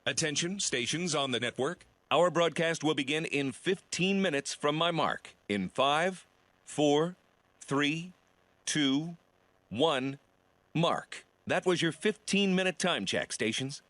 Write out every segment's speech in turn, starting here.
Attention, stations on the network. Our broadcast will begin in 15 minutes from my mark. In 5, 4, 3, 2, 1, mark. That was your 15-minute time check, stations.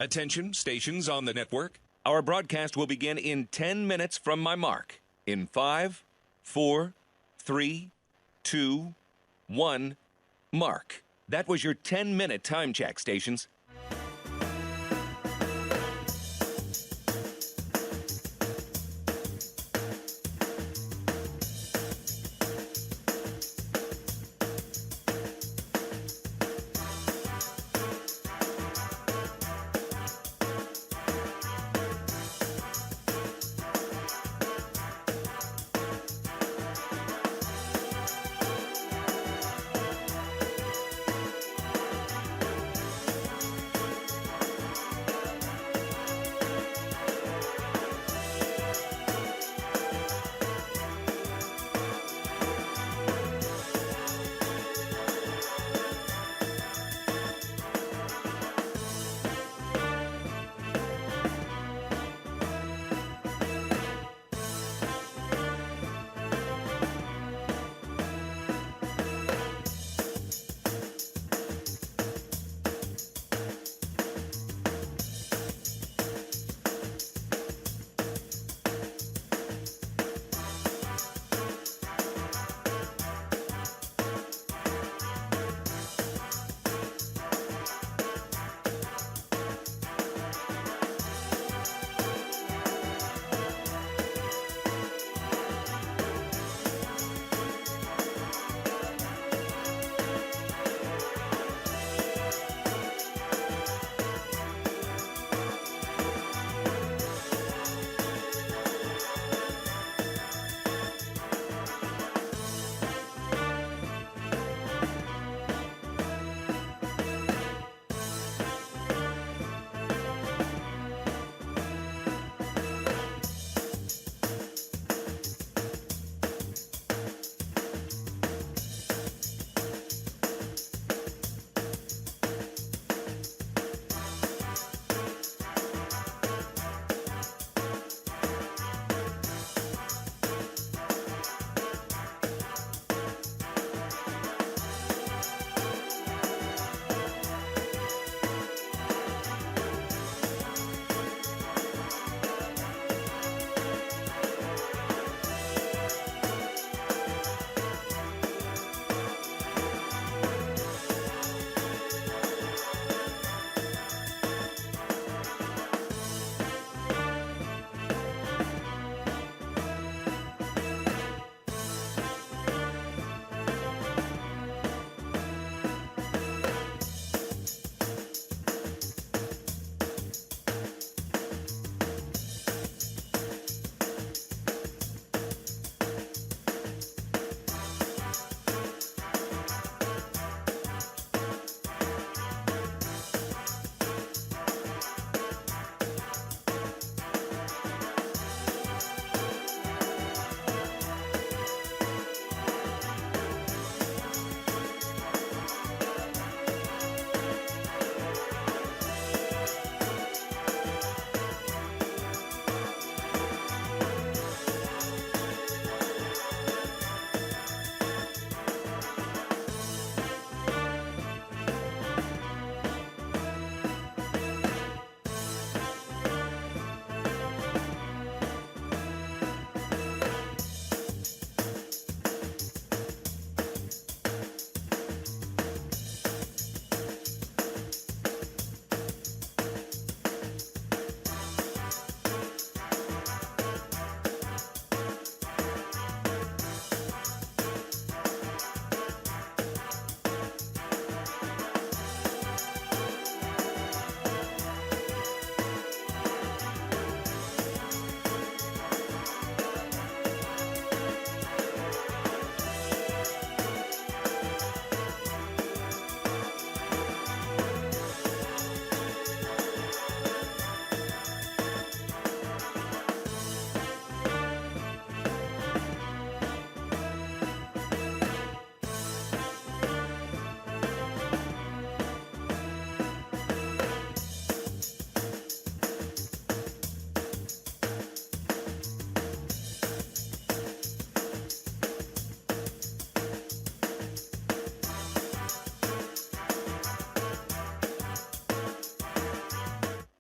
Attention, stations on the network. Our broadcast will begin in 10 minutes from my mark. In 5, 4, 3, 2, 1, mark. That was your 10-minute time check, stations.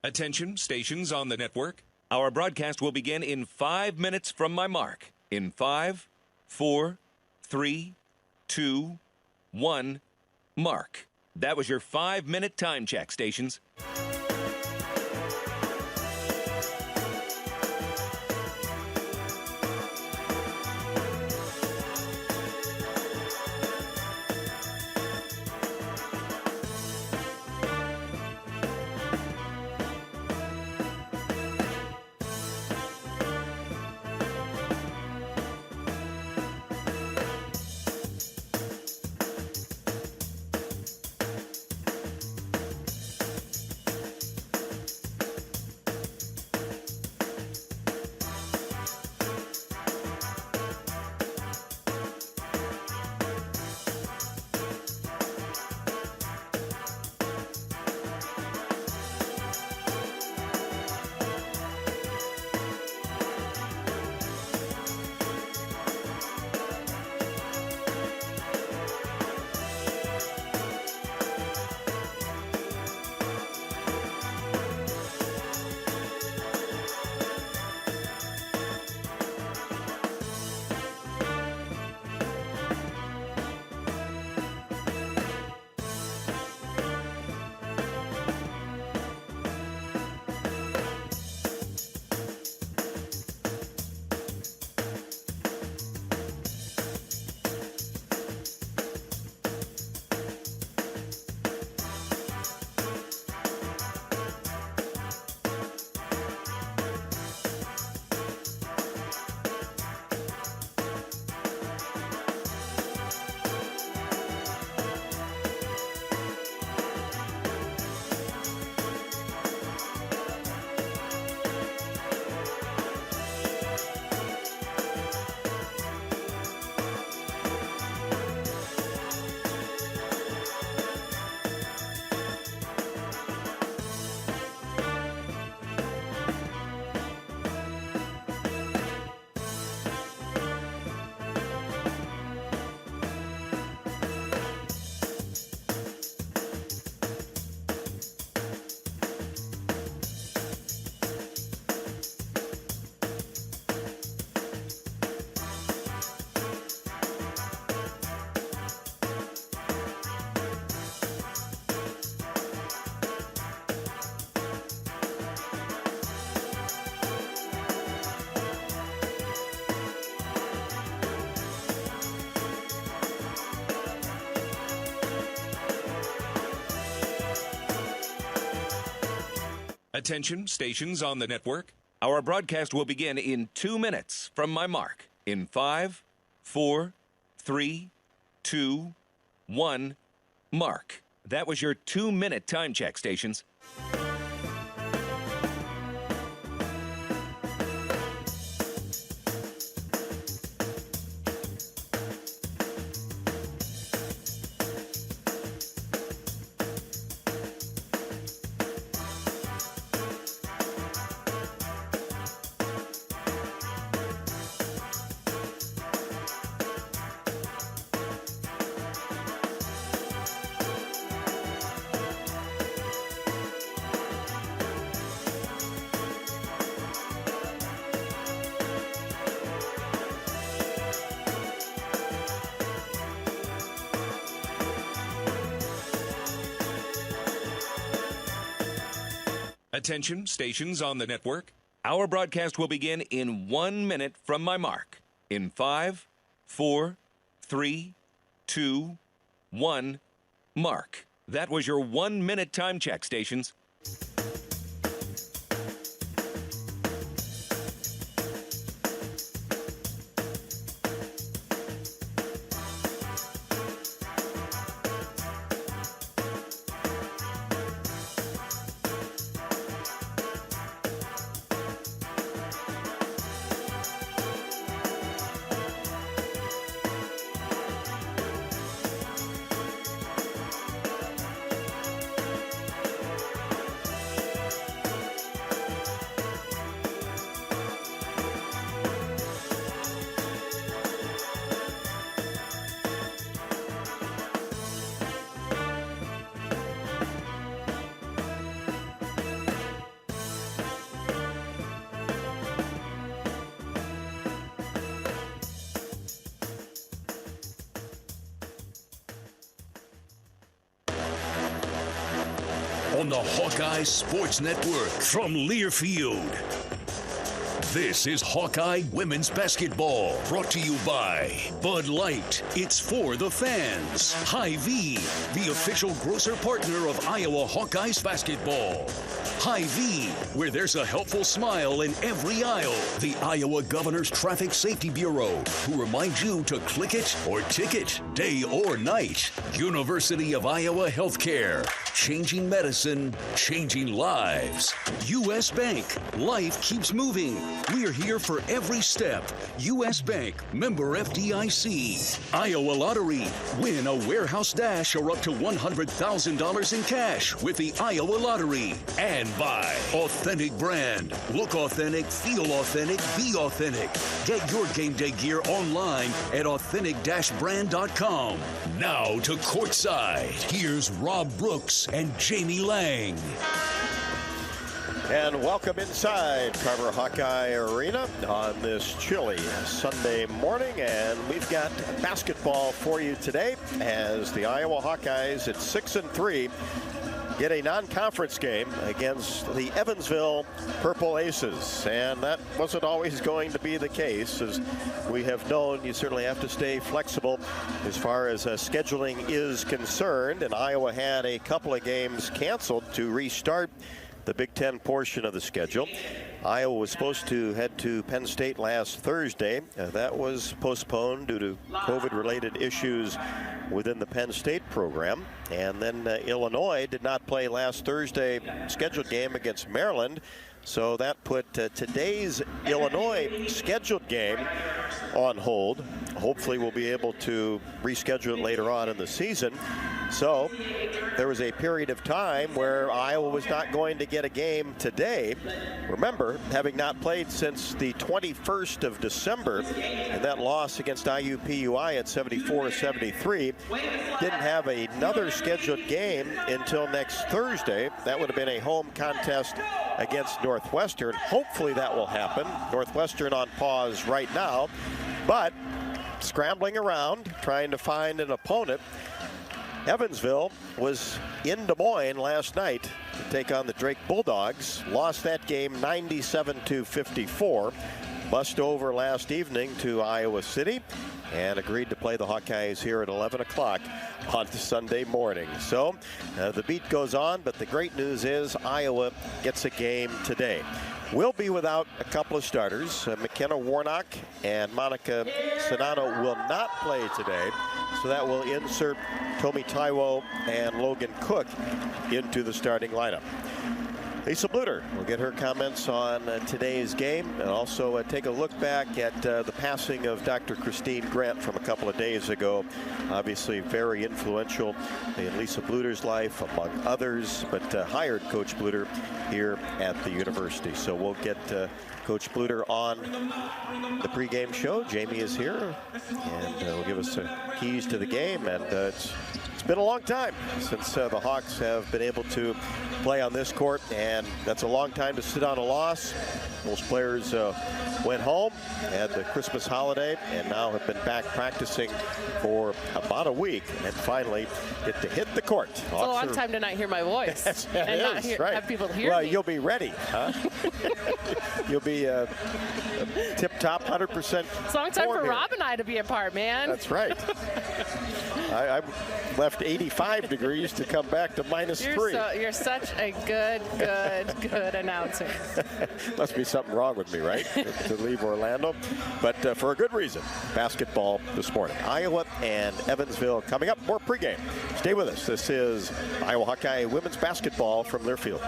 Attention, stations on the network. Our broadcast will begin in 5 minutes from my mark. In 5, 4, 3, 2, 1, mark. That was your 5-minute time check, stations. Attention, stations on the network. Our broadcast will begin in 2 minutes from my mark. In 5, 4, 3, 2, 1, mark. That was your 2-minute time check, stations. Attention, stations on the network. Our broadcast will begin in 1 minute from my mark. In 5, 4, 3, 2, 1, mark. That was your 1-minute time check, stations. on the Hawkeye Sports Network from Learfield. This is Hawkeye Women's Basketball, brought to you by Bud Light. It's for the fans. Hy-Vee, the official grocer partner of Iowa Hawkeyes basketball. Hy-Vee, where there's a helpful smile in every aisle. The Iowa Governor's Traffic Safety Bureau, who reminds you to click it or ticket, day or night. University of Iowa Healthcare, changing medicine, changing lives. U.S. Bank, life keeps moving. We're here for every step. U.S. Bank, member FDIC. Iowa Lottery, win a warehouse dash or up to $100,000 in cash with the Iowa Lottery. And by Authentic Brand. Look authentic, feel authentic, be authentic. Get your game day gear online at authentic-brand.com. Now to courtside. Here's Rob Brooks and Jamie Lang. And welcome inside Carver Hawkeye Arena on this chilly Sunday morning. And we've got basketball for you today as the Iowa Hawkeyes at 6-3 get a non-conference game against the Evansville Purple Aces. And that wasn't always going to be the case. As we have known, you certainly have to stay flexible as far as scheduling is concerned. And Iowa had a couple of games canceled to restart the Big Ten portion of the schedule. Iowa was supposed to head to Penn State last Thursday. That was postponed due to COVID-related issues within the Penn State program. And then Illinois did not play last Thursday scheduled game against Maryland. So that put today's Illinois scheduled game on hold. Hopefully we'll be able to reschedule it later on in the season. So there was a period of time where Iowa was not going to get a game today. Remember, having not played since the 21st of December, and that loss against IUPUI at 74-73, didn't have another scheduled game until next Thursday. That would have been a home contest against Northwestern. Hopefully that will happen. Northwestern on pause right now, but scrambling around, trying to find an opponent. Evansville was in Des Moines last night to take on the Drake Bulldogs. Lost that game 97-54. Bust over last evening to Iowa City and agreed to play the Hawkeyes here at 11 o'clock on Sunday morning. So the beat goes on, but the great news is Iowa gets a game today. We'll be without a couple of starters. McKenna Warnock and Monica Sonano will not play today. So that will insert Tomi Taiwo and Logan Cook into the starting lineup. Lisa Bluter will get her comments on today's game and also take a look back at the passing of Dr. Christine Grant from a couple of days ago. Obviously very influential in Lisa Bluter's life, among others, but hired Coach Bluter here at the university. So we'll get Coach Bluter on the pregame show. Jamie is here and will give us keys to the game. And it's been a long time since the Hawks have been able to play on this court, and that's a long time to sit on a loss. Most players went home, had the Christmas holiday, and now have been back practicing for about a week, and finally get to hit the court. It's a long time to not hear my voice. Yes, and not have people hear me. Well, you'll be ready, huh? You'll be tip-top 100%. It's a long time for Rob and I to be apart, man. That's right. I left 85 degrees to come back to -3. You're such a good announcer. Must be something wrong with me, right? to leave Orlando. But for a good reason. Basketball this morning. Iowa and Evansville coming up. More pregame. Stay with us. This is Iowa Hawkeye women's basketball from Learfield.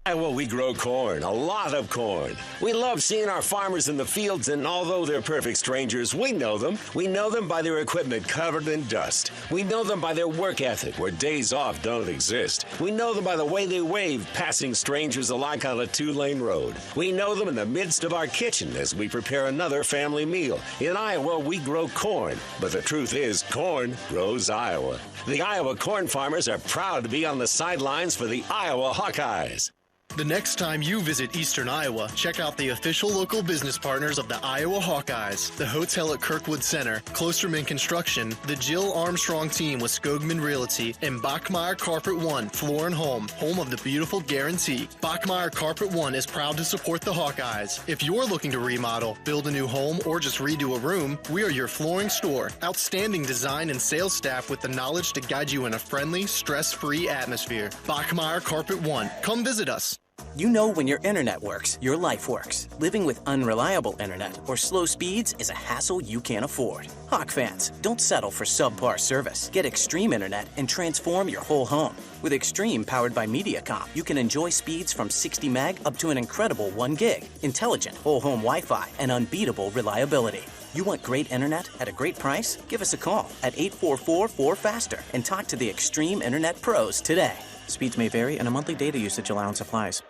Iowa, we grow corn, a lot of corn. We love seeing our farmers in the fields, and although they're perfect strangers, we know them. We know them by their equipment covered in dust. We know them by their work ethic, where days off don't exist. We know them by the way they wave, passing strangers alike on a two-lane road. We know them in the midst of our kitchen as we prepare another family meal. In Iowa, we grow corn, but the truth is, corn grows Iowa. The Iowa corn farmers are proud to be on the sidelines for the Iowa Hawkeyes. The next time you visit Eastern Iowa, check out the official local business partners of the Iowa Hawkeyes, the hotel at Kirkwood Center, Klosterman Construction, the Jill Armstrong team with Skogman Realty, and Bachmeyer Carpet One, Floor and Home of the beautiful Guarantee. Bachmeyer Carpet One is proud to support the Hawkeyes. If you're looking to remodel, build a new home, or just redo a room, we are your flooring store. Outstanding design and sales staff with the knowledge to guide you in a friendly, stress-free atmosphere. Bachmeyer Carpet One. Come visit us. You know when your internet works, your life works. Living with unreliable internet or slow speeds is a hassle you can't afford. Hawk fans, don't settle for subpar service. Get Extreme Internet and transform your whole home. With Extreme powered by Mediacom, you can enjoy speeds from 60 meg up to an incredible 1 gig, intelligent whole home Wi-Fi, and unbeatable reliability. You want great internet at a great price? Give us a call at 844-4FASTER and talk to the Extreme Internet Pros today. Speeds may vary and a monthly data usage allowance applies.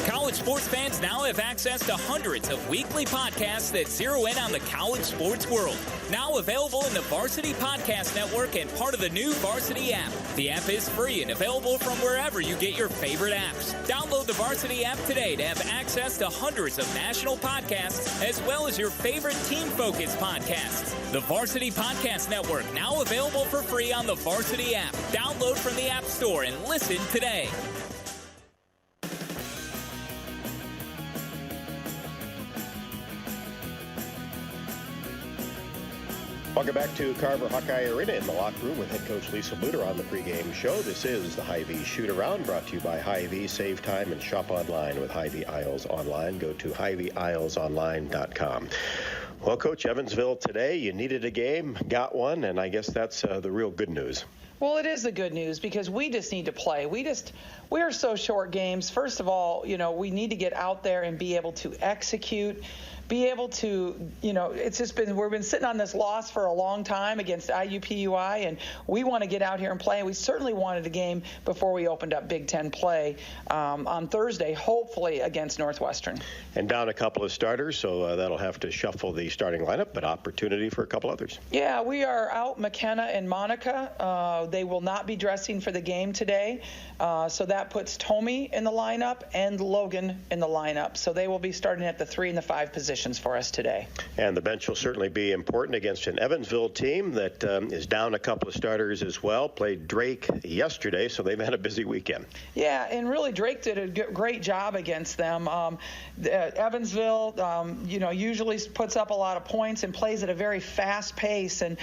College sports fans now have access to hundreds of weekly podcasts that zero in on the college sports world. Now available in the Varsity Podcast Network and part of the new Varsity app. The app is free and available from wherever you get your favorite apps. Download the Varsity app today to have access to hundreds of national podcasts as well as your favorite team-focused podcasts. The Varsity Podcast Network now available for free on the Varsity app. Download from the App Store and listen today. Welcome back to Carver Hawkeye Arena in the locker room with head coach Lisa Bluter on the pregame show. This is the Hy-Vee Shoot-Around brought to you by Hy-Vee. Save time and shop online with Hy-Vee Aisles Online. Go to HyVeeAislesOnline.com. Well, Coach, Evansville today, you needed a game, got one, and I guess that's the real good news. Well, it is the good news because we just need to play. We are so short games. First of all, we need to get out there and be able to execute, be able to, it's just we've been sitting on this loss for a long time against IUPUI, and we want to get out here and play. We certainly wanted a game before we opened up Big Ten play on Thursday, hopefully against Northwestern. And down a couple of starters, so that'll have to shuffle the starting lineup, but opportunity for a couple others. Yeah, we are out McKenna and Monica. They will not be dressing for the game today, so that puts Tommy in the lineup and Logan in the lineup. So they will be starting at the 3 and the 5 positions for us today. And the bench will certainly be important against an Evansville team that is down a couple of starters as well. Played Drake yesterday, so they've had a busy weekend. Yeah, and really Drake did a great job against them. Evansville, usually puts up a lot of points and plays at a very fast pace, and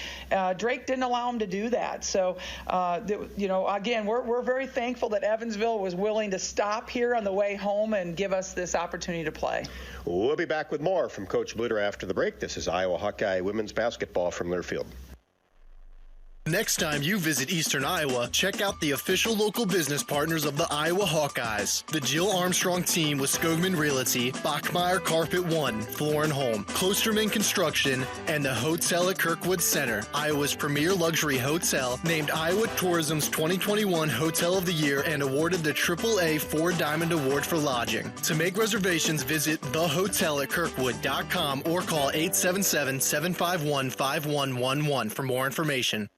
Drake didn't allow him to do that. So, again, we're very thankful that Evansville was willing to stop here on the way home and give us this opportunity to play. We'll be back with more from Coach Bluter after the break. This is Iowa Hawkeye women's basketball from Learfield. Next time you visit Eastern Iowa, check out the official local business partners of the Iowa Hawkeyes. The Jill Armstrong team with Skogman Realty, Bachmeyer Carpet One, Floor and Home, Klosterman Construction, and the Hotel at Kirkwood Center, Iowa's premier luxury hotel, named Iowa Tourism's 2021 Hotel of the Year and awarded the AAA 4 Diamond Award for lodging. To make reservations, visit thehotelatkirkwood.com or call 877-751-5111 for more information.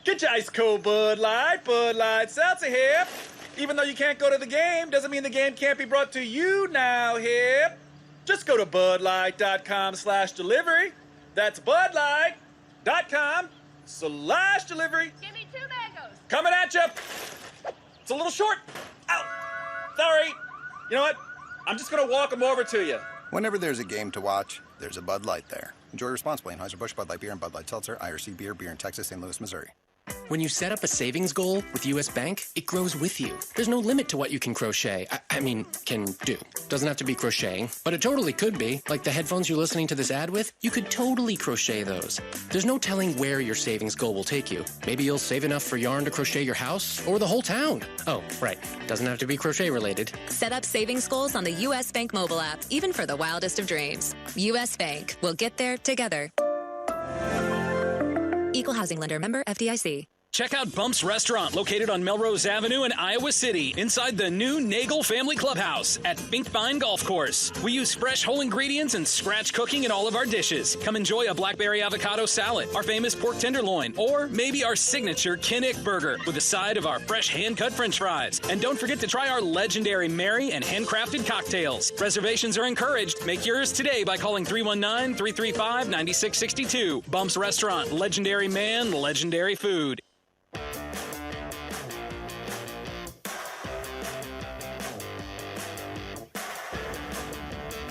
Get your ice cold Bud Light Seltzer here. Even though you can't go to the game, doesn't mean the game can't be brought to you now here. Just go to budlight.com/delivery. That's budlight.com/delivery. Give me 2 mangoes. Coming at you. It's a little short. Ow. Sorry. You know what? I'm just going to walk them over to you. Whenever there's a game to watch, there's a Bud Light there. Enjoy responsibly. Anheuser-Busch, Bud Light Beer, and Bud Light Seltzer, IRC Beer, beer in Texas, St. Louis, Missouri. When you set up a savings goal with U.S. Bank, it grows with you. There's no limit to what you can crochet. Can do. Doesn't have to be crocheting, but it totally could be. Like the headphones you're listening to this ad with, you could totally crochet those. There's no telling where your savings goal will take you. Maybe you'll save enough for yarn to crochet your house or the whole town. Oh, right. Doesn't have to be crochet related. Set up savings goals on the U.S. Bank mobile app, even for the wildest of dreams. U.S. Bank. We'll get there together. Equal housing lender, member FDIC. Check out Bump's Restaurant, located on Melrose Avenue in Iowa City, inside the new Nagel Family Clubhouse at Finkbine Golf Course. We use fresh whole ingredients and scratch cooking in all of our dishes. Come enjoy a blackberry avocado salad, our famous pork tenderloin, or maybe our signature Kinnick burger with a side of our fresh hand-cut french fries. And don't forget to try our legendary Mary and handcrafted cocktails. Reservations are encouraged. Make yours today by calling 319-335-9662. Bump's Restaurant, legendary man, legendary food.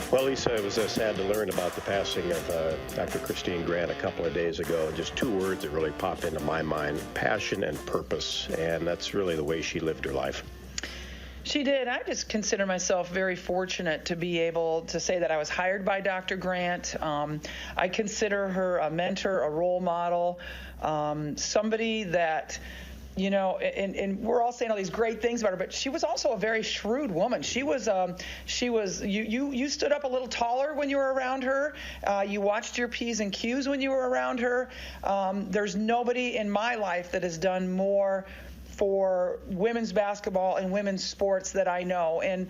Well, Lisa, it was sad to learn about the passing of Dr. Christine Grant a couple of days ago. Just two words that really pop into my mind: passion and purpose. And that's really the way she lived her life. She did. I just consider myself very fortunate to be able to say that I was hired by Dr. Grant. I consider her a mentor, a role model, somebody that, you know, and we're all saying all these great things about her, but she was also a very shrewd woman. You stood up a little taller when you were around her. You watched your P's and Q's when you were around her. There's nobody in my life that has done more for women's basketball and women's sports that I know. And,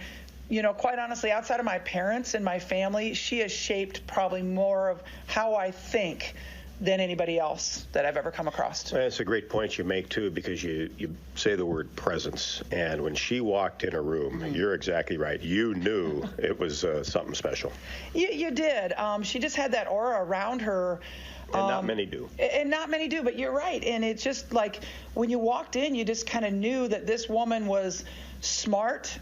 you know, quite honestly, outside of my parents and my family, she has shaped probably more of how I think than anybody else that I've ever come across. That's a great point you make, too, because you say the word presence. And when she walked in a room, you're exactly right. You knew it was something special. You did. She just had that aura around her. And not many do. And not many do, but you're right. And it's just like when you walked in, you just kind of knew that this woman was smart.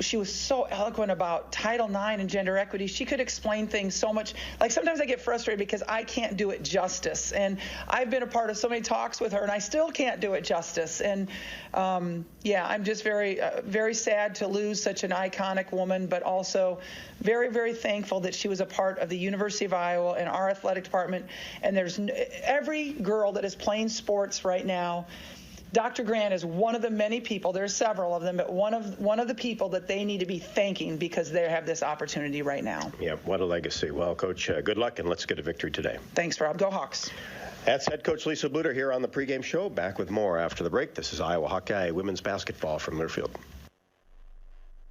She was so eloquent about Title IX and gender equity. She could explain things so much. Like sometimes I get frustrated because I can't do it justice. And I've been a part of so many talks with her, and I still can't do it justice. And I'm just very, very sad to lose such an iconic woman, but also very, very thankful that she was a part of the University of Iowa and our athletic department. And there's every girl that is playing sports right now. Dr. Grant is one of the many people, there's several of them, but one of the people that they need to be thanking because they have this opportunity right now. Yeah, what a legacy. Well, Coach, good luck, and let's get a victory today. Thanks, Rob. Go Hawks. That's head coach Lisa Bluter here on the pregame show. Back with more after the break. This is Iowa Hawkeye women's basketball from Learfield.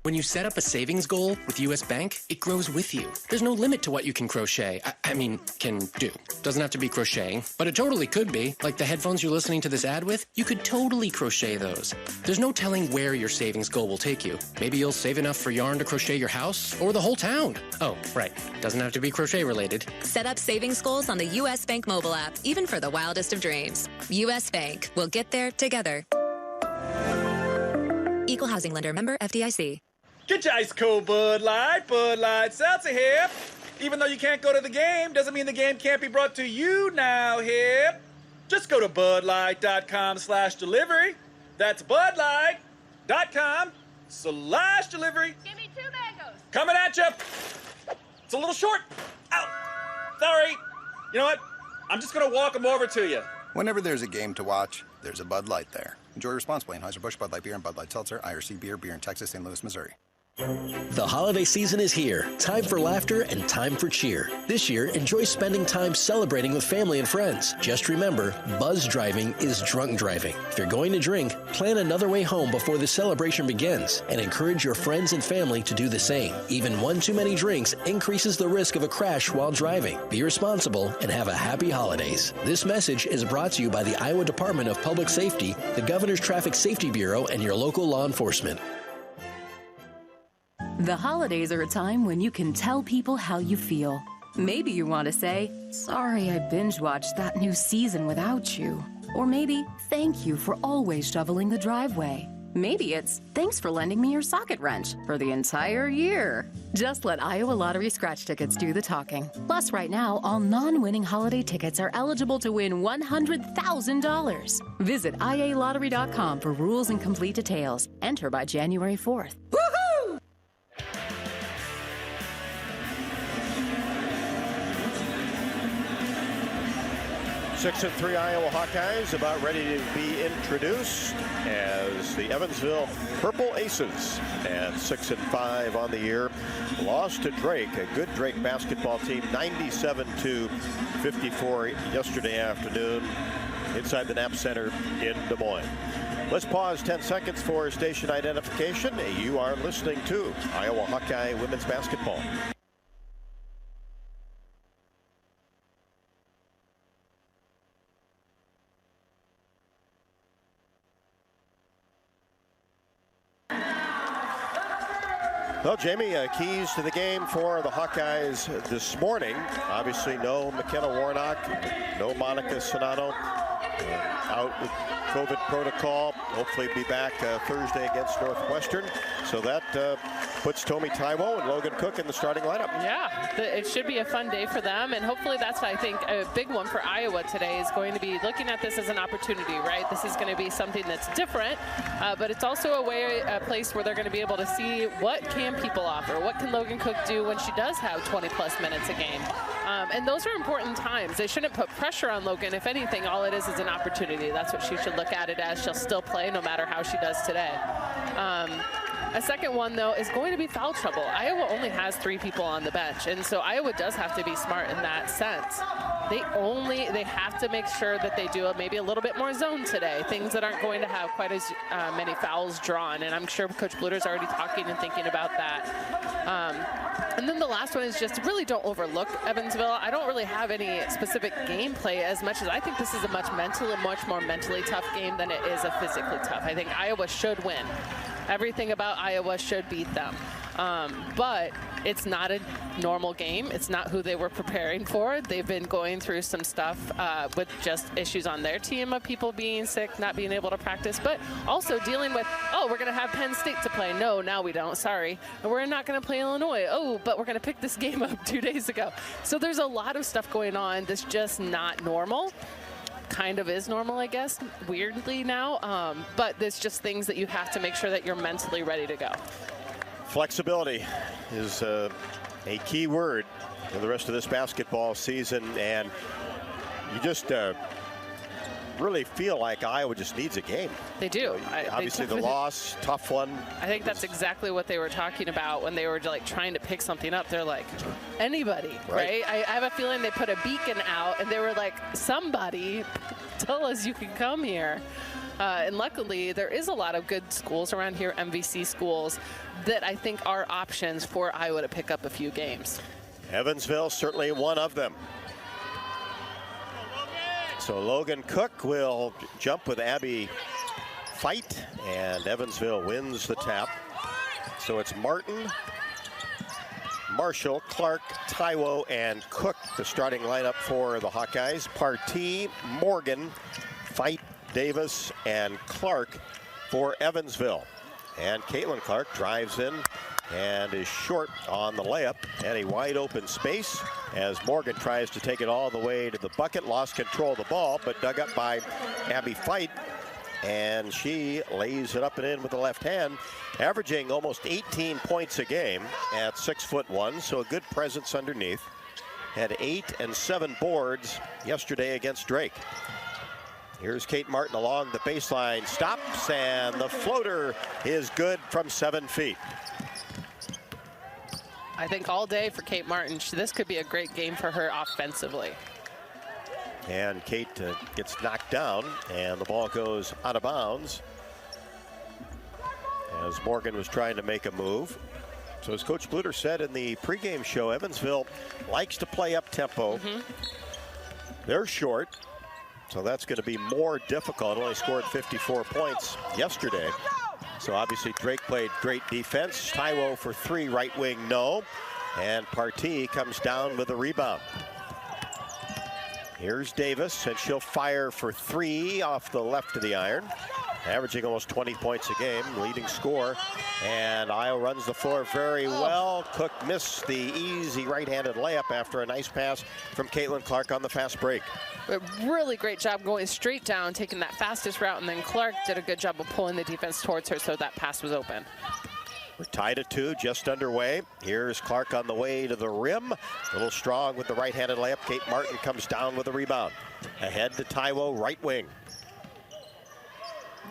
When you set up a savings goal with U.S. Bank, it grows with you. There's no limit to what you can crochet. Can do. Doesn't have to be crocheting, but it totally could be. Like the headphones you're listening to this ad with, you could totally crochet those. There's no telling where your savings goal will take you. Maybe you'll save enough for yarn to crochet your house or the whole town. Oh, right. Doesn't have to be crochet related. Set up savings goals on the U.S. Bank mobile app, even for the wildest of dreams. U.S. Bank. We'll get there together. Equal housing lender, member FDIC. Get your ice cold Bud Light Seltzer here. Even though you can't go to the game, doesn't mean the game can't be brought to you now here. Just go to budlight.com/delivery. That's budlight.com/delivery. Give me 2 mangoes. Coming at you. It's a little short. Ow. Sorry. You know what? I'm just going to walk them over to you. Whenever there's a game to watch, there's a Bud Light there. Enjoy responsibly. Anheuser-Busch, Bud Light Beer, and Bud Light Seltzer, IRC Beer in Texas, St. Louis, Missouri. The holiday season is here. Time for laughter and time for cheer. This year, enjoy spending time celebrating with family and friends. Just remember, buzz driving is drunk driving. If you're going to drink, plan another way home before the celebration begins and encourage your friends and family to do the same. Even one too many drinks increases the risk of a crash while driving. Be responsible and have a happy holidays. This message is brought to you by the Iowa Department of Public Safety, the Governor's Traffic Safety Bureau, and your local law enforcement. The holidays are a time when you can tell people how you feel. Maybe you want to say, sorry I binge-watched that new season without you. Or maybe, thank you for always shoveling the driveway. Maybe it's, thanks for lending me your socket wrench for the entire year. Just let Iowa Lottery scratch tickets do the talking. Plus, right now, all non-winning holiday tickets are eligible to win $100,000. Visit ialottery.com for rules and complete details. Enter by January 4th. 6-3 Iowa Hawkeyes about ready to be introduced as the Evansville Purple Aces at 6-5 on the year. Lost to Drake, a good Drake basketball team, 97-54 yesterday afternoon. inside the Knapp Center in Des Moines. Let's pause 10 seconds for station identification. You are listening to Iowa Hawkeye Women's Basketball. Well, Jamie, keys to the game for the Hawkeyes this morning. Obviously, no McKenna Warnock, no Monica Sonato, out with COVID protocol. Hopefully be back Thursday against Northwestern. So that puts Tommy Taiwo and Logan Cook in the starting lineup. Yeah, it should be a fun day for them. And hopefully that's, I think, a big one for Iowa today is going to be looking at this as an opportunity, right? This is going to be something that's different, but it's also a place where they're going to be able to see what can people offer. What can Logan Cook do when she does have 20-plus minutes a game? And those are important times. They shouldn't put pressure on Logan. If anything, all it is an opportunity. That's what she should look at it as. She'll still play no matter how she does today. A second one, though, is going to be foul trouble. Iowa only has 3 people on the bench, and so Iowa does have to be smart in that sense. They have to make sure that they do maybe a little bit more zone today, things that aren't going to have quite as many fouls drawn, and I'm sure Coach Bluter's already talking and thinking about that. And then the last one is just really don't overlook Evansville. I don't really have any specific gameplay as much as I think this is a much more mentally tough game than it is a physically tough. I think Iowa should win. Everything about Iowa should beat them. But it's not a normal game. It's not who they were preparing for. They've been going through some stuff with just issues on their team of people being sick, not being able to practice, but also dealing with, oh, we're going to have Penn State to play. No, now we don't. Sorry. And we're not going to play Illinois. Oh, but we're going to pick this game up 2 days ago. So there's a lot of stuff going on that's just not normal. Kind of is normal, I guess, weirdly now. But it's just things that you have to make sure that you're mentally ready to go. Flexibility is a key word for the rest of this basketball season, and you just really feel like Iowa just needs a game. They do. Obviously, the loss, tough one. I think that's exactly what they were talking about when they were like trying to pick something up. They're like, anybody, right? I have a feeling they put a beacon out, and they were like, somebody, tell us you can come here. And luckily, there is a lot of good schools around here, MVC schools, that I think are options for Iowa to pick up a few games. Evansville, certainly one of them. So Logan Cook will jump with Abby Fight, and Evansville wins the tap. So it's Martin, Marshall, Clark, Taiwo, and Cook, the starting lineup for the Hawkeyes. Partee, Morgan, Fight, Davis, and Clark for Evansville. And Caitlin Clark drives in and is short on the layup, and a wide open space as Morgan tries to take it all the way to the bucket. Lost control of the ball, but dug up by Abby Fight, and she lays it up and in with the left hand, averaging almost 18 points a game at 6'1", so a good presence underneath. Had 8 and 7 boards yesterday against Drake. Here's Kate Martin along the baseline, stops, and the floater is good from 7 feet. I think all day for Kate Martin, this could be a great game for her offensively. And Kate gets knocked down, and the ball goes out of bounds as Morgan was trying to make a move. So as Coach Bluter said in the pregame show, Evansville likes to play up tempo. They're short, so that's going to be more difficult. Only scored 54 points yesterday. So obviously Drake played great defense. Taiwo for 3, right wing, no. And Partee comes down with a rebound. Here's Davis, and she'll fire for 3 off the left of the iron. Averaging almost 20 points a game, leading scorer. And Iowa runs the floor very well. Cook missed the easy right-handed layup after a nice pass from Caitlin Clark on the fast break. A really great job going straight down, taking that fastest route, and then Clark did a good job of pulling the defense towards her so that pass was open. We're tied at 2, just underway. Here's Clark on the way to the rim. A little strong with the right-handed layup. Kate Martin comes down with a rebound. Ahead to Taiwo, right wing.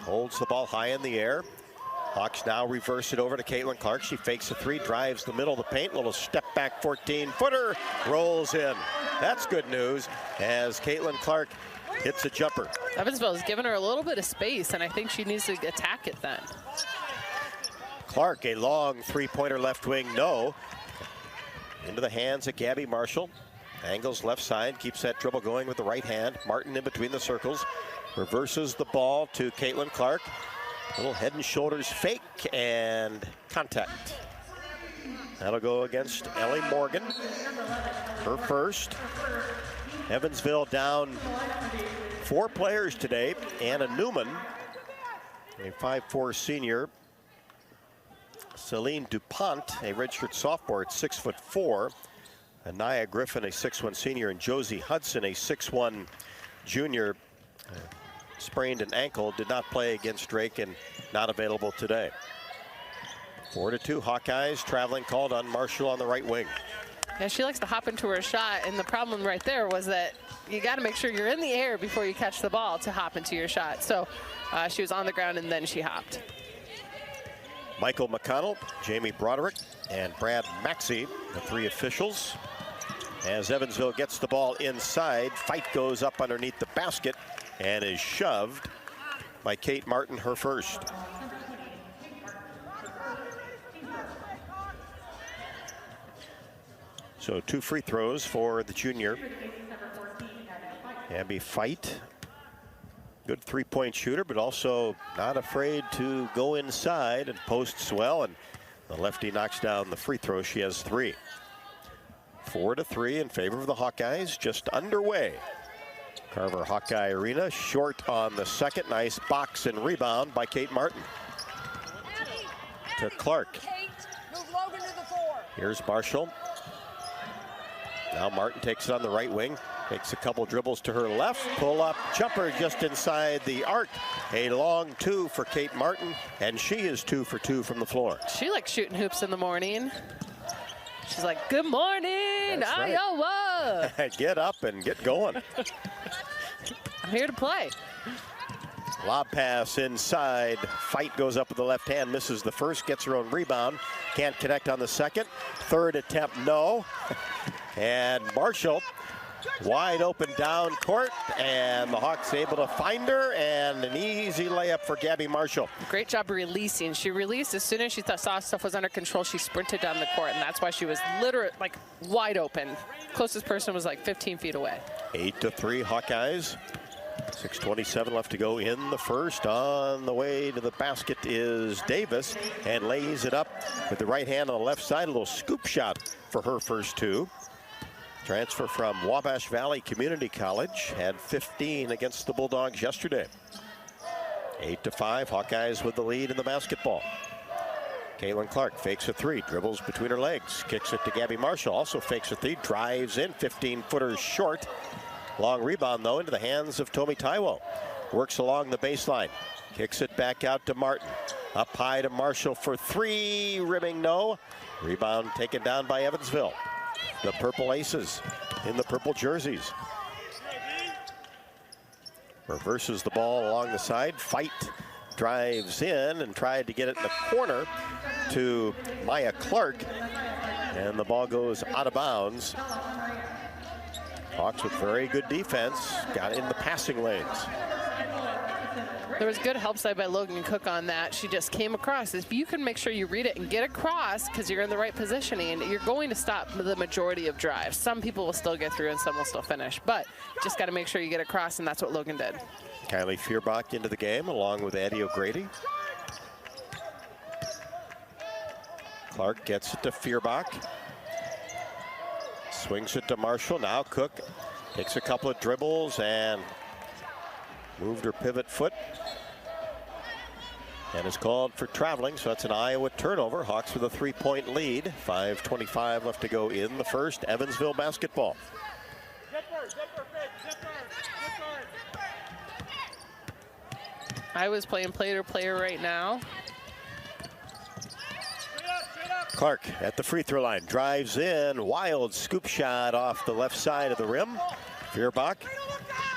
Holds the ball high in the air. Hawks now reverse it over to Caitlin Clark. She fakes a 3, drives the middle of the paint. Little step back 14-footer, rolls in. That's good news as Caitlin Clark hits a jumper. Evansville has given her a little bit of space, and I think she needs to attack it then. Clark, a long three-pointer left wing, no. Into the hands of Gabby Marshall. Angles left side, keeps that dribble going with the right hand. Martin in between the circles. Reverses the ball to Caitlin Clark. Little head and shoulders fake and contact. That'll go against Ellie Morgan. Her first. Evansville down 4 players today. Anna Newman, a 5'4" senior. Celine DuPont, a redshirt sophomore at 6'4". Anaya Griffin, a 6'1" senior, and Josie Hudson, a 6'1" junior. Sprained an ankle, did not play against Drake and not available today. 4-2 Hawkeyes, traveling called on Marshall on the right wing. Yeah, she likes to hop into her shot, and the problem right there was that you got to make sure you're in the air before you catch the ball to hop into your shot. So she was on the ground and then she hopped. Michael McConnell, Jamie Broderick, and Brad Maxey, the 3 officials. As Evansville gets the ball inside, fight goes up underneath the basket and is shoved by Kate Martin, her first. So 2 free throws for the junior. Abby Fight, good three-point shooter, but also not afraid to go inside and posts well, and the lefty knocks down the free throw. She has 3. 4-3 in favor of the Hawkeyes, just underway. Carver Hawkeye Arena, short on the second. Nice box and rebound by Kate Martin. To Clark. Here's Marshall. Now Martin takes it on the right wing. Takes a couple dribbles to her left. Pull up jumper just inside the arc. A long 2 for Kate Martin, and she is 2 for 2 from the floor. She likes shooting hoops in the morning. She's like, good morning, That's right. Iowa. Get up and get going. I'm here to play. Lob pass inside. Fight goes up with the left hand. Misses the first. Gets her own rebound. Can't connect on the second. Third attempt, no. And Marshall wide open down court. And the Hawks able to find her. And an easy layup for Gabby Marshall. Great job releasing. She released as soon as she saw stuff was under control. She sprinted down the court. And that's why she was literally like wide open. Closest person was like 15 feet away. 8-3 Hawkeyes. 6:27 left to go in the first. On the way to the basket is Davis and lays it up with the right hand on the left side. A little scoop shot for her first 2. Transfer from Wabash Valley Community College. Had 15 against the Bulldogs yesterday. 8-5 Hawkeyes with the lead in the basketball. Caitlin Clark fakes a 3, dribbles between her legs, kicks it to Gabby Marshall, also fakes a 3, drives in, 15-footers short. Long rebound, though, into the hands of Tomi Taiwo. Works along the baseline. Kicks it back out to Martin. Up high to Marshall for 3. Rimming, no. Rebound taken down by Evansville. The Purple Aces in the purple jerseys. Reverses the ball along the side. Fight drives in and tried to get it in the corner to Maya Clark. And the ball goes out of bounds. Hawks with very good defense, got in the passing lanes. There was good help side by Logan Cook on that. She just came across. If you can make sure you read it and get across because you're in the right positioning, you're going to stop the majority of drives. Some people will still get through and some will still finish, but just got to make sure you get across, and that's what Logan did. Kylie Feuerbach into the game along with Addie O'Grady. Clark gets it to Feuerbach. Swings it to Marshall. Now Cook takes a couple of dribbles and moved her pivot foot. And is called for traveling, so that's an Iowa turnover. Hawks with a 3-point lead. 5:25 left to go in the first. Evansville basketball. Iowa's playing player-to-player right now. Clark at the free throw line, drives in, wild scoop shot off the left side of the rim. Feuerbach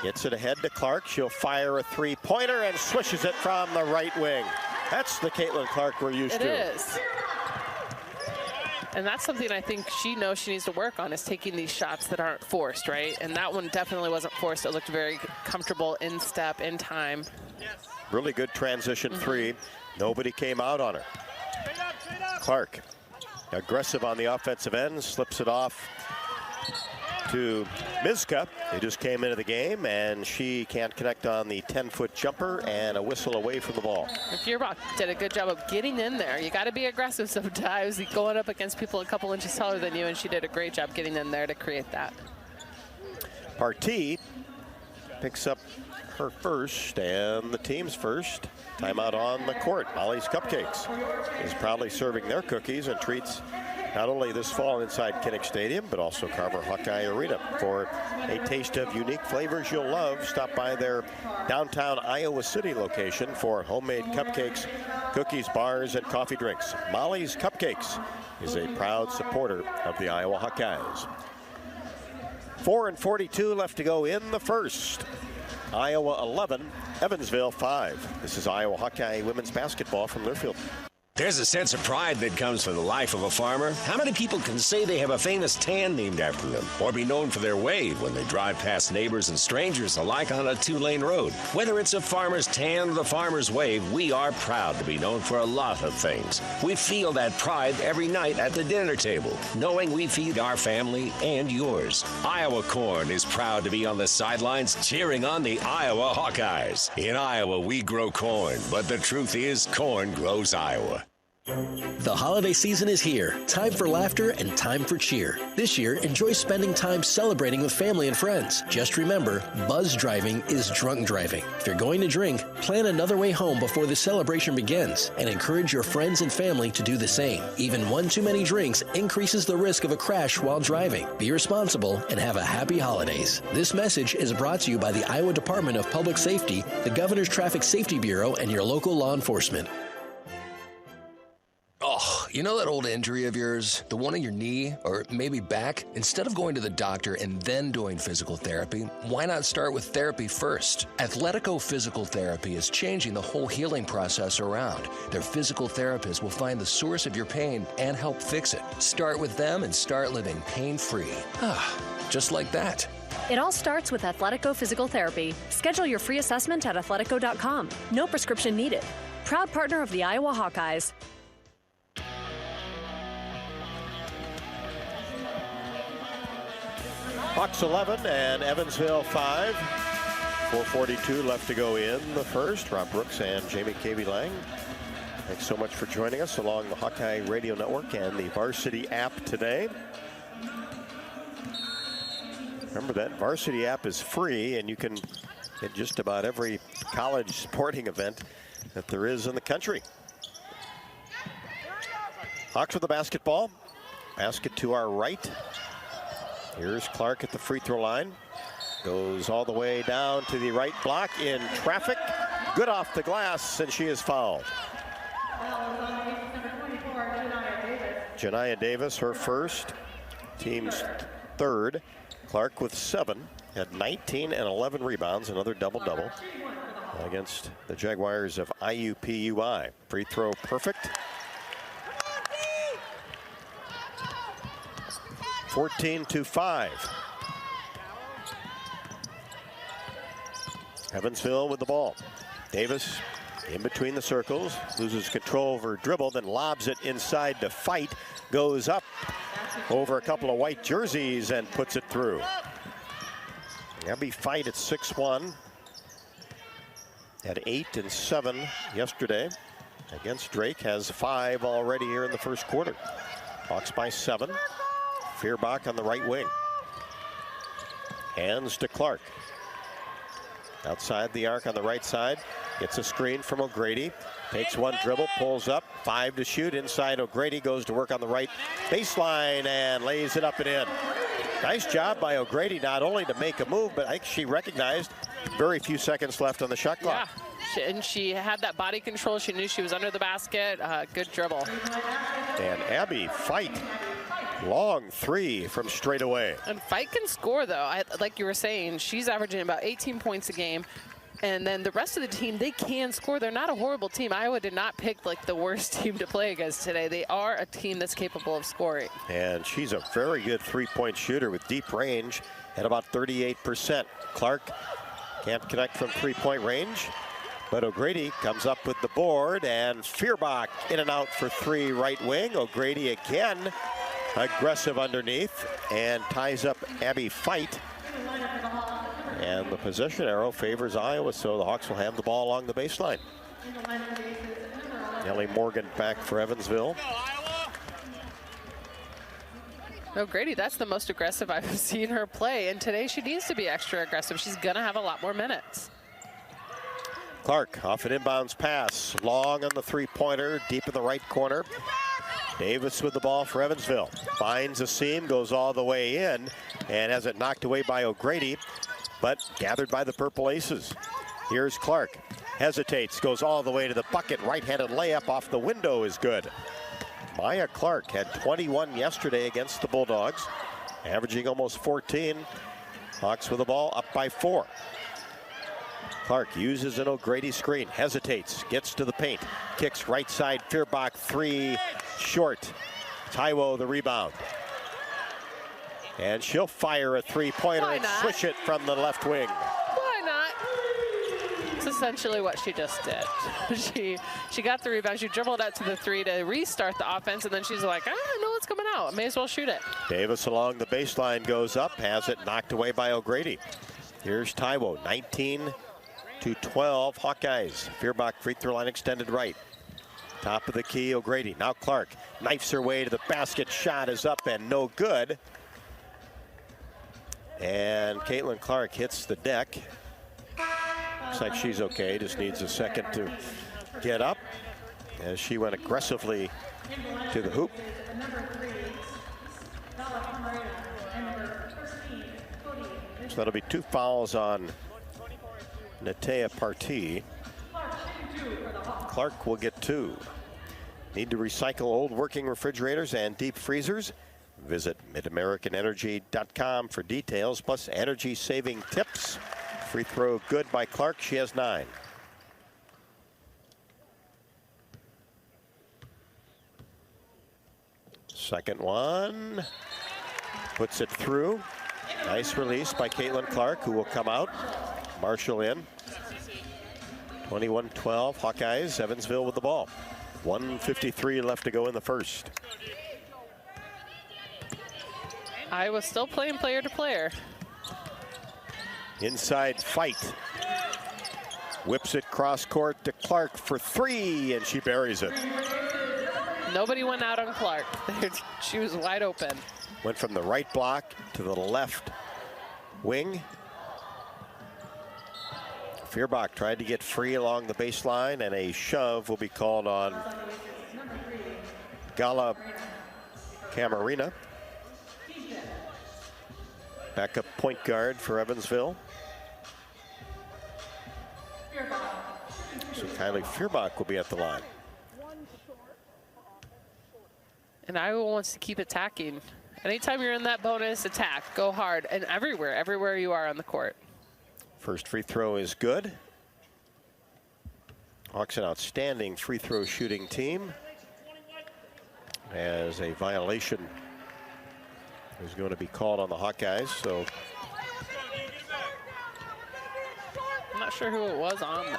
gets it ahead to Clark. She'll fire a 3-pointer and swishes it from the right wing. That's the Caitlin Clark we're used to. It is. And that's something I think she knows she needs to work on, is taking these shots that aren't forced, right? And that one definitely wasn't forced. It looked very comfortable, in step, in time. Really good transition three. Nobody came out on her. Clark, aggressive on the offensive end, slips it off to Mizka, who just came into the game, and she can't connect on the 10-foot jumper, and a whistle away from the ball. Feuerbach did a good job of getting in there. You got to be aggressive sometimes, going up against people a couple inches taller than you, and she did a great job getting in there to create that. Partee picks up her first and the team's first timeout on the court. Molly's Cupcakes is proudly serving their cookies and treats not only this fall inside Kinnick Stadium, but also Carver Hawkeye Arena. For a taste of unique flavors you'll love, stop by their downtown Iowa City location for homemade cupcakes, cookies, bars, and coffee drinks. Molly's Cupcakes is a proud supporter of the Iowa Hawkeyes. 4:42 left to go in the first. Iowa 11, Evansville 5. This is Iowa Hawkeye women's basketball from Learfield. There's a sense of pride that comes from the life of a farmer. How many people can say they have a famous tan named after them, or be known for their wave when they drive past neighbors and strangers alike on a 2-lane road? Whether it's a farmer's tan or the farmer's wave, we are proud to be known for a lot of things. We feel that pride every night at the dinner table, knowing we feed our family and yours. Iowa Corn is proud to be on the sidelines cheering on the Iowa Hawkeyes. In Iowa, we grow corn, but the truth is, corn grows Iowa. The holiday season is here. Time for laughter and time for cheer. This year, enjoy spending time celebrating with family and friends. Just remember, buzz driving is drunk driving. If you're going to drink, plan another way home before the celebration begins and encourage your friends and family to do the same. Even one too many drinks increases the risk of a crash while driving. Be responsible and have a happy holidays. This message is brought to you by the Iowa Department of Public Safety, the Governor's Traffic Safety Bureau, and your local law enforcement. Oh, you know that old injury of yours? The one in your knee or maybe back? Instead of going to the doctor and then doing physical therapy, why not start with therapy first? Athletico Physical Therapy is changing the whole healing process around. Their physical therapists will find the source of your pain and help fix it. Start with them and start living pain-free. Just like that. It all starts with Athletico Physical Therapy. Schedule your free assessment at athletico.com. No prescription needed. Proud partner of the Iowa Hawkeyes. Hawks 11 and Evansville 5. 4:42 left to go in the first. Rob Brooks and Jamie Lang. Thanks so much for joining us along the Hawkeye Radio Network and the Varsity app today. Remember that Varsity app is free, and you can get just about every college sporting event that there is in the country. Hawks with the basketball. Basket to our right. Here's Clark at the free throw line. Goes all the way down to the right block in traffic. Good off the glass, and she is fouled. Janiah Davis, her first. Team's third. Clark with 7. Had 19 and 11 rebounds. Another double-double against the Jaguars of IUPUI. Free throw perfect. 14-5. Evansville with the ball. Davis in between the circles, loses control over dribble, then lobs it inside to Fight. Goes up over a couple of white jerseys and puts it through. Abby Fight at 6'1". Had 8 and 7 yesterday against Drake. Has 5 already here in the first quarter. Hawks by 7. Feuerbach on the right wing. Hands to Clark. Outside the arc on the right side. Gets a screen from O'Grady. Takes one dribble, pulls up. 5 to shoot. Inside O'Grady goes to work on the right baseline and lays it up and in. Nice job by O'Grady, not only to make a move, but I think she recognized very few seconds left on the shot clock. Yeah, and she had that body control. She knew she was under the basket. Good dribble. And Abby Fight. Long 3 from straight away. And Fight can score, though. Like you were saying, she's averaging about 18 points a game. And then the rest of the team, they can score. They're not a horrible team. Iowa did not pick like the worst team to play against today. They are a team that's capable of scoring. And she's a very good three-point shooter with deep range at about 38%. Clark can't connect from three-point range, but O'Grady comes up with the board, and Feuerbach in and out for three, right wing. O'Grady again aggressive underneath and ties up Abby Fight. And the possession arrow favors Iowa, so the Hawks will have the ball along the baseline. Ellie Morgan back for Evansville. O'Grady, that's the most aggressive I've seen her play, and today she needs to be extra aggressive. She's going to have a lot more minutes. Clark off an inbounds pass, long on the three-pointer, deep in the right corner. Davis with the ball for Evansville. Finds a seam, goes all the way in, and has it knocked away by O'Grady, but gathered by the Purple Aces. Here's Clark. Hesitates, goes all the way to the bucket. Right-handed layup off the window is good. Maya Clark had 21 yesterday against the Bulldogs, averaging almost 14. Hawks with the ball up by 4. Clark uses an O'Grady screen, hesitates, gets to the paint, kicks right side, Feuerbach, three, short. Taiwo the rebound. And she'll fire a three-pointer and swish it from the left wing. Why not? It's essentially what she just did. She got the rebound, she dribbled out to the three to restart the offense, and then she's like, I know what's coming out. I may as well shoot it. Davis along the baseline goes up, has it knocked away by O'Grady. Here's Taiwo, 19-12 Hawkeyes. Feuerbach free throw line extended right. Top of the key, O'Grady. Now Clark knifes her way to the basket. Shot is up and no good. And Caitlin Clark hits the deck. Looks like she's okay, just needs a second to get up as she went aggressively to the hoop. So that'll be 2 fouls on Natea Partee. Clark will get 2. Need to recycle old working refrigerators and deep freezers? Visit midamericanenergy.com for details, plus energy saving tips. Free throw good by Clark. She has 9. Second one. Puts it through. Nice release by Caitlin Clark, who will come out. Marshall in. 21-12 Hawkeyes. Evansville with the ball. 1:53 left to go in the first. Iowa still playing player to player. Inside Fight. Whips it cross court to Clark for 3, and she buries it. Nobody went out on Clark. She was wide open. Went from the right block to the left wing. Feuerbach tried to get free along the baseline, and a shove will be called on Gala Camarina. Backup point guard for Evansville. So Kylie Feuerbach will be at the line. And Iowa wants to keep attacking. Anytime you're in that bonus, attack, go hard, and everywhere you are on the court. First free throw is good. Hawks an outstanding free throw shooting team. As a violation is going to be called on the Hawkeyes, so I'm not sure who it was on though.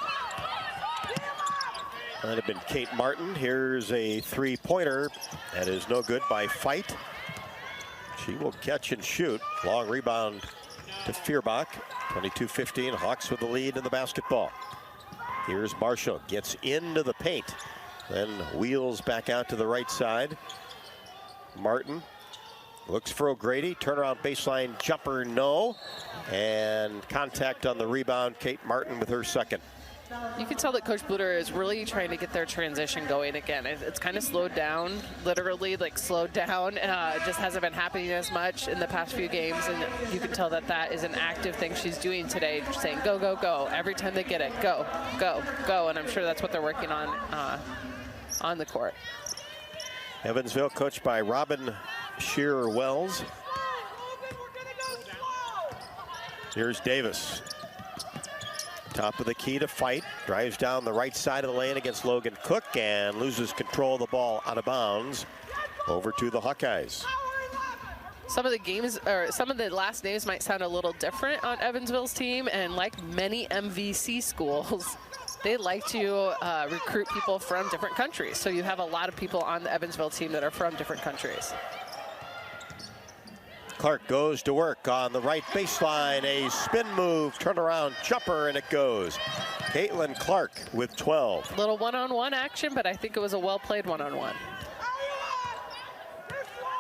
Might have been Kate Martin. Here's a three-pointer that is no good by Fight. She will catch and shoot. Long rebound to Feuerbach. 22-15, Hawks with the lead in the basketball. Here's Marshall, gets into the paint, then wheels back out to the right side. Martin looks for O'Grady, turnaround baseline jumper, no. And contact on the rebound, Kate Martin with her second. You can tell that Coach Bluter is really trying to get their transition going again. It's kind of slowed down, literally like slowed down. It just hasn't been happening as much in the past few games, and you can tell that that is an active thing she's doing today, saying go, go, go. Every time they get it, go, go, go, and I'm sure that's what they're working on the court. Evansville coached by Robin Shearer-Wells. Here's Davis. Top of the key to fight. Drives down the right side of the lane against Logan Cook and loses control of the ball out of bounds. Over to the Hawkeyes. Some of the games, or some of the last names might sound a little different on Evansville's team, and like many MVC schools, they like to recruit people from different countries. So you have a lot of people on the Evansville team that are from different countries. Clark goes to work on the right baseline. A spin move, turnaround jumper, and it goes. Caitlin Clark with 12. Little one-on-one action, but I think it was a well-played one-on-one.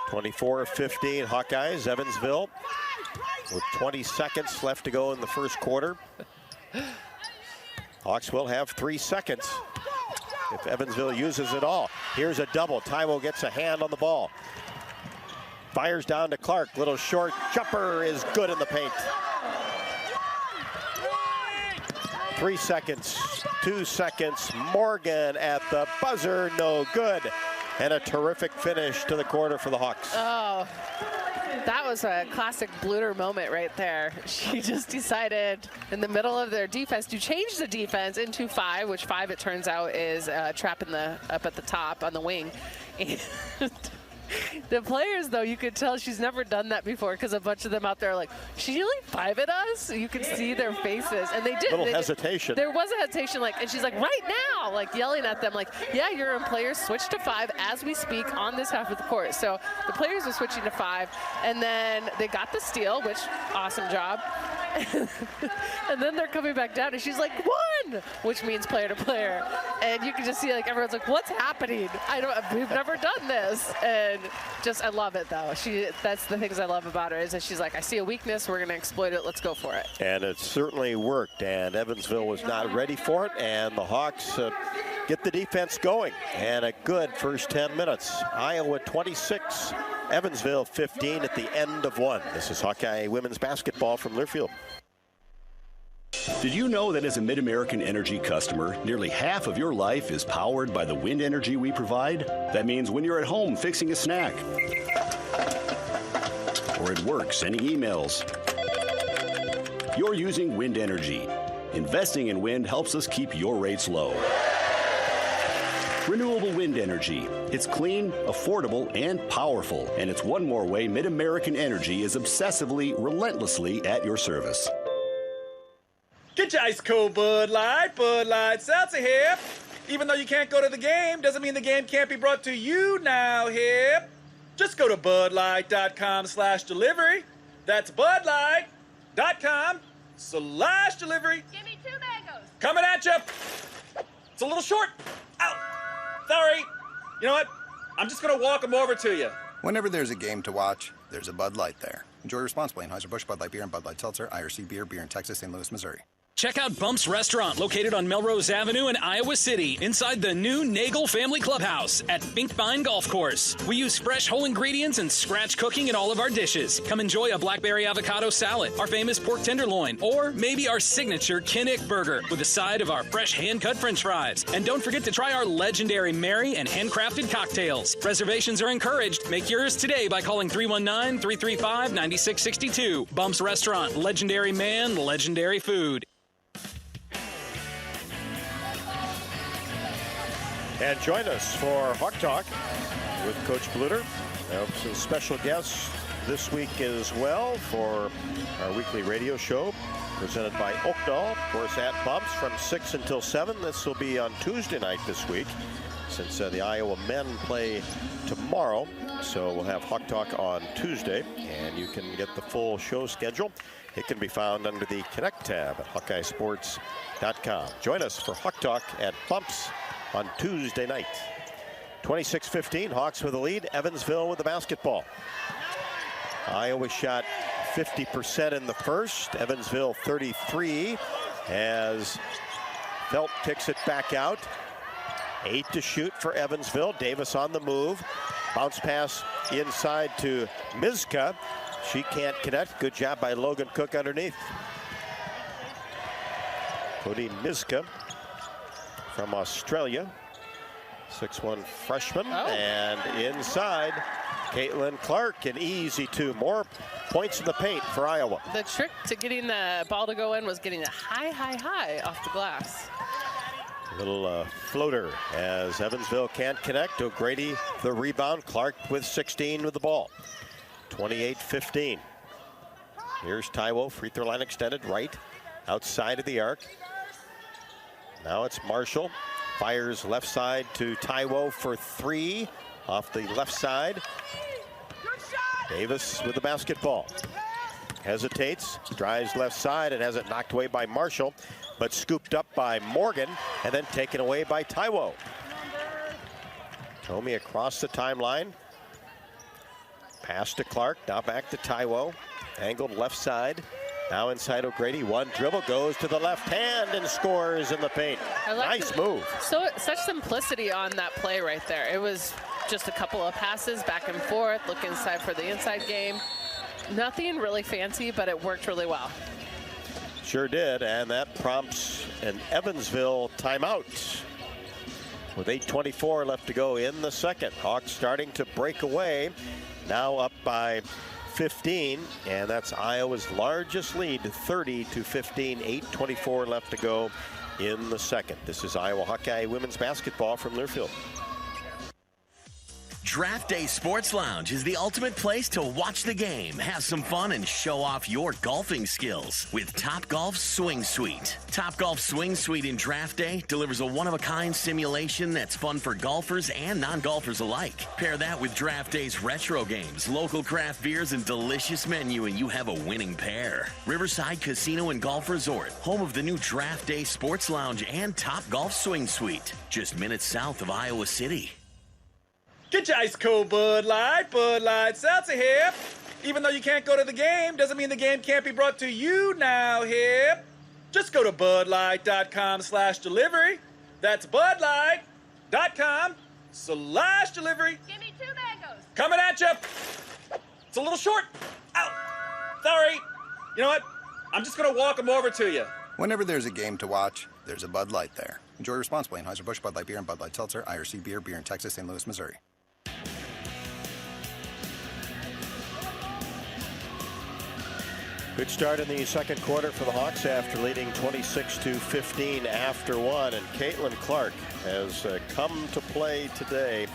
24-15 Hawkeyes, Evansville, with 20 seconds left to go in the first quarter. Hawks will have 3 seconds if Evansville uses it all. Here's a double. Taiwo gets a hand on the ball. Fires down to Clark. Little short jumper is good in the paint. 3 seconds, 2 seconds. Morgan at the buzzer, no good. And a terrific finish to the quarter for the Hawks. Oh, that was a classic Bluter moment right there. She just decided in the middle of their defense to change the defense into 5, which 5 it turns out is trapping up at the top on the wing. And the players, though, you could tell she's never done that before because a bunch of them out there are like, she really 5'd us? You could see their faces. And they did. Little hesitation. There was a hesitation, like, and she's like, right now, like yelling at them, like, yeah, your players switch to 5 as we speak on this half of the court. So the players are switching to 5, and then they got the steal, which, awesome job. And then they're coming back down, and she's like, 1, which means player to player. And you can just see, like, everyone's like, what's happening? We've never done this. And just, I love it, though. That's the things I love about her, is that she's like, I see a weakness, we're going to exploit it, let's go for it. And it certainly worked, and Evansville was not ready for it, and the Hawks get the defense going. And a good first 10 minutes. Iowa 26, Evansville 15 at the end of 1. This is Hawkeye women's basketball from Learfield. Did you know that as a Mid-American Energy customer, nearly half of your life is powered by the wind energy we provide? That means when you're at home fixing a snack, or at work sending emails, you're using wind energy. Investing in wind helps us keep your rates low. Renewable wind energy. It's clean, affordable, and powerful. And it's one more way Mid-American Energy is obsessively, relentlessly at your service. Get your ice cold Bud Light Seltzer here. Even though you can't go to the game, doesn't mean the game can't be brought to you now here. Just go to budlight.com/delivery. That's budlight.com/delivery. Give me 2 mangoes. Coming at you. It's a little short. Ow. Sorry. You know what? I'm just going to walk them over to you. Whenever there's a game to watch, there's a Bud Light there. Enjoy responsibly. Anheuser-Busch, Bud Light Beer, and Bud Light Seltzer. IRC Beer in Texas, St. Louis, Missouri. Check out Bump's Restaurant, located on Melrose Avenue in Iowa City, inside the new Nagel Family Clubhouse at Finkbine Golf Course. We use fresh whole ingredients and scratch cooking in all of our dishes. Come enjoy a blackberry avocado salad, our famous pork tenderloin, or maybe our signature Kinnick burger with a side of our fresh hand-cut french fries. And don't forget to try our legendary Mary and handcrafted cocktails. Reservations are encouraged. Make yours today by calling 319-335-9662. Bump's Restaurant, legendary man, legendary food. And join us for Hawk Talk with Coach Bluter. Some special guests this week as well for our weekly radio show presented by Oakdal, of course, at Bumps from 6 until 7. This will be on Tuesday night this week since the Iowa men play tomorrow. So we'll have Hawk Talk on Tuesday, and you can get the full show schedule. It can be found under the Connect tab at HawkeyeSports.com. Join us for Hawk Talk at Bumps on Tuesday night. 26-15, Hawks with the lead. Evansville with the basketball. Iowa shot 50% in the first. Evansville 33 as Felt kicks it back out. 8 to shoot for Evansville. Davis on the move. Bounce pass inside to Mizka. She can't connect. Good job by Logan Cook underneath. Cody Mizka from Australia. 6'1" freshman. And inside, Caitlin Clark, an easy 2. More points in the paint for Iowa. The trick to getting the ball to go in was getting a high off the glass. Little floater as Evansville can't connect. O'Grady the rebound. Clark with 16 with the ball. 28-15. Here's Taiwo, free throw line extended right outside of the arc. Now it's Marshall. Fires left side to Taiwo for 3 off the left side. Davis with the basketball. Hesitates, drives left side and has it knocked away by Marshall, but scooped up by Morgan and then taken away by Taiwo. Tomey across the timeline. Pass to Clark, now back to Taiwo. Angled left side. Now inside O'Grady, 1 dribble, goes to the left hand and scores in the paint. Nice move. So such simplicity on that play right there. It was just a couple of passes back and forth, look inside for the inside game. Nothing really fancy, but it worked really well. Sure did, and that prompts an Evansville timeout. With 8:24 left to go in the second. Hawks starting to break away, now up by 15, and that's Iowa's largest lead, 30-15, 8:24 left to go in the second. This is Iowa Hawkeye women's basketball from Learfield. Draft Day Sports Lounge is the ultimate place to watch the game, have some fun, and show off your golfing skills with Topgolf Swing Suite. Topgolf Swing Suite in Draft Day delivers a one-of-a-kind simulation that's fun for golfers and non-golfers alike. Pair that with Draft Day's retro games, local craft beers, and delicious menu, and you have a winning pair. Riverside Casino and Golf Resort, home of the new Draft Day Sports Lounge and Topgolf Swing Suite, just minutes south of Iowa City. Get your ice cold Bud Light Seltzer here. Even though you can't go to the game, doesn't mean the game can't be brought to you now here. Just go to budlight.com/delivery. That's budlight.com/delivery. Give me 2 mangoes. Coming at you. It's a little short. Ow. Sorry. You know what? I'm just going to walk them over to you. Whenever there's a game to watch, there's a Bud Light there. Enjoy responsibly. Anheuser-Busch, Bud Light Beer, and Bud Light Seltzer. IRC Beer, beer in Texas, St. Louis, Missouri. Good start in the second quarter for the Hawks after leading 26-15 after 1. And Caitlin Clark has come to play today.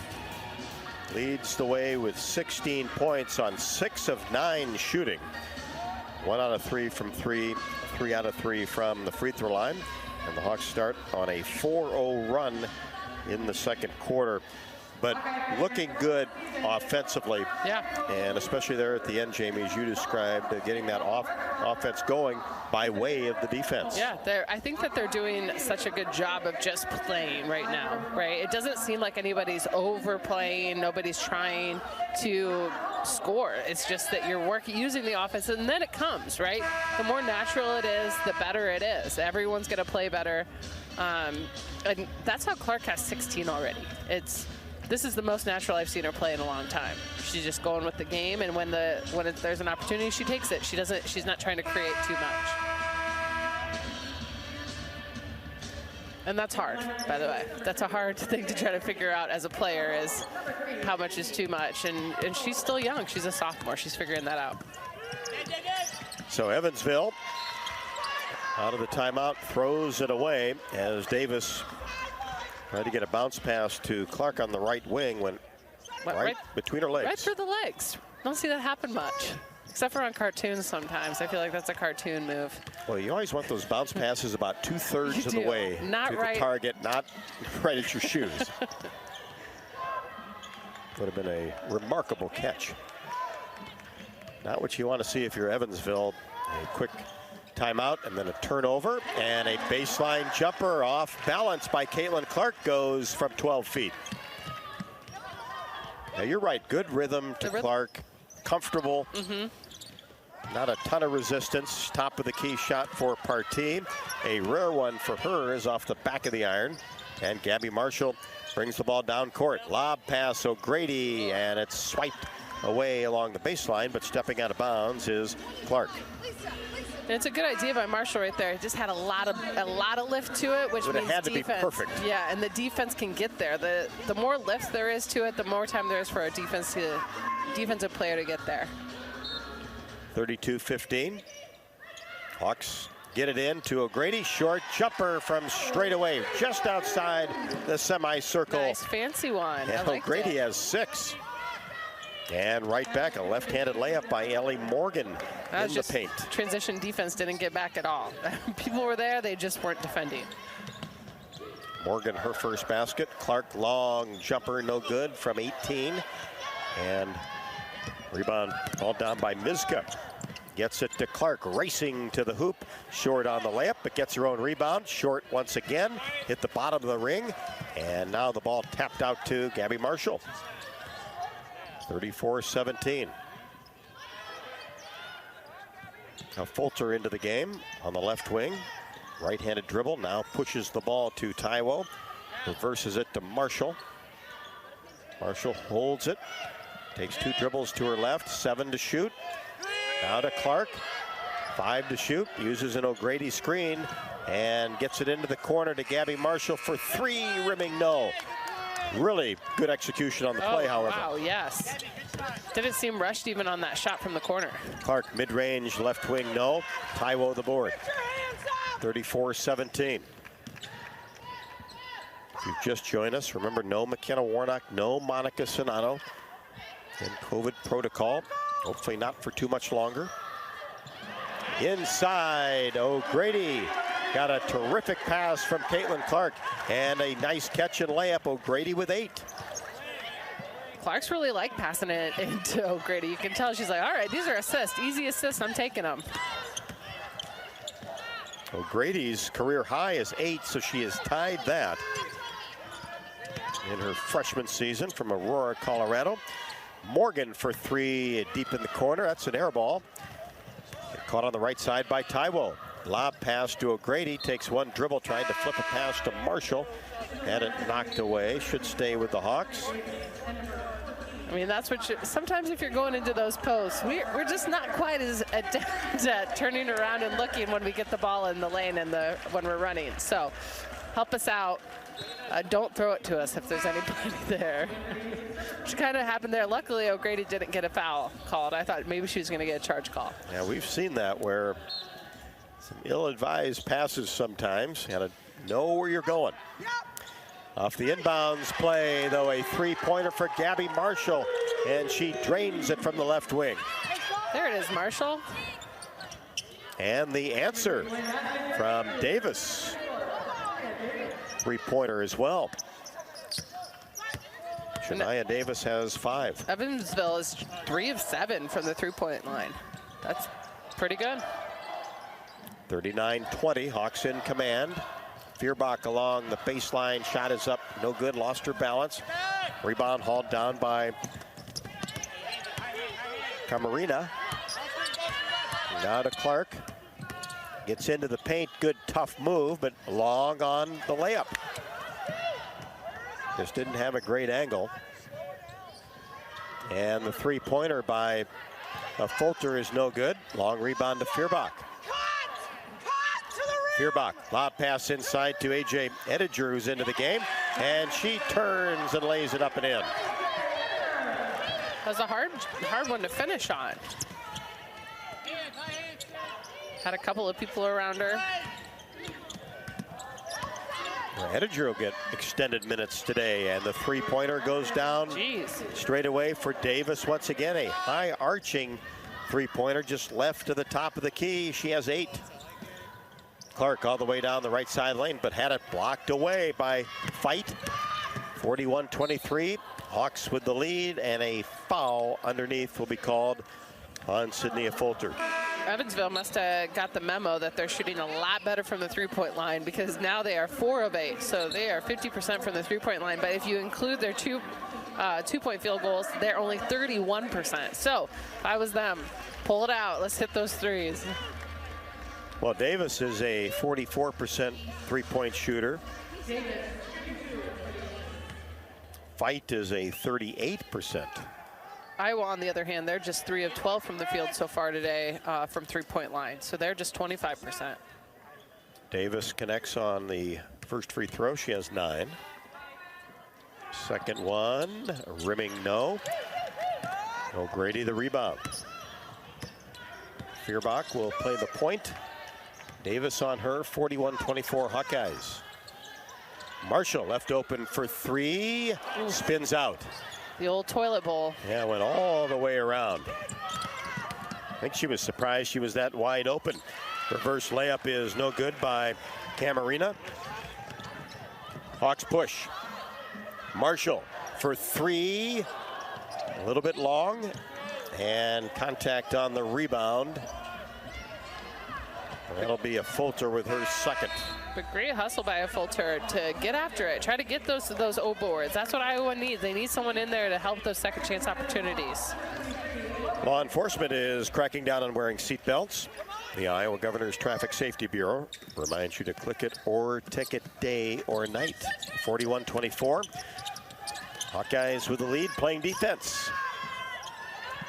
Leads the way with 16 points on 6 of 9 shooting. 1 out of 3 from 3, 3 out of 3 from the free throw line. And the Hawks start on a 4-0 run in the second quarter. But looking good offensively. Yeah. And especially there at the end, Jamie, as you described, getting that offense going by way of the defense. Yeah, I think that they're doing such a good job of just playing right now, right? It doesn't seem like anybody's overplaying, nobody's trying to score. It's just that you're using the offense, and then it comes, right? The more natural it is, the better it is. Everyone's going to play better. And that's how Clark has 16 already. This is the most natural I've seen her play in a long time. She's just going with the game, and when there's an opportunity, she takes it. She's not trying to create too much. And that's hard, by the way. That's a hard thing to try to figure out as a player, is how much is too much. And she's still young. She's a sophomore. She's figuring that out. So Evansville, out of the timeout, throws it away as Davis tried to get a bounce pass to Clark on the right wing, went right between her legs. Right through the legs. Don't see that happen much, except for on cartoons sometimes. I feel like that's a cartoon move. Well, you always want those bounce passes about 2/3 of the way not to right. the target, not right at your shoes. Would have been a remarkable catch. Not what you want to see if you're Evansville. A quick timeout and then a turnover, and a baseline jumper off balance by Caitlin Clark goes from 12 feet. Now you're right, good rhythm to Clark, comfortable. Not a ton of resistance. Top of the key shot for Partee. A rare one for her is off the back of the iron, and Gabby Marshall brings the ball down court. Lob pass O'Grady, and it's swiped away along the baseline, but stepping out of bounds is Clark. It's a good idea by Marshall right there. It just had a lot of lift to it, which means had to defense. be perfect. Yeah, and the defense can get there. The more lift there is to it, the more time there is for a defensive player to get there. 32-15. Hawks get it in to O'Grady. Short jumper from straight away, just outside the semicircle. Nice, fancy one. And O'Grady has 6. And right back, a left-handed layup by Ellie Morgan in the paint. Transition defense didn't get back at all. People were there, they just weren't defending. Morgan, her first basket. Clark, long jumper, no good from 18. And rebound all down by Mizka. Gets it to Clark, racing to the hoop. Short on the layup, but gets her own rebound. Short once again, hit the bottom of the ring. And now the ball tapped out to Gabby Marshall. 34-17. Now Fulter into the game on the left wing. Right-handed dribble, now pushes the ball to Taiwo. Reverses it to Marshall. Marshall holds it. Takes 2 dribbles to her left, 7 to shoot. Now to Clark, 5 to shoot. Uses an O'Grady screen and gets it into the corner to Gabby Marshall for 3, rimming no. Really good execution on the play, however. Wow, yes. Didn't seem rushed even on that shot from the corner. Clark, mid-range, left wing, no. Taiwo the board. 34-17. If you've just joined us, remember no McKenna Warnock, no Monica Sonato in COVID protocol. Hopefully not for too much longer. Inside, O'Grady. Got a terrific pass from Caitlin Clark and a nice catch and layup. O'Grady with 8. Clark's really like passing it into O'Grady. You can tell she's like, all right, these are assists. Easy assists, I'm taking them. O'Grady's career high is 8, so she has tied that in her freshman season from Aurora, Colorado. Morgan for 3 deep in the corner. That's an air ball. Caught on the right side by Taiwo. Lob pass to O'Grady, takes 1 dribble, trying to flip a pass to Marshall. Had it knocked away, should stay with the Hawks. I mean, that's what sometimes if you're going into those posts, we're just not quite as adept at turning around and looking when we get the ball in the lane and when we're running. So help us out. Don't throw it to us if there's anybody there. Which kind of happened there. Luckily, O'Grady didn't get a foul called. I thought maybe she was going to get a charge call. Yeah, we've seen that where some ill-advised passes sometimes. You got to know where you're going. Off the inbounds play, though, a 3-pointer for Gabby Marshall, and she drains it from the left wing. There it is, Marshall. And the answer from Davis. 3-pointer as well. Shania Davis has 5. Evansville is 3 of 7 from the 3-point line. That's pretty good. 39-20, Hawks in command. Feuerbach along the baseline, shot is up, no good, lost her balance. Rebound hauled down by Camarina. Now to Clark. Gets into the paint, good tough move, but long on the layup. Just didn't have a great angle. And the 3-pointer by Fulter is no good. Long rebound to Feuerbach. Feuerbach, lob pass inside to A.J. Ediger, who's into the game, and she turns and lays it up and in. That was a hard one to finish on. Had a couple of people around her. Ediger will get extended minutes today, and the 3-pointer goes down. Straight away for Davis once again. A high arching 3-pointer just left to the top of the key. She has 8. Clark all the way down the right side lane, but had it blocked away by Fight. 41-23. Hawks with the lead, and a foul underneath will be called on Sydney Fulter. Evansville must have got the memo that they're shooting a lot better from the 3-point line, because now they are 4 of 8, so they are 50% from the 3-point line. But if you include their 2-point field goals, they're only 31%. So if I was them, pull it out. Let's hit those threes. Well, Davis is a 44% 3-point shooter. Fight is a 38%. Iowa, on the other hand, they're just 3 of 12 from the field so far today from three-point line. So they're just 25%. Davis connects on the first free throw. She has 9. Second one, rimming no. O'Grady the rebound. Feuerbach will play the point. Davis on her, 41-24 Hawkeyes. Marshall left open for 3, spins out. The old toilet bowl. Yeah, went all the way around. I think she was surprised she was that wide open. Reverse layup is no good by Camarina. Hawks push. Marshall for 3, a little bit long, and contact on the rebound. That'll be a Fulter with her second. But great hustle by a Fulter to get after it. Try to get those O boards. That's what Iowa needs. They need someone in there to help those second chance opportunities. Law enforcement is cracking down on wearing seat belts. The Iowa Governor's Traffic Safety Bureau reminds you to click it or ticket day or night. 41-24. Hawkeyes with the lead, playing defense.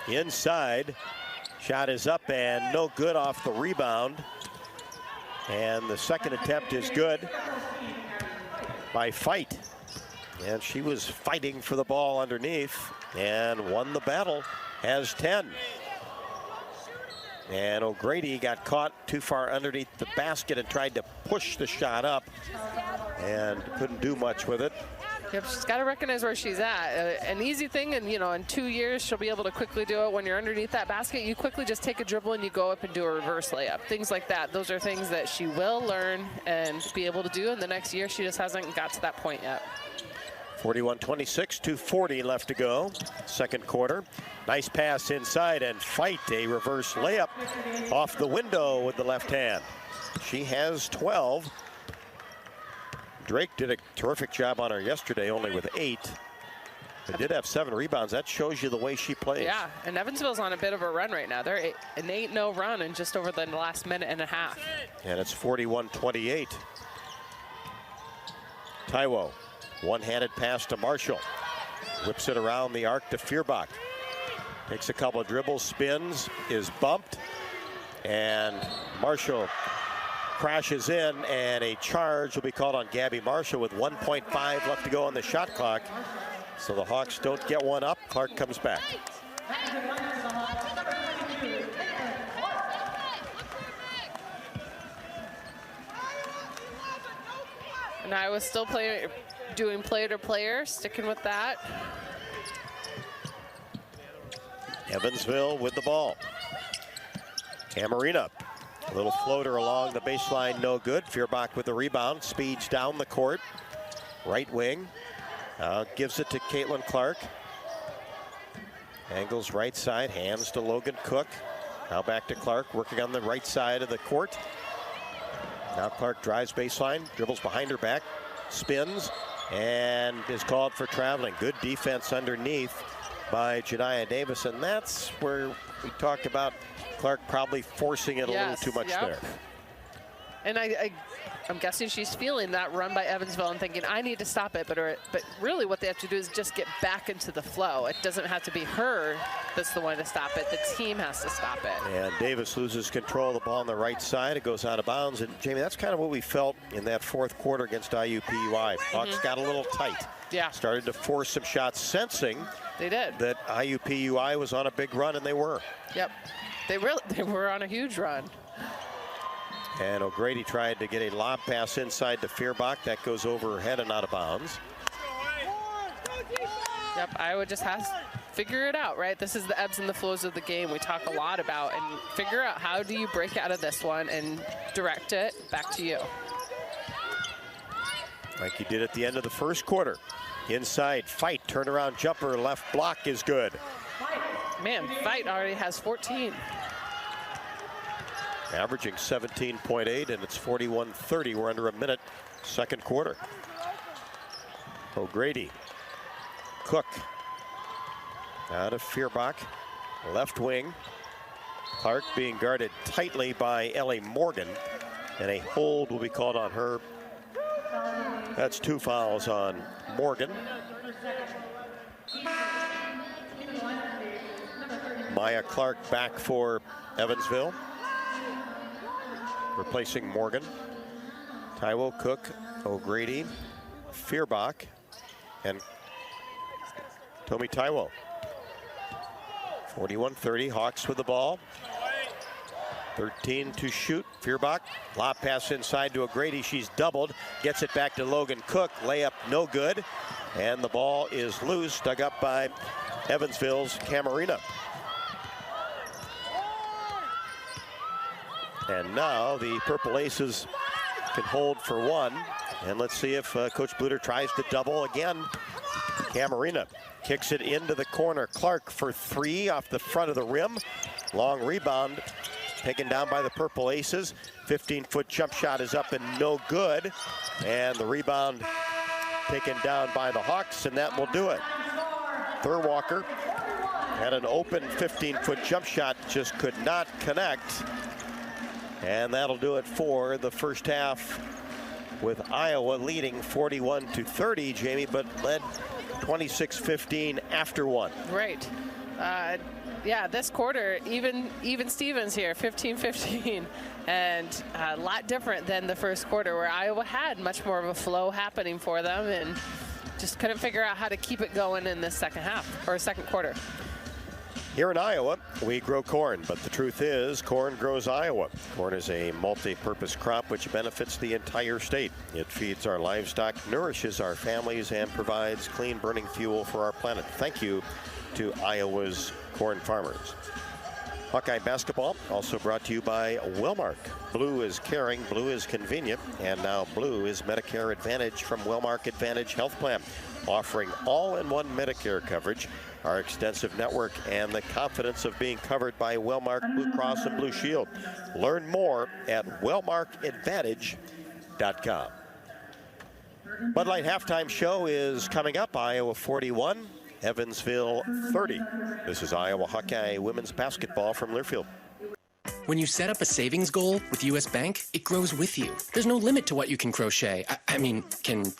Inside, shot is up and no good off the rebound. And the second attempt is good by Fight. And she was fighting for the ball underneath and won the battle, has 10. And O'Grady got caught too far underneath the basket and tried to push the shot up and couldn't do much with it. Yep, she's got to recognize where she's at. An easy thing, and in 2 years she'll be able to quickly do it. When you're underneath that basket, you quickly just take a dribble and you go up and do a reverse layup. Things like that. Those are things that she will learn and be able to do in the next year. She just hasn't got to that point yet. 41-26, 2:40 left to go. Second quarter. Nice pass inside and Fight a reverse layup off the window with the left hand. She has 12. Drake did a terrific job on her yesterday, only with 8. They did have 7 rebounds. That shows you the way she plays. Yeah, and Evansville's on a bit of a run right now. They're an 8-0 run in just over the last minute and a half. And it's 41-28. Taiwo, one-handed pass to Marshall. Whips it around the arc to Feuerbach. Takes a couple of dribbles, spins, is bumped, and Marshall crashes in, and a charge will be called on Gabby Marshall with 1.5 left to go on the shot clock. So the Hawks don't get one up. Clark comes back. And I was still doing player-to-player, sticking with that. Evansville with the ball. Camarina. A little floater along the baseline, no good. Feuerbach with the rebound, speeds down the court. Right wing, gives it to Caitlin Clark. Angles right side, hands to Logan Cook. Now back to Clark, working on the right side of the court. Now Clark drives baseline, dribbles behind her back, spins, and is called for traveling. Good defense underneath by Janiah Davis, and that's where we talked about Clark probably forcing it a little too much there. And I'm guessing she's feeling that run by Evansville and thinking, I need to stop it. But really what they have to do is just get back into the flow. It doesn't have to be her that's the one to stop it. The team has to stop it. And Davis loses control of the ball on the right side. It goes out of bounds. And, Jamie, that's kind of what we felt in that fourth quarter against IUPUI. Hawks got a little tight. Yeah. Started to force some shots, sensing they did that IUPUI was on a big run, and they were. Yep. They were on a huge run. And O'Grady tried to get a lob pass inside to Feuerbach. That goes over her head and out of bounds. Yep, Iowa just has to figure it out, right? This is the ebbs and the flows of the game we talk a lot about, and figure out how do you break out of this one and direct it back to you. Like you did at the end of the first quarter. Inside, Fight, turnaround jumper, left block is good. Man, Fight already has 14. Averaging 17.8, and it's 41-30. We're under a minute, second quarter. O'Grady. Cook. Out of Feuerbach. Left wing. Clark being guarded tightly by Ellie Morgan. And a hold will be called on her. That's 2 fouls on Morgan. Maya Clark back for Evansville, replacing Morgan. Taiwo, Cook, O'Grady, Feuerbach, and Tomi Taiwo. 41-30, Hawks with the ball. 13 to shoot. Feuerbach, lob pass inside to O'Grady. She's doubled, gets it back to Logan Cook. Layup no good, and the ball is loose, dug up by Evansville's Camarina. And now the Purple Aces can hold for one. And let's see if Coach Bluter tries to double again. Camarina kicks it into the corner. Clark for three off the front of the rim. Long rebound taken down by the Purple Aces. 15-foot jump shot is up and no good. And the rebound taken down by the Hawks, and that will do it. Thurwalker had an open 15-foot jump shot, just could not connect. And that'll do it for the first half, with Iowa leading 41-30, Jamie, but led 26-15 after one. Right. Yeah, this quarter, even Stevens here, 15-15, and a lot different than the first quarter, where Iowa had much more of a flow happening for them and just couldn't figure out how to keep it going in the second half, or second quarter. Here in Iowa, we grow corn, but the truth is, corn grows Iowa. Corn is a multi-purpose crop which benefits the entire state. It feeds our livestock, nourishes our families, and provides clean burning fuel for our planet. Thank you to Iowa's corn farmers. Hawkeye basketball also brought to you by Wellmark. Blue is caring, blue is convenient, and now blue is Medicare Advantage from Wellmark Advantage Health Plan, offering all-in-one Medicare coverage, our extensive network, and the confidence of being covered by Wellmark Blue Cross and Blue Shield. Learn more at wellmarkadvantage.com. Bud Light halftime show is coming up. Iowa 41, Evansville 30. This is Iowa Hawkeye women's basketball from Learfield. When you set up a savings goal with U.S. Bank, it grows with you. There's no limit to what you can crochet. Can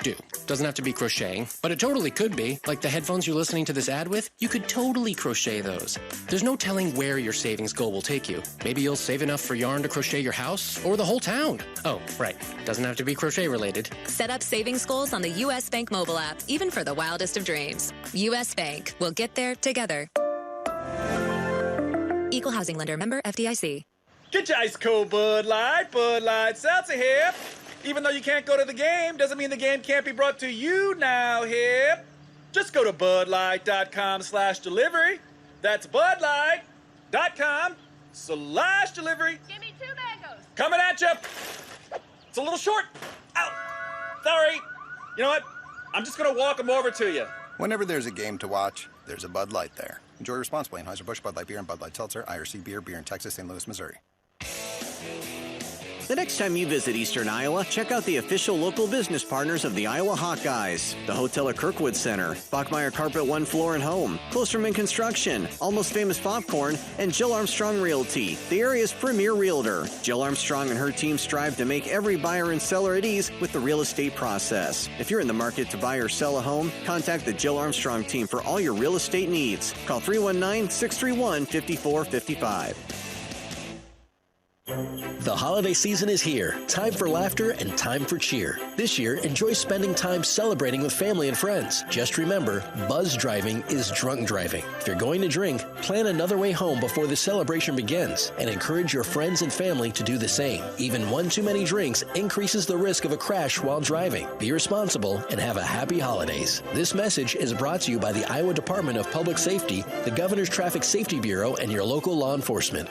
do. Doesn't have to be crocheting, but it totally could be. Like the headphones you're listening to this ad with, you could totally crochet those. There's no telling where your savings goal will take you. Maybe you'll save enough for yarn to crochet your house or the whole town. Oh, right. Doesn't have to be crochet related. Set up savings goals on the U.S. Bank mobile app, even for the wildest of dreams. U.S. Bank. We'll get there together. Equal housing lender, member FDIC. Get your ice cold Bud Light Seltzer here. Even though you can't go to the game, doesn't mean the game can't be brought to you now here. Just go to budlight.com/delivery. That's budlight.com/delivery. Give me 2 mangoes. Coming at you. It's a little short. Ow. Sorry. You know what? I'm just going to walk them over to you. Whenever there's a game to watch, there's a Bud Light there. Enjoy responsibly. Anheuser-Busch, Bud Light Beer, and Bud Light Seltzer, IRC Beer, beer in Texas, St. Louis, Missouri. The next time you visit Eastern Iowa, check out the official local business partners of the Iowa Hawkeyes. The Hotel at Kirkwood Center, Bachmeyer Carpet One Floor and Home, Klosterman Construction, Almost Famous Popcorn, and Jill Armstrong Realty, the area's premier realtor. Jill Armstrong and her team strive to make every buyer and seller at ease with the real estate process. If you're in the market to buy or sell a home, contact the Jill Armstrong team for all your real estate needs. Call 319-631-5455. The holiday season is here. Time for laughter and time for cheer. This year, enjoy spending time celebrating with family and friends. Just remember, buzz driving is drunk driving. If you're going to drink, plan another way home before the celebration begins and encourage your friends and family to do the same. Even one too many drinks increases the risk of a crash while driving. Be responsible and have a happy holidays. This message is brought to you by the Iowa Department of Public Safety, the Governor's Traffic Safety Bureau, and your local law enforcement.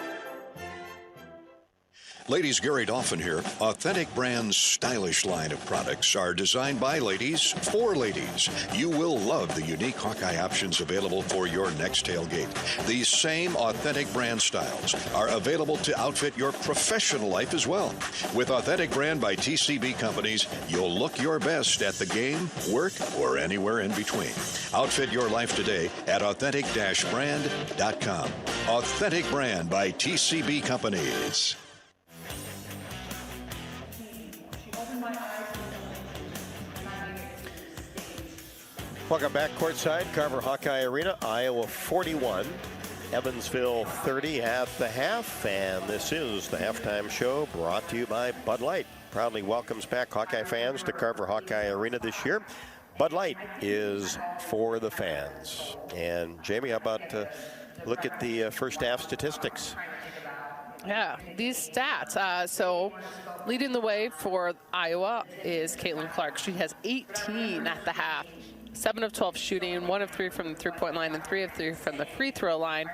Ladies, Gary Dolphin here. Authentic Brand's stylish line of products are designed by ladies for ladies. You will love the unique Hawkeye options available for your next tailgate. These same Authentic Brand styles are available to outfit your professional life as well. With Authentic Brand by TCB Companies, you'll look your best at the game, work, or anywhere in between. Outfit your life today at authentic-brand.com. Authentic Brand by TCB Companies. Welcome back courtside, Carver Hawkeye Arena, Iowa 41, Evansville 30 at the half, and this is the halftime show brought to you by Bud Light. Proudly welcomes back Hawkeye fans to Carver Hawkeye Arena this year. Bud Light is for the fans. And Jamie, how about look at the first half statistics? Yeah, these stats. So leading the way for Iowa is Caitlin Clark. She has 18 at the half. 7 of 12 shooting, 1 of 3 from the three-point line, and 3 of 3 from the free throw line.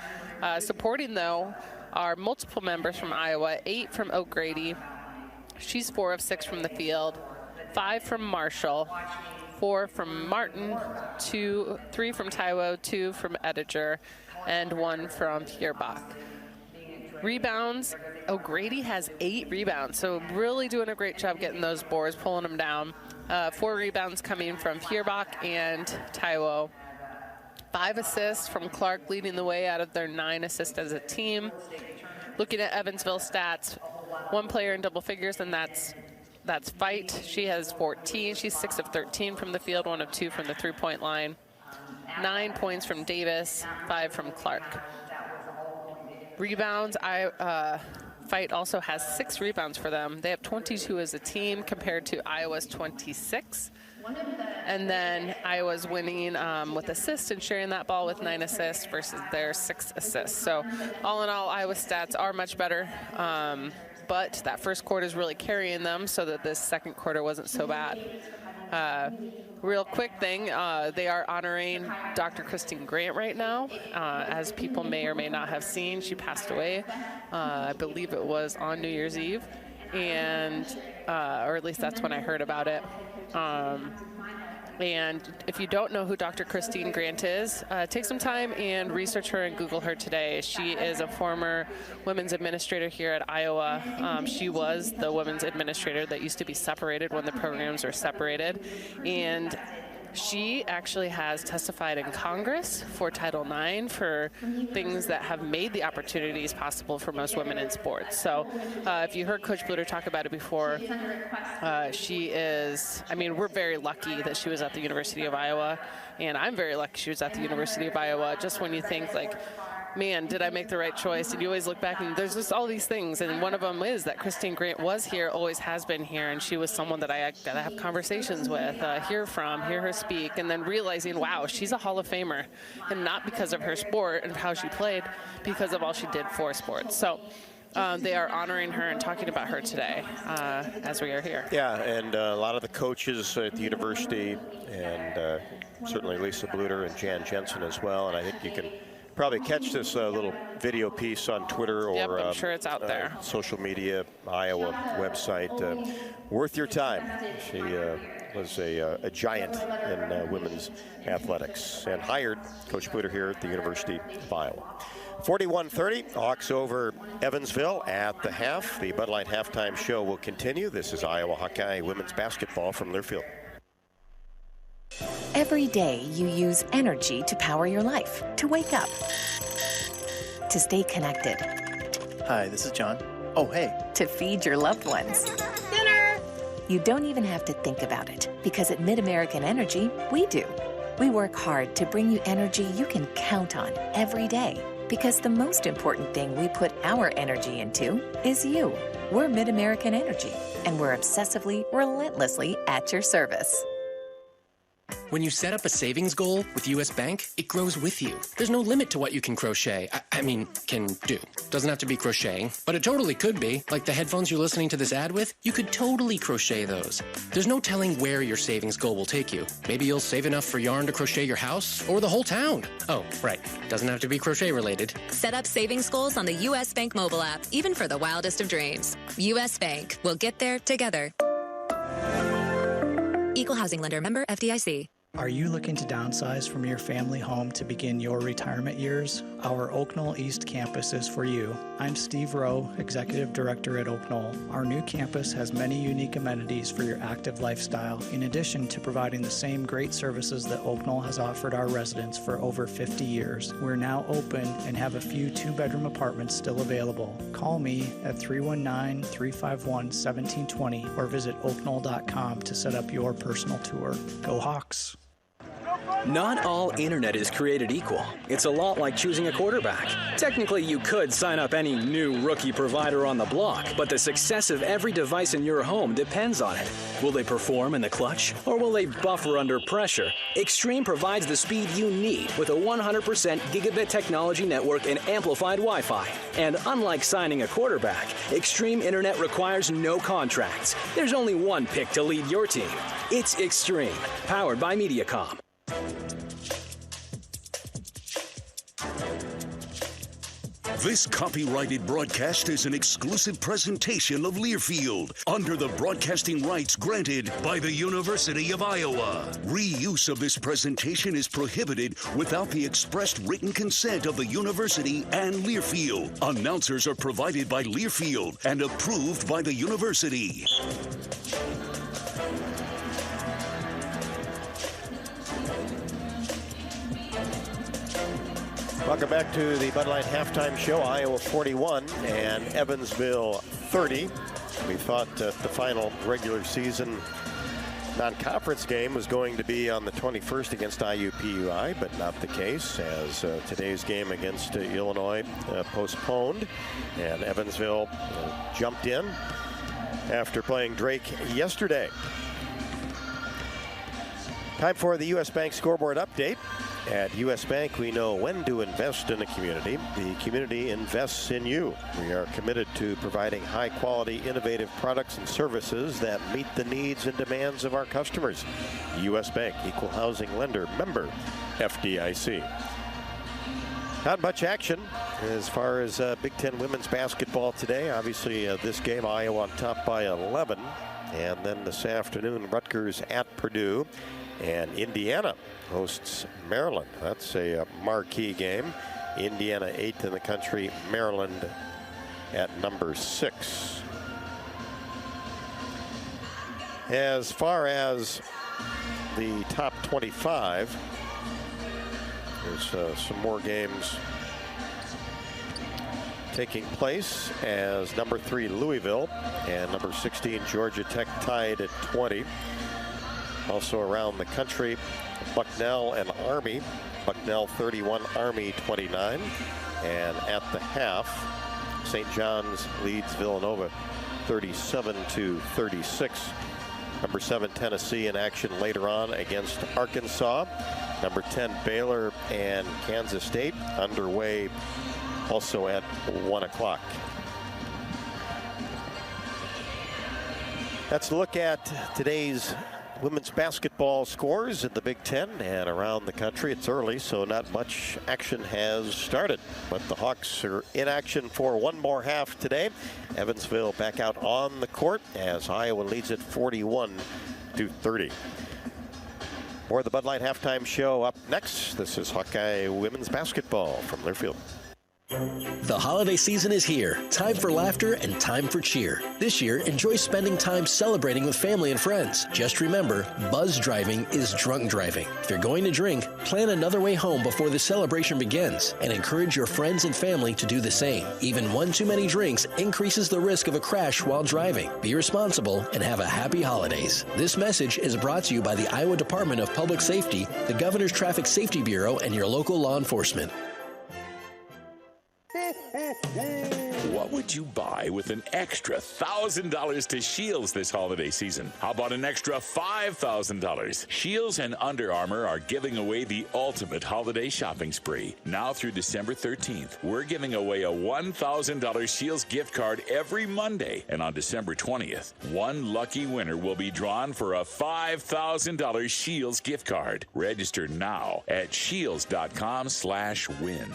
Supporting, though, are multiple members from Iowa, 8 from O'Grady. She's 4 of 6 from the field, 5 from Marshall, 4 from Martin, 3 from Taiwo, 2 from Ettinger, and 1 from Hierbach. Rebounds, O'Grady has 8 rebounds, so really doing a great job getting those boards, pulling them down. 4 rebounds coming from Hierbach and Taiwo. 5 assists from Clark, leading the way out of their 9 assists as a team. Looking at Evansville stats, 1 player in double figures, and that's Fight. She has 14. She's 6 of 13 from the field, 1 of 2 from the three-point line. 9 points from Davis, 5 from Clark. Rebounds, Fight also has 6 rebounds for them. They have 22 as a team compared to Iowa's 26. And then Iowa's winning with assists and sharing that ball with 9 assists versus their 6 assists. So all in all, Iowa's stats are much better. But that first quarter is really carrying them so that this second quarter wasn't so bad. Real quick thing, they are honoring Dr. Christine Grant right now. As people may or may not have seen, she passed away. I believe it was on New Year's Eve, and or at least that's when I heard about it. And if you don't know who Dr. Christine Grant is, take some time and research her and Google her today. She is a former women's administrator here at Iowa. She was the women's administrator that used to be separated when the programs were separated. And she actually has testified in Congress for Title IX for things that have made the opportunities possible for most women in sports. So if you heard Coach Bluter talk about it before, she is, I mean, we're very lucky that she was at the University of Iowa, and I'm very lucky she was at the University of Iowa. Just when you think, like, man, did I make the right choice? And you always look back and there's just all these things. And one of them is that Christine Grant was here, always has been here. And she was someone that I got to have conversations with, hear her speak, and then realizing, wow, she's a Hall of Famer. And not because of her sport and how she played, because of all she did for sports. So they are honoring her and talking about her today as we are here. Yeah, and a lot of the coaches at the university, and certainly Lisa Bluter and Jan Jensen as well. And I think you can probably catch this little video piece on Twitter or yep, I'm sure it's out there. Social media, Iowa website. Worth your time. She was a giant in women's athletics and hired Coach Bluter here at the University of Iowa. 41-30, Hawks over Evansville at the half. The Bud Light halftime show will continue. This is Iowa Hawkeye women's basketball from their field. Every day you use energy to power your life, to wake up, to stay connected. Hi, this is John. Oh, hey. To feed your loved ones. Dinner! You don't even have to think about it, because at Mid-American Energy, we do. We work hard to bring you energy you can count on every day, because the most important thing we put our energy into is you. We're Mid-American Energy, and we're obsessively, relentlessly at your service. When you set up a savings goal with U.S. Bank, it grows with you. There's no limit to what you can crochet. Can do. Doesn't have to be crocheting, but it totally could be. Like the headphones you're listening to this ad with, you could totally crochet those. There's no telling where your savings goal will take you. Maybe you'll save enough for yarn to crochet your house or the whole town. Oh, right. Doesn't have to be crochet related. Set up savings goals on the U.S. Bank mobile app, even for the wildest of dreams. U.S. Bank. We'll get there together. Equal housing lender, member FDIC. Are you looking to downsize from your family home to begin your retirement years? Our Oak Knoll East campus is for you. I'm Steve Rowe, Executive Director at Oak Knoll. Our new campus has many unique amenities for your active lifestyle, in addition to providing the same great services that Oak Knoll has offered our residents for over 50 years. We're now open and have a few two-bedroom apartments still available. Call me at 319-351-1720 or visit oakknoll.com to set up your personal tour. Go Hawks! Not all internet is created equal. It's a lot like choosing a quarterback. Technically, you could sign up any new rookie provider on the block, but the success of every device in your home depends on it. Will they perform in the clutch, or will they buffer under pressure? Extreme provides the speed you need with a 100% gigabit technology network and amplified Wi-Fi. And unlike signing a quarterback, Extreme Internet requires no contracts. There's only one pick to lead your team. It's Extreme, powered by Mediacom. This copyrighted broadcast is an exclusive presentation of Learfield under the broadcasting rights granted by the University of Iowa. Reuse of this presentation is prohibited without the expressed written consent of the university and Learfield. Announcers are provided by Learfield and approved by the university. Welcome back to the Bud Light Halftime Show. Iowa 41 and Evansville 30. We thought the final regular season non-conference game was going to be on the 21st against IUPUI, but not the case, as today's game against Illinois postponed, and Evansville jumped in after playing Drake yesterday. Time for the U.S. Bank scoreboard update. At U.S. Bank, we know when to invest in a community. The community invests in you. We are committed to providing high-quality, innovative products and services that meet the needs and demands of our customers. U.S. Bank, equal housing lender, member FDIC. Not much action as far as Big Ten women's basketball today. Obviously, this game, Iowa on top by 11. And then this afternoon, Rutgers at Purdue. And Indiana hosts Maryland. That's a marquee game. Indiana 8th in the country, Maryland at number 6. As far as the top 25, there's some more games taking place as number 3 Louisville and number 16 Georgia Tech tied at 20. Also around the country, Bucknell and Army. Bucknell 31, Army 29. And at the half, St. John's leads Villanova 37-36. Number 7 Tennessee in action later on against Arkansas. Number 10 Baylor and Kansas State underway also at 1 o'clock. Let's look at today's women's basketball scores in the Big Ten and around the country. It's early, so not much action has started. But the Hawks are in action for one more half today. Evansville back out on the court as Iowa leads it 41-30. More of the Bud Light Halftime Show up next. This is Hawkeye women's basketball from Learfield. The holiday season is here. Time for laughter and time for cheer. This year, enjoy spending time celebrating with family and friends. Just remember, buzz driving is drunk driving. If you're going to drink, plan another way home before the celebration begins and encourage your friends and family to do the same. Even one too many drinks increases the risk of a crash while driving. Be responsible and have a happy holidays. This message is brought to you by the Iowa Department of Public Safety, the Governor's Traffic Safety Bureau, and your local law enforcement. What would you buy with an extra $1,000 to Shields this holiday season? How about an extra $5,000? Shields and Under Armour are giving away the ultimate holiday shopping spree. Now through December 13th, we're giving away a $1,000 Shields gift card every Monday. And on December 20th, one lucky winner will be drawn for a $5,000 Shields gift card. Register now at shields.com/win.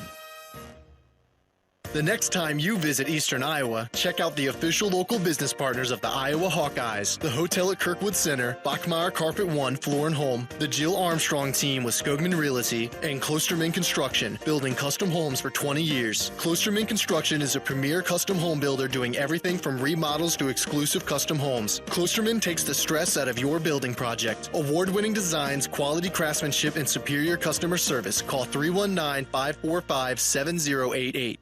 The next time you visit Eastern Iowa, check out the official local business partners of the Iowa Hawkeyes, the Hotel at Kirkwood Center, Bachmeyer Carpet One Floor and Home, the Jill Armstrong team with Skogman Realty, and Klosterman Construction, building custom homes for 20 years. Klosterman Construction is a premier custom home builder doing everything from remodels to exclusive custom homes. Klosterman takes the stress out of your building project. Award-winning designs, quality craftsmanship, and superior customer service. Call 319-545-7088.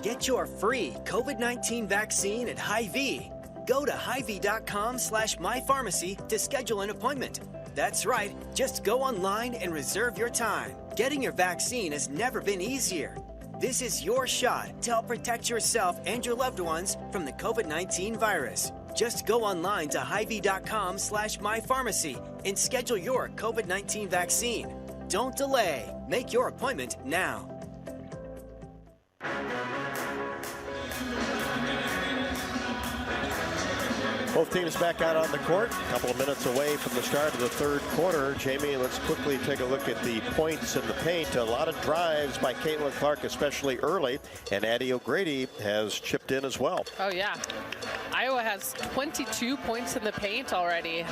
Get your free COVID-19 vaccine at Hy-Vee. Go to Hy-Vee.com/mypharmacy to schedule an appointment. That's right. Just go online and reserve your time. Getting your vaccine has never been easier. This is your shot to help protect yourself and your loved ones from the COVID-19 virus. Just go online to Hy-Vee.com/mypharmacy and schedule your COVID-19 vaccine. Don't delay. Make your appointment now. Both teams back out on the court. A couple of minutes away from the start of the third quarter. Jamie, let's quickly take a look at the points in the paint. A lot of drives by Caitlin Clark, especially early, and Addie O'Grady has chipped in as well. Oh, yeah. Iowa has 22 points in the paint already.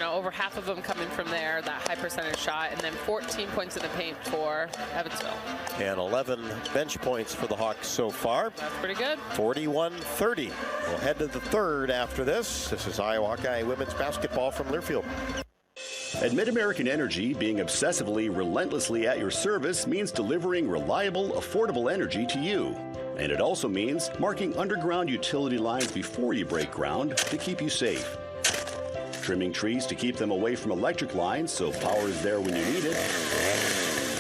Over half of them coming from there, that high percentage shot, and then 14 points in the paint for Evansville. And 11 bench points for the Hawks so far. That's pretty good. 41-30. We'll head to the third after this. This is Iowa Hawkeye women's basketball from Learfield. At Mid-American Energy, being obsessively, relentlessly at your service means delivering reliable, affordable energy to you. And it also means marking underground utility lines before you break ground to keep you safe. Trimming trees to keep them away from electric lines so power is there when you need it.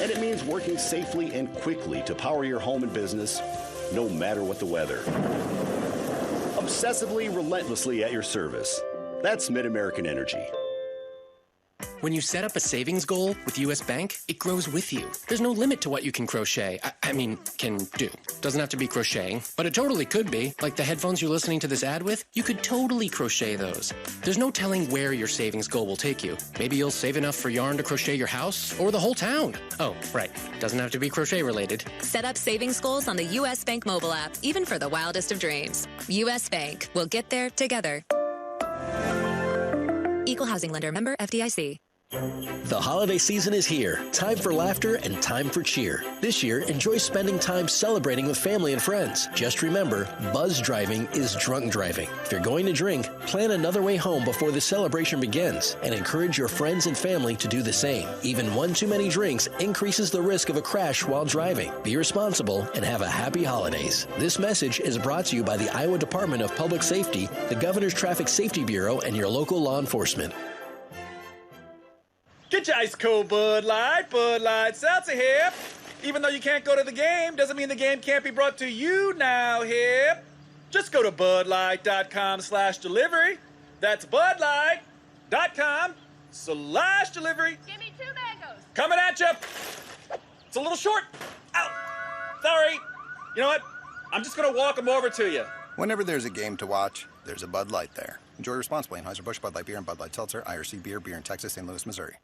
And it means working safely and quickly to power your home and business, no matter what the weather. Obsessively, relentlessly at your service. That's Mid-American Energy. When you set up a savings goal with U.S. Bank, it grows with you. There's no limit to what you can crochet. Can do. Doesn't have to be crocheting, but it totally could be. Like the headphones you're listening to this ad with, you could totally crochet those. There's no telling where your savings goal will take you. Maybe you'll save enough for yarn to crochet your house or the whole town. Oh, right. Doesn't have to be crochet related. Set up savings goals on the U.S. Bank mobile app, even for the wildest of dreams. U.S. Bank. We'll get there together. Equal housing lender, member FDIC. The holiday season is here. Time for laughter and time for cheer. This year, enjoy spending time celebrating with family and friends. Just remember, buzz driving is drunk driving. If you're going to drink, plan another way home before the celebration begins and encourage your friends and family to do the same. Even one too many drinks increases the risk of a crash while driving. Be responsible and have a happy holidays. This message is brought to you by the Iowa Department of Public Safety, the Governor's Traffic Safety Bureau, and your local law enforcement. Get your ice cold Bud Light Seltzer here. Even though you can't go to the game, doesn't mean the game can't be brought to you now here. Just go to budlight.com/delivery. That's budlight.com/delivery. Give me 2 mangoes. Coming at you. It's a little short. Ow. Sorry. You know what? I'm just going to walk them over to you. Whenever there's a game to watch, there's a Bud Light there. Enjoy responsibly. Anheuser-Busch, Bud Light Beer, and Bud Light Seltzer, IRC Beer, beer in Texas, St. Louis, Missouri.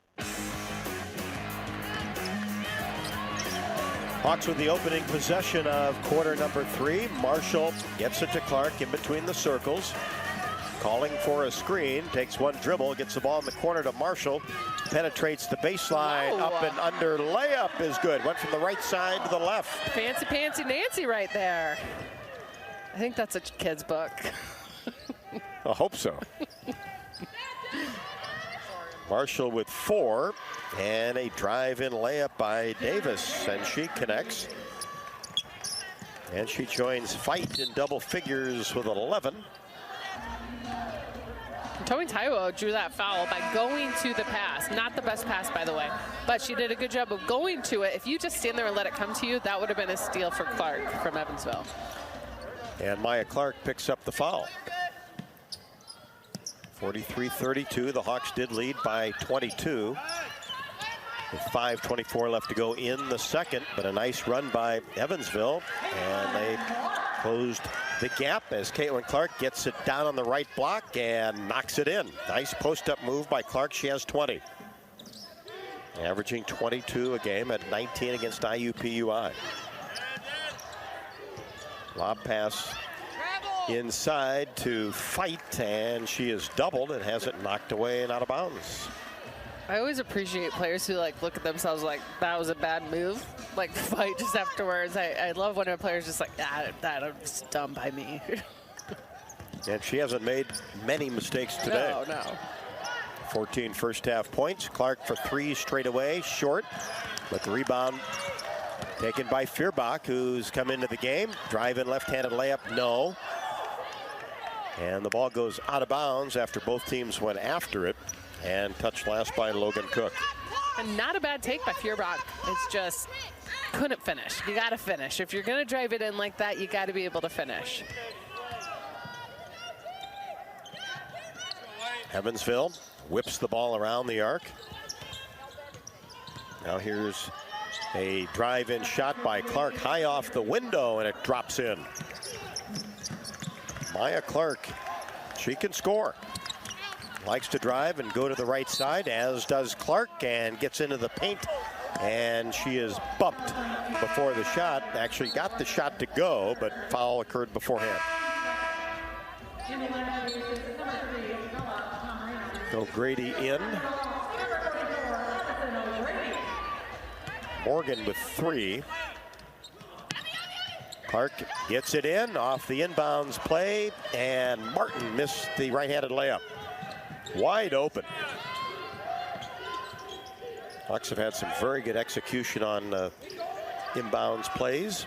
Hawks with the opening possession of quarter number 3. Marshall gets it to Clark in between the circles. Calling for a screen, takes one dribble, gets the ball in the corner to Marshall. Penetrates the baseline, up and under. Layup is good. Went from the right side to the left. Fancy Pantsy Nancy right there. I think that's a kid's book. I hope so. Marshall with 4, and a drive-in layup by Davis, and she connects. And she joins Fight in double figures with 11. Tony Taiwo drew that foul by going to the pass. Not the best pass, by the way, but she did a good job of going to it. If you just stand there and let it come to you, that would have been a steal for Clark from Evansville. And Maya Clark picks up the foul. 43-32, the Hawks did lead by 22. With 5:24 left to go in the second, but a nice run by Evansville, and they closed the gap as Caitlin Clark gets it down on the right block and knocks it in. Nice post-up move by Clark. She has 20. Averaging 22 a game at 19 against IUPUI. Lob pass inside to Fight, and she is doubled and has it knocked away and out of bounds. I always appreciate players who look at themselves like that was a bad move, Fight just afterwards. I love when a player's just that was dumb by me. And she hasn't made many mistakes today. No. 14 first half points. Clark for 3 straight away, short, but the rebound taken by Feuerbach, who's come into the game. Drive-in left-handed layup, no. And the ball goes out of bounds after both teams went after it. And touched last by Logan Cook. And not a bad take by Feuerbach. It's just couldn't finish. You got to finish. If you're going to drive it in like that, you got to be able to finish. Evansville whips the ball around the arc. Now here's a drive-in shot by Clark, high off the window, and it drops in. Maya Clark, she can score. Likes to drive and go to the right side, as does Clark, and gets into the paint. And she is bumped before the shot. Actually got the shot to go, but foul occurred beforehand. O'Grady in. Morgan with 3. Clark gets it in off the inbounds play, and Martin missed the right-handed layup. Wide open. Hawks have had some very good execution on inbounds plays.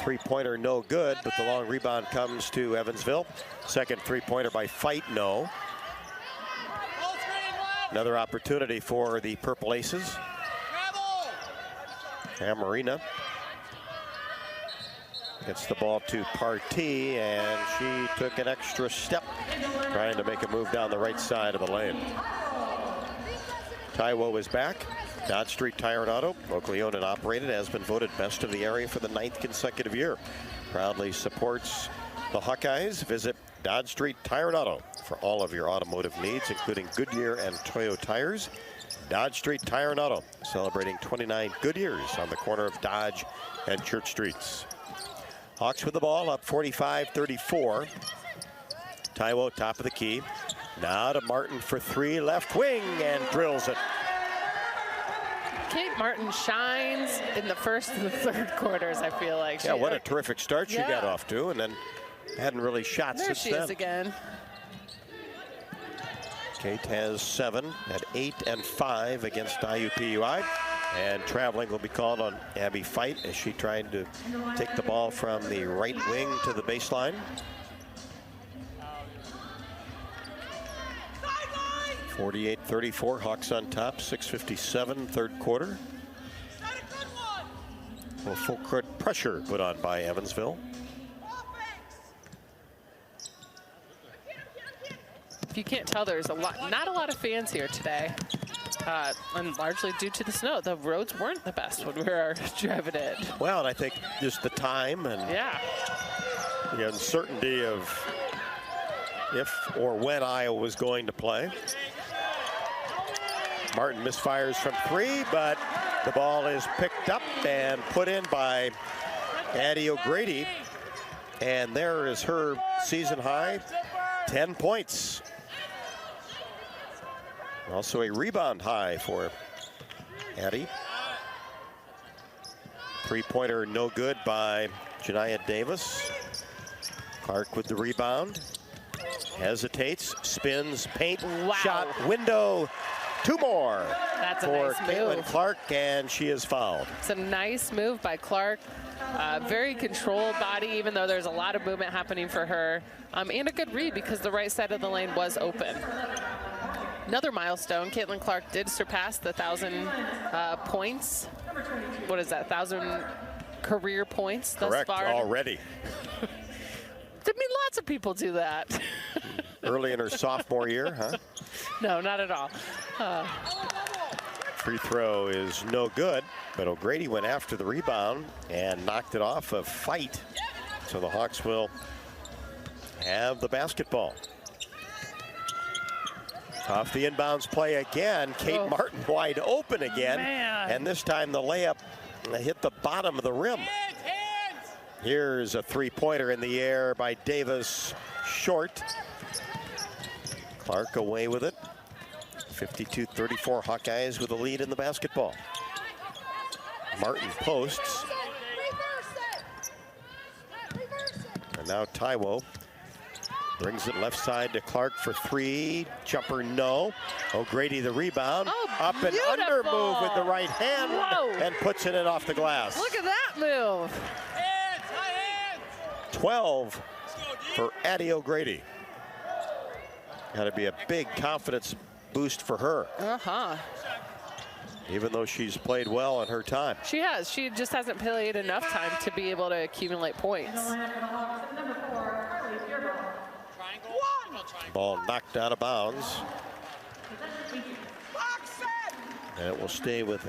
Three-pointer no good, but the long rebound comes to Evansville. Second three-pointer by Fight, no. Another opportunity for the Purple Aces. Amarina gets the ball to Partee, and she took an extra step trying to make a move down the right side of the lane. Taiwo is back. Dodge Street Tire and Auto, locally owned and operated, has been voted best of the area for the 9th consecutive year. Proudly supports the Hawkeyes. Visit Dodge Street Tire and Auto for all of your automotive needs, including Goodyear and Toyo tires. Dodge Street Tire and Auto, celebrating 29 good years on the corner of Dodge and Church Streets. Hawks with the ball, up 45-34. Taiwo, top of the key. Now to Martin for 3, left wing, and drills it. Kate Martin shines in the first and the third quarters, I feel like. Yeah, what a terrific start she got off to, and then hadn't really shot there since then. There she is again. Kate has 7 at 8 and 5 against IUPUI. And traveling will be called on Abby Fight as she tried to take the ball from the right wing to the baseline. (48-34), Hawks on top, 6:57, third quarter. Well, full court pressure put on by Evansville. If you can't tell, there's not a lot of fans here today. And largely due to the snow. The roads weren't the best when we were driving in. Well, and I think just the time and the uncertainty of if or when Iowa was going to play. Martin misfires from 3, but the ball is picked up and put in by Addie O'Grady. And there is her season high, 10 points. Also a rebound high for Addie. Three-pointer no good by Janiah Davis. Clark with the rebound. Hesitates, spins, paint, shot, window. 2 more for Caitlin Clark, and she is fouled. It's a nice move by Clark. Very controlled body, even though there's a lot of movement happening for her. And a good read because the right side of the lane was open. Another milestone, Caitlin Clark did surpass the 1,000 points. What is that, 1,000 career points thus far? Correct, already. I mean, lots of people do that. Early in her sophomore year, huh? No, not at all. Free throw is no good, but O'Grady went after the rebound and knocked it off of Fight. So the Hawks will have the basketball. Off the inbounds play again, Kate Martin wide open again. Man. And this time the layup hit the bottom of the rim. Here's a three-pointer in the air by Davis, short. Clark away with it. 52-34, Hawkeyes with a lead in the basketball. Martin posts. And now Taiwo brings it left side to Clark for 3. Jumper, no. O'Grady the rebound. Up and under move with the right hand. And puts it in off the glass. Look at that move. 12 for Addie O'Grady. Got to be a big confidence boost for her. Even though she's played well in her time. She has. She just hasn't played enough time to be able to accumulate points. Ball knocked out of bounds. And it will stay with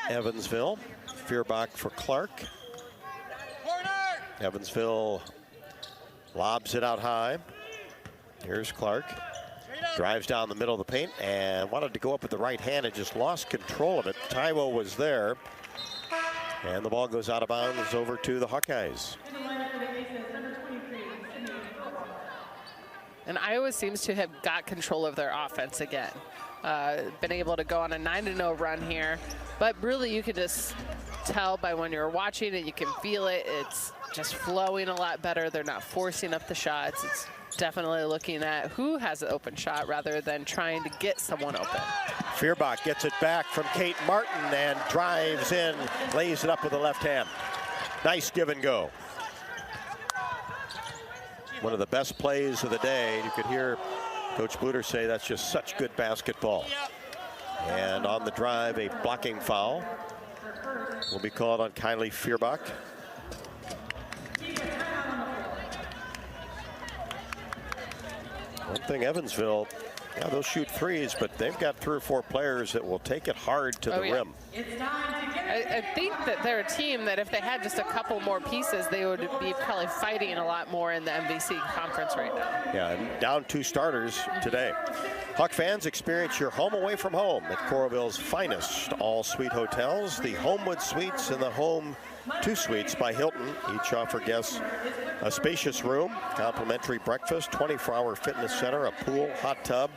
Evansville. Feuerbach for Clark. Evansville lobs it out high. Here's Clark. Drives down the middle of the paint and wanted to go up with the right hand and just lost control of it. Taiwo was there. And the ball goes out of bounds over to the Hawkeyes. And Iowa seems to have got control of their offense again. Been able to go on a 9-0 run here. But really, you can just tell by when you're watching it, you can feel it. It's just flowing a lot better. They're not forcing up the shots. It's definitely looking at who has an open shot rather than trying to get someone open. Feuerbach gets it back from Kate Martin and drives in, lays it up with the left hand. Nice give and go. One of the best plays of the day. You could hear Coach Bluter say that's just such good basketball. And on the drive, a blocking foul will be called on Kylie Feuerbach. One thing, Evansville, yeah, they'll shoot threes, but they've got 3 or 4 players that will take it hard to the rim. I think that they're a team that if they had just a couple more pieces, they would be probably fighting a lot more in the MVC conference right now. Yeah, and down 2 starters today. Hawk fans, experience your home away from home at Coralville's finest all-suite hotels, the Homewood Suites and the Home 2 Suites by Hilton. Each offer guests a spacious room, complimentary breakfast, 24-hour fitness center, a pool, hot tub,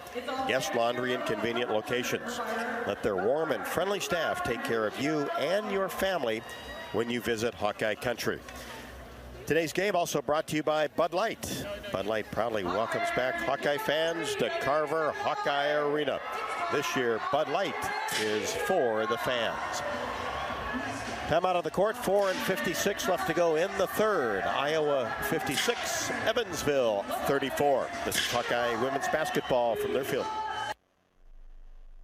guest laundry, and convenient locations. Let their warm and friendly staff take care of you and your family when you visit Hawkeye Country. Today's game also brought to you by Bud Light. Bud Light proudly welcomes back Hawkeye fans to Carver Hawkeye Arena. This year, Bud Light is for the fans. Time out on the court, 4:56 left to go in the third. Iowa 56, Evansville 34. This is Hawkeye women's basketball from their field.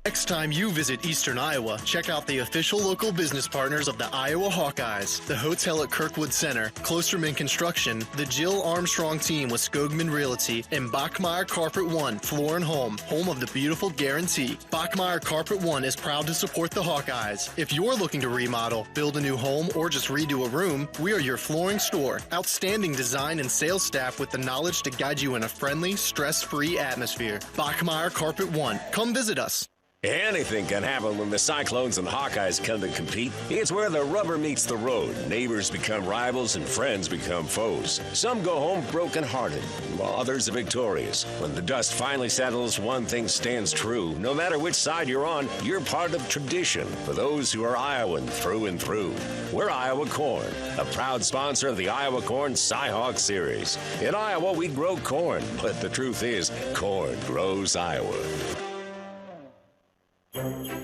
Next time you visit Eastern Iowa, check out the official local business partners of the Iowa Hawkeyes, the hotel at Kirkwood Center, Klosterman Construction, the Jill Armstrong team with Skogman Realty, and Bachmeyer Carpet One, Floor and Home, home of the beautiful guarantee. Bachmeyer Carpet One is proud to support the Hawkeyes. If you're looking to remodel, build a new home, or just redo a room, we are your flooring store. Outstanding design and sales staff with the knowledge to guide you in a friendly, stress-free atmosphere. Bachmeyer Carpet One. Come visit us. Anything can happen when the Cyclones and Hawkeyes come to compete. It's where the rubber meets the road. Neighbors become rivals and friends become foes. Some go home broken-hearted, while others are victorious. When the dust finally settles, one thing stands true. No matter which side you're on, you're part of tradition. For those who are Iowan through and through, we're Iowa Corn, a proud sponsor of the Iowa Corn Cy-Hawk Series. In Iowa, we grow corn, but the truth is, corn grows Iowa.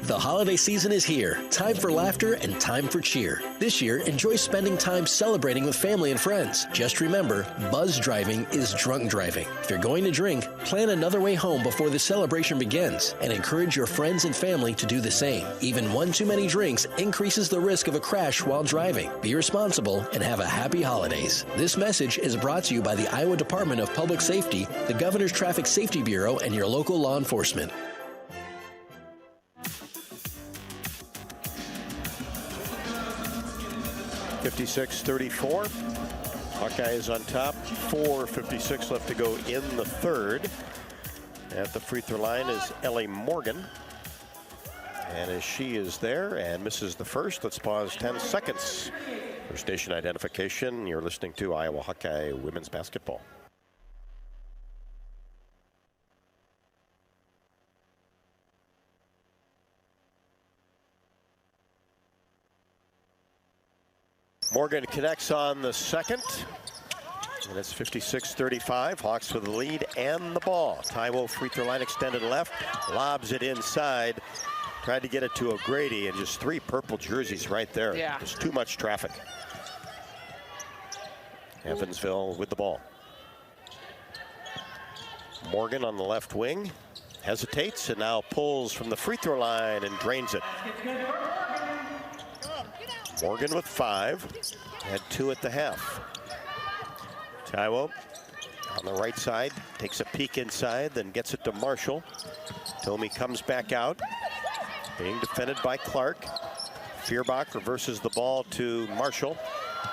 The holiday season is here. Time for laughter and time for cheer. This year, enjoy spending time celebrating with family and friends. Just remember, buzz driving is drunk driving. If you're going to drink, plan another way home before the celebration begins and encourage your friends and family to do the same. Even one too many drinks increases the risk of a crash while driving. Be responsible and have a happy holidays. This message is brought to you by the Iowa Department of Public Safety, the Governor's Traffic Safety Bureau, and your local law enforcement. 56-34. Hawkeyes on top. 4:56 left to go in the third. At the free throw line is Ellie Morgan. And as she is there and misses the first, let's pause 10 seconds for station identification. You're listening to Iowa Hawkeye women's basketball. Morgan connects on the second, and it's 56-35. Hawks with the lead and the ball. Taiwo free throw line extended left, lobs it inside. Tried to get it to O'Grady, and just 3 purple jerseys right there. Yeah. There's too much traffic. Evansville with the ball. Morgan on the left wing. hesitates and now pulls from the free throw line and drains it. Morgan with 5, had 2 at the half. Taiwo on the right side, takes a peek inside, then gets it to Marshall. Tomey comes back out, being defended by Clark. Feuerbach reverses the ball to Marshall.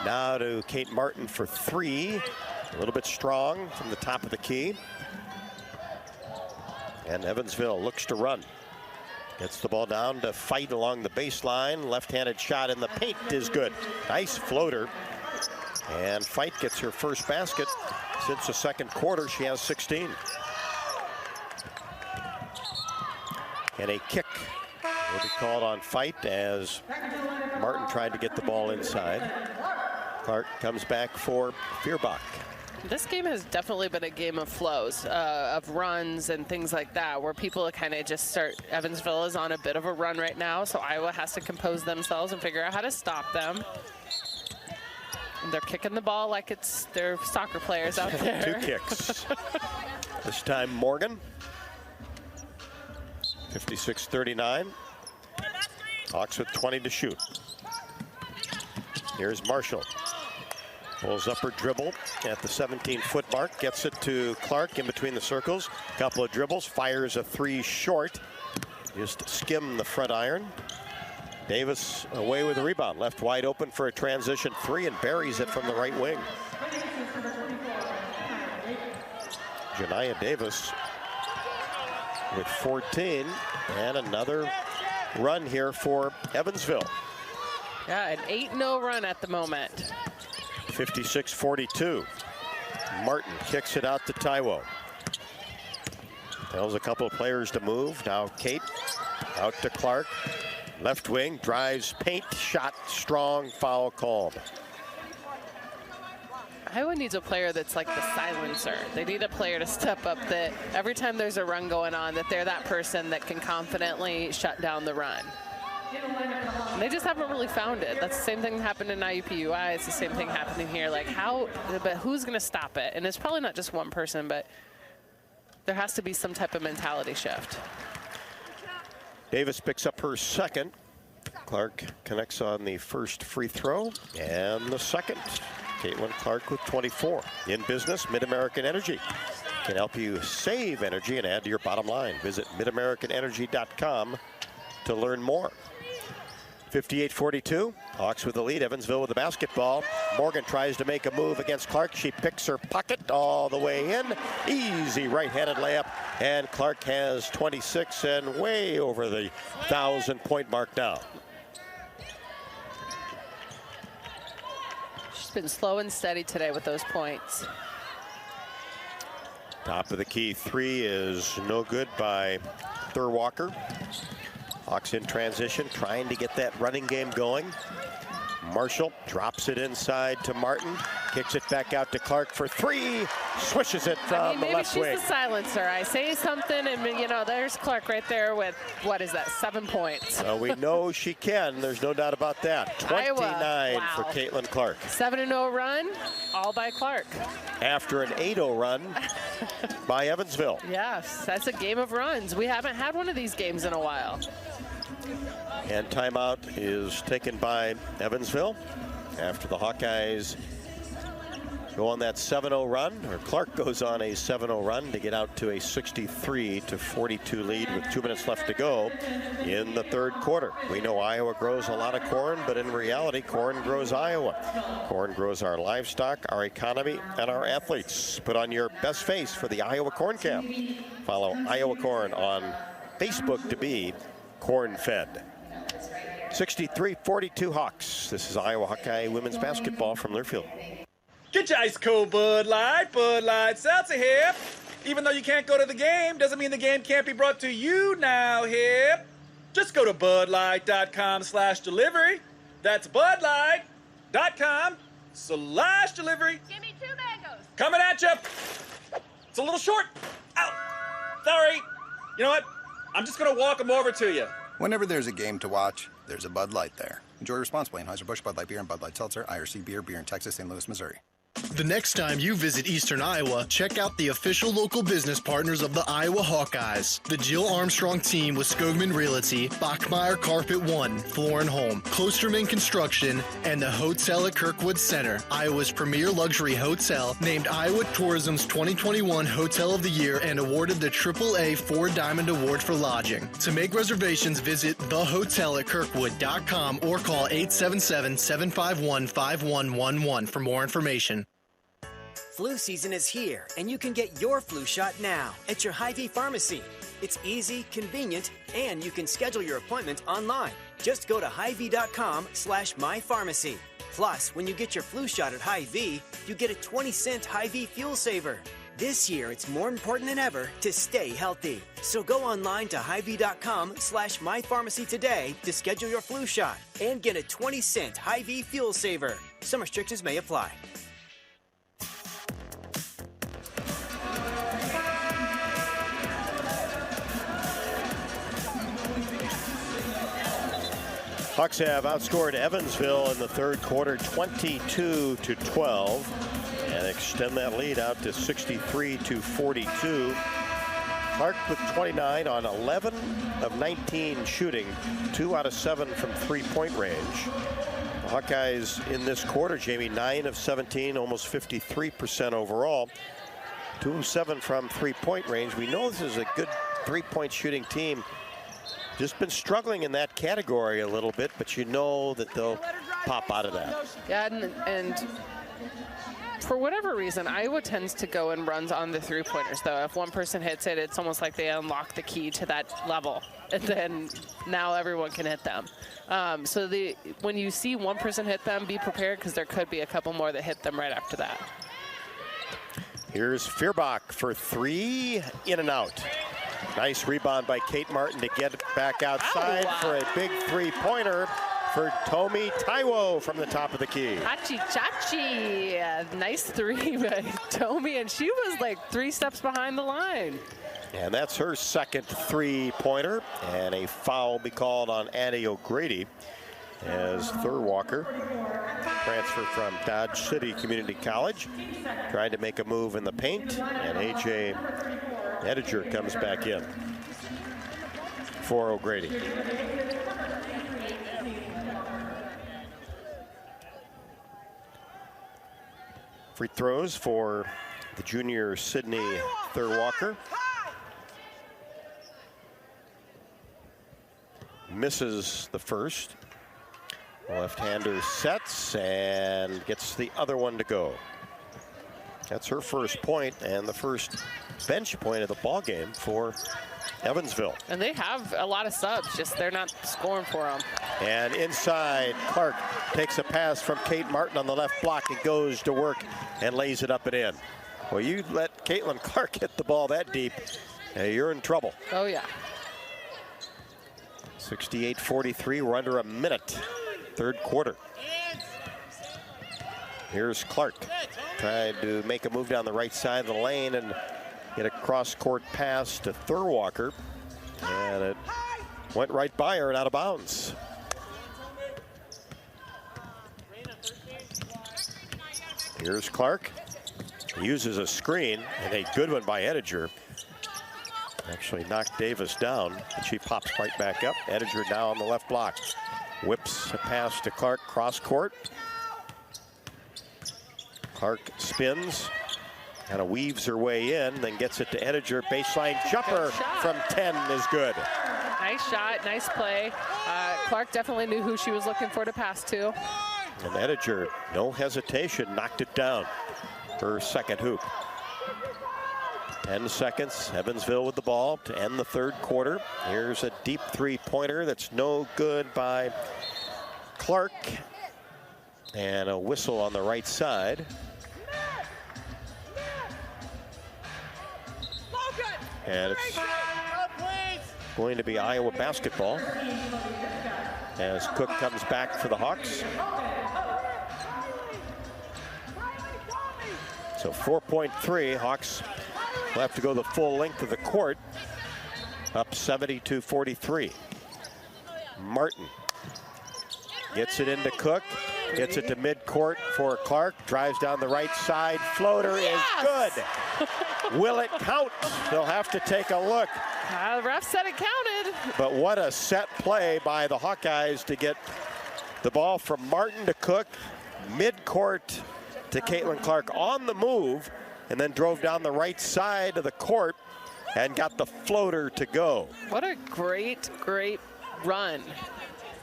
Now to Kate Martin for 3. A little bit strong from the top of the key. And Evansville looks to run. Gets the ball down to Fight along the baseline. Left-handed shot in the paint is good. Nice floater. And Fight gets her first basket since the second quarter. She has 16. And a kick will be called on Fight as Martin tried to get the ball inside. Clark comes back for Feuerbach. This game has definitely been a game of flows, of runs and things like that, where people kind of just start. Evansville is on a bit of a run right now, so Iowa has to compose themselves and figure out how to stop them. And they're kicking the ball like it's their soccer players out there. 2 kicks. This time Morgan. 56-39. Hawks with 20 to shoot. Here's Marshall. Pulls up her dribble at the 17-foot mark. Gets it to Clark in between the circles. Couple of dribbles. Fires a 3 short. Just skim the front iron. Davis away with a rebound. Left wide open for a transition 3 and buries it from the right wing. Janiah Davis with 14. And another run here for Evansville. Yeah, an 8-0 run at the moment. 56-42. Martin kicks it out to Taiwo. Tells a couple of players to move. Now Kate out to Clark. Left wing, drives, paint, shot, strong, foul called. Iowa needs a player that's like the silencer. They need a player to step up that every time there's a run going on, that they're that person that can confidently shut down the run. And they just haven't really found it. That's the same thing that happened in IUPUI. It's the same thing happening here. Like but who's going to stop it? And it's probably not just one person, but there has to be some type of mentality shift. Davis picks up her second. Clark connects on the first free throw and the second. Caitlin Clark with 24. In business, Mid-American Energy can help you save energy and add to your bottom line. Visit midamericanenergy.com to learn more. 58-42. Hawks with the lead. Evansville with the basketball. Morgan tries to make a move against Clark. She picks her pocket all the way in. Easy right-handed layup. And Clark has 26 and way over the 1,000-point mark now. She's been slow and steady today with those points. Top of the key 3 is no good by Thurwalker. Hawks in transition, trying to get that running game going. Marshall drops it inside to Martin, kicks it back out to Clark for 3, swishes it from the left wing. Maybe she's the silencer. I say something, and you know, there's Clark right there with, what is that, 7 points. We know she can. There's no doubt about that. 29 Iowa. for Caitlin Clark. 7-0 run, all by Clark. After an 8-0 run by Evansville. Yes, that's a game of runs. We haven't had one of these games in a while. And timeout is taken by Evansville after the Hawkeyes go on that 7-0 run, or Clark goes on a 7-0 run to get out to a 63-42 lead with 2 minutes left to go in the third quarter. We know Iowa grows a lot of corn, but in reality, corn grows Iowa. Corn grows our livestock, our economy, and our athletes. Put on your best face for the Iowa Corn Camp. Follow Iowa Corn on Facebook to be corn-fed. 63-42 Hawks. This is Iowa Hawkeye women's basketball from Learfield. Get your ice cold Bud Light Seltzer here. Even though you can't go to the game, doesn't mean the game can't be brought to you now here. Just go to budlight.com/delivery. That's budlight.com/delivery. Give me 2 mangoes. Coming at you. It's a little short. Ow. Sorry. You know what? I'm just going to walk them over to you. Whenever there's a game to watch, there's a Bud Light there. Enjoy responsibly. Anheuser-Busch, Bud Light Beer, and Bud Light Seltzer, IRC Beer, beer in Texas, St. Louis, Missouri. The next time you visit Eastern Iowa, check out the official local business partners of the Iowa Hawkeyes. The Jill Armstrong team with Skogman Realty, Bachmeyer Carpet One, Floor and Home, Klosterman Construction, and the Hotel at Kirkwood Center, Iowa's premier luxury hotel, named Iowa Tourism's 2021 Hotel of the Year and awarded the AAA 4 Diamond Award for lodging. To make reservations, visit thehotelatkirkwood.com or call 877-751-5111 for more information. Flu season is here, and you can get your flu shot now at your Hy-Vee pharmacy. It's easy, convenient, and you can schedule your appointment online. Just go to Hy-Vee.com/mypharmacy. Plus, when you get your flu shot at Hy-Vee, you get a 20-cent Hy-Vee fuel saver. This year, it's more important than ever to stay healthy. So go online to Hy-Vee.com/mypharmacy today to schedule your flu shot and get a 20-cent Hy-Vee fuel saver. Some restrictions may apply. Hawks have outscored Evansville in the third quarter 22-12 and extend that lead out to 63-42. Clark with 29 on 11 of 19 shooting, 2 out of 7 from three-point range. The Hawkeyes in this quarter, Jamie, 9 of 17, almost 53% overall. 2 of 7 from three-point range. We know this is a good three-point shooting team. Just been struggling in that category a little bit, but you know that they'll pop out of that. Yeah, and for whatever reason, Iowa tends to go and runs on the three-pointers, though. If one person hits it, it's almost like they unlock the key to that level, and then now everyone can hit them. So when you see one person hit them, be prepared, because there could be a couple more that hit them right after that. Here's Feuerbach for 3, in and out. Nice rebound by Kate Martin to get it back outside for a big three-pointer for Tomi Taiwo from the top of the key. Chachi. Nice three by Tomi, and she was like 3 steps behind the line. And that's her second three-pointer, and a foul will be called on Addie O'Grady as Thurwalker, transfer from Dodge City Community College, trying to make a move in the paint, and A.J. Ediger comes back in for O'Grady. Free throws for the junior Sydney Thurwalker. Misses the first. Left-hander sets and gets the other one to go. That's her first point and the first bench point of the ball game for Evansville. And they have a lot of subs, just they're not scoring for them. And inside, Clark takes a pass from Kate Martin on the left block and goes to work and lays it up and in. Well, you let Caitlin Clark hit the ball that deep, you're in trouble. Oh, yeah. 68-43, we're under a minute, third quarter. Here's Clark, trying to make a move down the right side of the lane and get a cross-court pass to Thurwalker, and it went right by her and out of bounds. Here's Clark, uses a screen, and a good one by Ediger. Actually knocked Davis down, and she pops right back up. Ediger now on the left block. Whips a pass to Clark, cross-court. Clark spins, kind of weaves her way in, then gets it to Ediger. Baseline jumper from 10 is good. Nice shot, nice play. Clark definitely knew who she was looking for to pass to. And Ediger, no hesitation, knocked it down. Her second hoop. 10 seconds, Evansville with the ball to end the third quarter. Here's a deep three-pointer that's no good by Clark. And a whistle on the right side. And it's going to be Iowa basketball as Cook comes back for the Hawks. So 4.3, Hawks will have to go the full length of the court, up 70-43. Martin gets it into Cook, Gets it to midcourt for Clark. Drives down the right side. Floater is good. Will it count? They'll have to take a look. The ref said it counted. But what a set play by the Hawkeyes to get the ball from Martin to Cook, midcourt to Caitlin Clark on the move, and then drove down the right side of the court and got the floater to go. What a great, great run.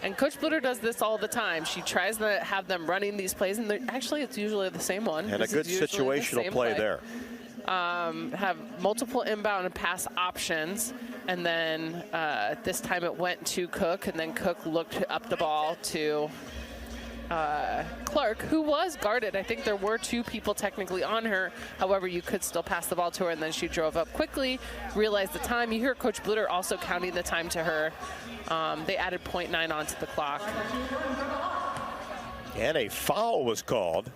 And Coach Bluter does this all the time. She tries to have them running these plays, and actually it's usually the same one. And a good situational play there. Have multiple inbound and pass options, and then this time it went to Cook, and then Cook looked up the ball to Clark, who was guarded. I think there were 2 people technically on her. However, you could still pass the ball to her, and then she drove up quickly, realized the time. You hear Coach Bluter also counting the time to her. They added 0.9 onto the clock. And a foul was called.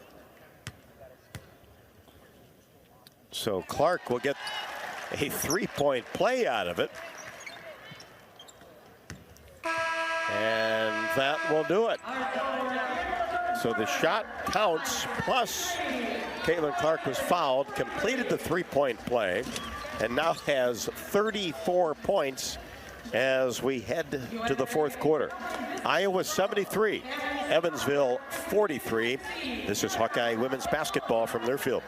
So Clark will get a 3-point play out of it. And that will do it. So the shot counts, plus Caitlin Clark was fouled, completed the 3-point play, and now has 34 points as we head to the 4th quarter. Iowa 73, Evansville 43. This is Hawkeye women's basketball from their field.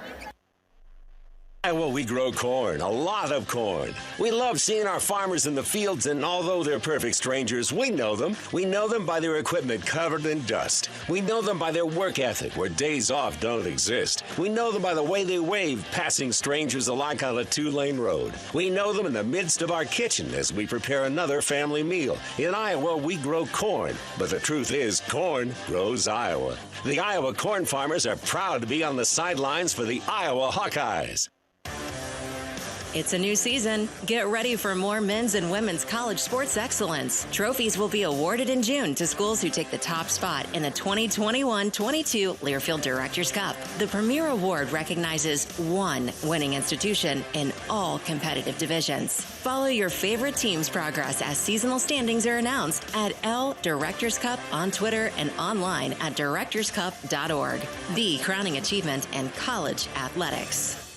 Iowa, we grow corn, a lot of corn. We love seeing our farmers in the fields, and although they're perfect strangers, we know them. We know them by their equipment covered in dust. We know them by their work ethic, where days off don't exist. We know them by the way they wave, passing strangers alike on a 2-lane road. We know them in the midst of our kitchen as we prepare another family meal. In Iowa, we grow corn, but the truth is, corn grows Iowa. The Iowa corn farmers are proud to be on the sidelines for the Iowa Hawkeyes. It's a new season. Get ready for more men's and women's college sports excellence. Trophies will be awarded in June to schools who take the top spot in the 2021-22 Learfield Directors Cup. The premier award recognizes one winning institution in all competitive divisions. Follow your favorite team's progress as seasonal standings are announced at L Directors Cup on Twitter and online at directorscup.org. The crowning achievement in college athletics.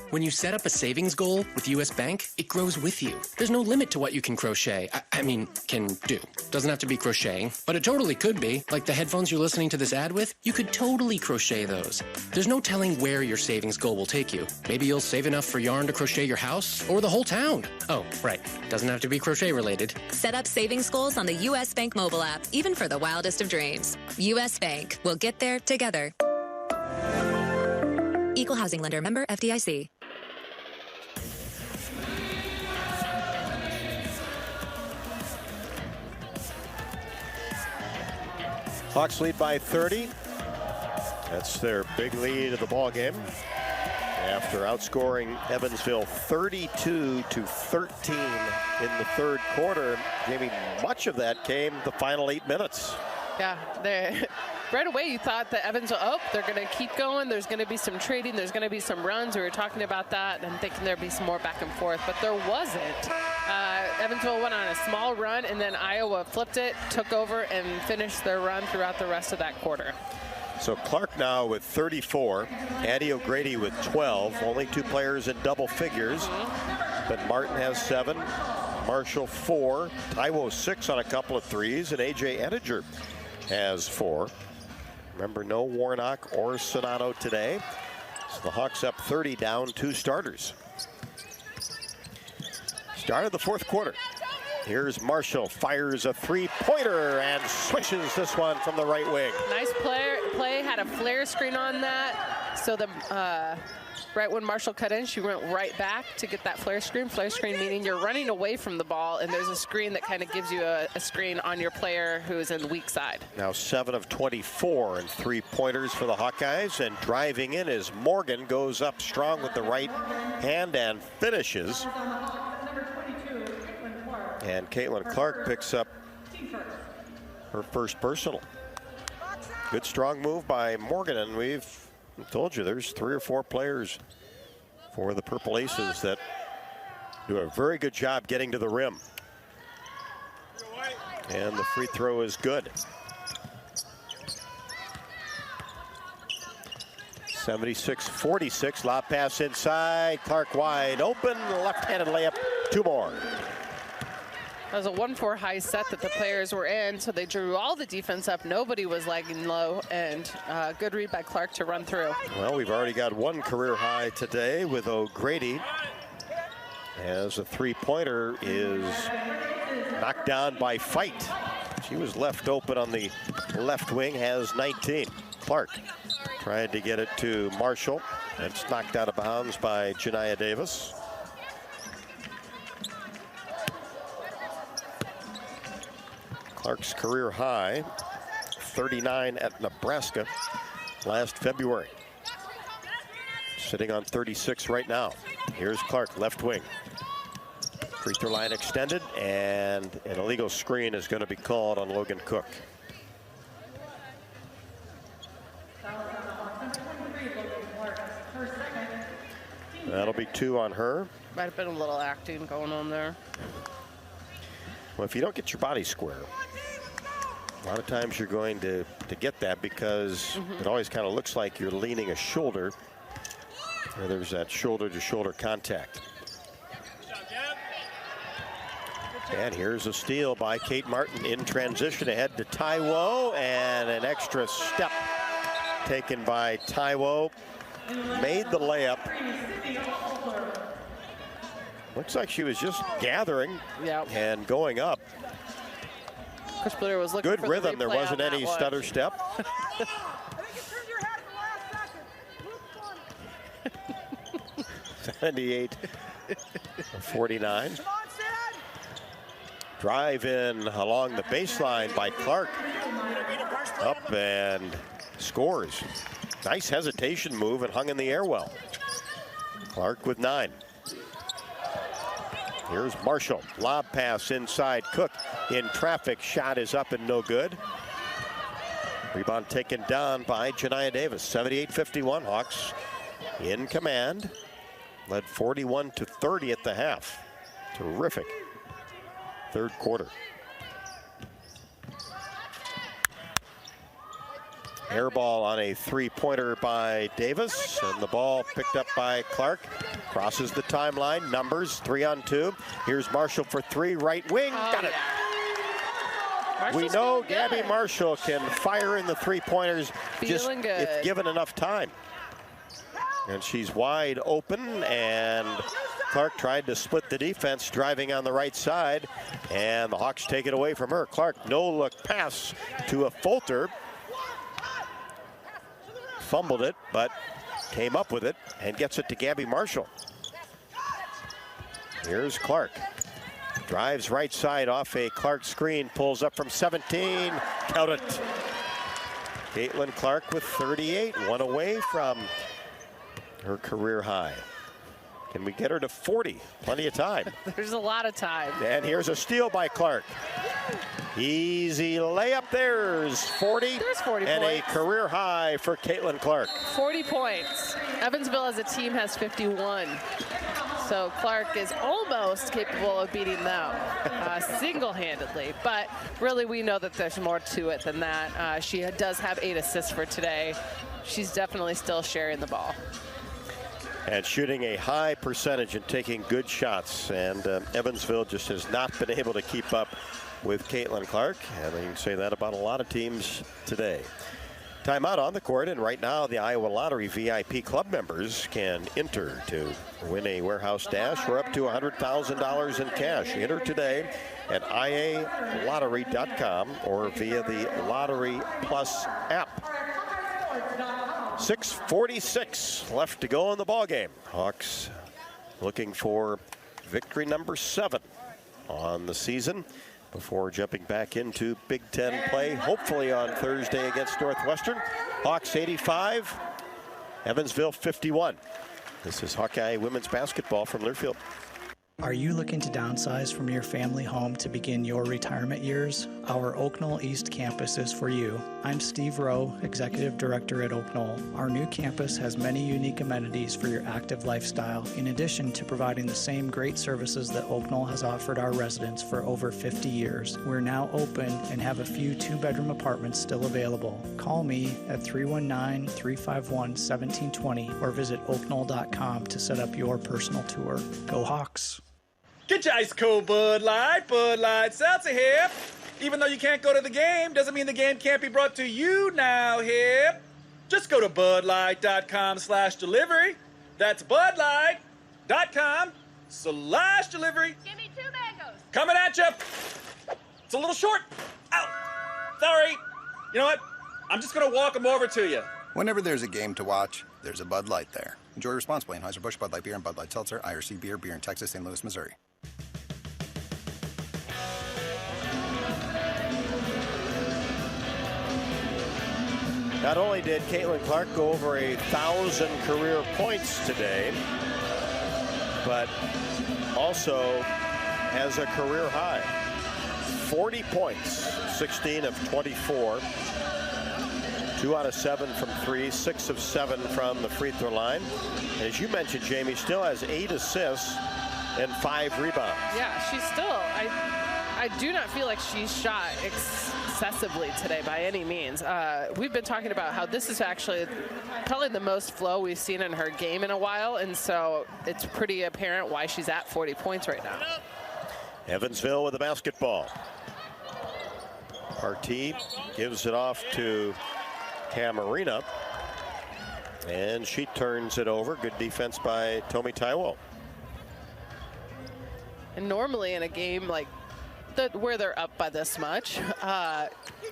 When you set up a savings goal with U.S. Bank, it grows with you. There's no limit to what you can crochet. Can do. Doesn't have to be crocheting, but it totally could be. Like the headphones you're listening to this ad with, you could totally crochet those. There's no telling where your savings goal will take you. Maybe you'll save enough for yarn to crochet your house or the whole town. Oh, right. Doesn't have to be crochet related. Set up savings goals on the U.S. Bank mobile app, even for the wildest of dreams. U.S. Bank. We'll get there together. Equal housing lender, member FDIC. Hawks lead by 30. That's their big lead of the ball game after outscoring Evansville 32-13 in the 3rd quarter. Jamie, much of that came the final 8 minutes. Yeah, right away you thought that Evansville, they're going to keep going. There's going to be some trading. There's going to be some runs. We were talking about that and thinking there'd be some more back and forth, but there wasn't. Evansville went on a small run, and then Iowa flipped it, took over, and finished their run throughout the rest of that quarter. So Clark now with 34, Addie O'Grady with 12, only 2 players in double figures, but Martin has 7, Marshall 4, Taiwo 6 on a couple of threes, and AJ Ettinger has 4. Remember, no Warnock or Sonato today. So the Hawks up 30, down 2 starters. Start of the 4th quarter. Here's Marshall, fires a 3-pointer and swishes this one from the right wing. Nice play, had a flare screen on that. So right when Marshall cut in, she went right back to get that flare screen. Flare screen meaning you're running away from the ball, and there's a screen that kind of gives you a screen on your player who's in the weak side. Now 7 of 24 and 3-pointers for the Hawkeyes, and driving in as Morgan goes up strong with the right hand and finishes. And Caitlin Clark picks up her first personal. Good strong move by Morgan, and we've told you there's 3 or 4 players for the Purple Aces that do a very good job getting to the rim. And the free throw is good. 76-46, lob pass inside. Clark wide open, left-handed layup, 2 more. That was a 1-4 high set that the players were in, so they drew all the defense up. Nobody was lagging low, and good read by Clark to run through. Well, we've already got 1 career high today with O'Grady, as a 3-pointer is knocked down by Fight. She was left open on the left wing, has 19. Clark tried to get it to Marshall. It's knocked out of bounds by Janiah Davis. Clark's career high, 39 at Nebraska last February. Sitting on 36 right now. Here's Clark, left wing. Free throw line extended, and an illegal screen is going to be called on Logan Cook. That'll be 2 on her. Might have been a little acting going on there. Well, if you don't get your body square, a lot of times you're going to get that, because it always kind of looks like you're leaning a shoulder, or there's that shoulder-to-shoulder contact. And here's a steal by Kate Martin in transition ahead to Taiwo, and an extra step taken by Taiwo. Made the layup. Looks like she was just gathering and going up. Coach Blair was looking good for rhythm. The there wasn't any stutter step. 78-49. Drive in along the baseline by Clark. Up and scores. Nice hesitation move and hung in the air well. Clark with 9. Here's Marshall. Lob pass inside. Cook in traffic. Shot is up and no good. Rebound taken down by Janiah Davis. 78-51. Hawks in command. Led 41-30 at the half. Terrific third quarter. Air ball on a 3-pointer by Davis, and the ball picked up by Clark. Crosses the timeline. Numbers 3-on-2. Here's Marshall for 3, right wing. Got it. We know Gabby Marshall can fire in the 3-pointers just if given enough time. And she's wide open, and Clark tried to split the defense, driving on the right side, and the Hawks take it away from her. Clark, no-look pass to a Folter. Fumbled it, but came up with it and gets it to Gabby Marshall. Here's Clark. Drives right side off a Clark screen, pulls up from 17. Count it. Caitlin Clark with 38, 1 away from her career high. Can we get her to 40? Plenty of time. There's a lot of time. And here's a steal by Clark. Easy layup. There's 40. There's 40 and points. A career high for Caitlin Clark. 40 points. Evansville as a team has 51. So Clark is almost capable of beating them single-handedly. But really, we know that there's more to it than that. She does have 8 assists for today. She's definitely still sharing the ball. And shooting a high percentage and taking good shots. And Evansville just has not been able to keep up with Caitlin Clark. And you can say that about a lot of teams today. Timeout on the court, and right now the Iowa Lottery VIP club members can enter to win a warehouse dash or up to $100,000 in cash. Enter today at ialottery.com or via the Lottery Plus app. 6:46 left to go in the ballgame. Hawks looking for victory number 7 on the season before jumping back into Big Ten play, hopefully on Thursday against Northwestern. Hawks 85, Evansville 51. This is Hawkeye women's basketball from Learfield. Are you looking to downsize from your family home to begin your retirement years? Our Oak Knoll East campus is for you. I'm Steve Rowe, Executive Director at Oak Knoll. Our new campus has many unique amenities for your active lifestyle, in addition to providing the same great services that Oak Knoll has offered our residents for over 50 years. We're now open and have a few two-bedroom apartments still available. Call me at 319-351-1720 or visit oakknoll.com to set up your personal tour. Go Hawks! Get your ice cold Bud Light Seltzer here. Even though you can't go to the game, doesn't mean the game can't be brought to you now here. Just go to budlight.com/delivery. That's budlight.com/delivery. Give me 2 mangoes. Coming at you. It's a little short. Ow. Sorry. You know what? I'm just going to walk them over to you. Whenever there's a game to watch, there's a Bud Light there. Enjoy responsibly. Anheuser-Busch, Bud Light Beer, and Bud Light Seltzer, IRC Beer, beer in Texas, St. Louis, Missouri. Not only did Caitlin Clark go over 1,000 career points today, but also has a career high. 40 points, 16 of 24. 2 out of 7 from 3, 6 of 7 from the free throw line. As you mentioned, Jamie, still has 8 assists and 5 rebounds. Yeah, she's still, I do not feel like she's shot excessively today by any means. We've been talking about how this is actually probably the most flow we've seen in her game in a while, and so it's pretty apparent why she's at 40 points right now. Evansville with the basketball. Partee gives it off to Camarina, and she turns it over. Good defense by Tomi Taiwo. And normally in a game like where they're up by this much,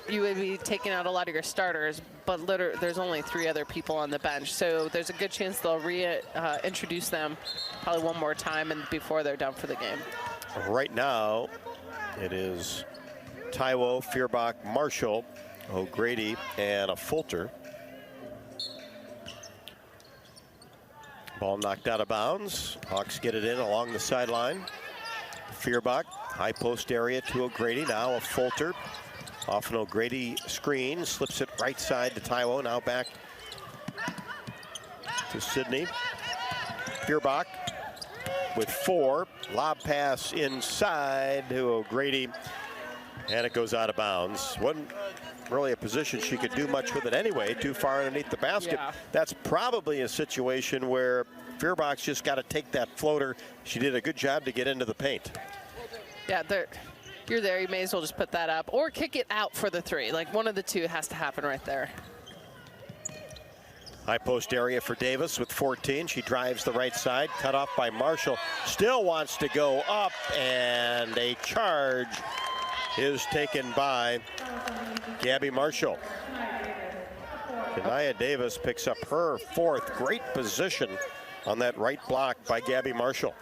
you would be taking out a lot of your starters, but there's only 3 other people on the bench, so there's a good chance they'll reintroduce them probably one more time and before they're done for the game. Right now, it is Taiwo, Feuerbach, Marshall, O'Grady, and a Fulter. Ball knocked out of bounds. Hawks get it in along the sideline. Feuerbach, high post area to O'Grady. Now a Fulter. Off an O'Grady screen. Slips it right side to Taiwo. Now back to Sydney. Feuerbach with 4. Lob pass inside to O'Grady. And it goes out of bounds. Wasn't really a position she could do much with it anyway, too far underneath the basket. Yeah. That's probably a situation where Feuerbach's just got to take that floater. She did a good job to get into the paint. Yeah, you're there. You may as well just put that up or kick it out for the 3. Like one of the 2 has to happen right there. High post area for Davis with 14. She drives the right side, cut off by Marshall. Still wants to go up, and a charge is taken by Gabby Marshall. Kenaya Davis picks up her 4th. Great position on that right block by Gabby Marshall.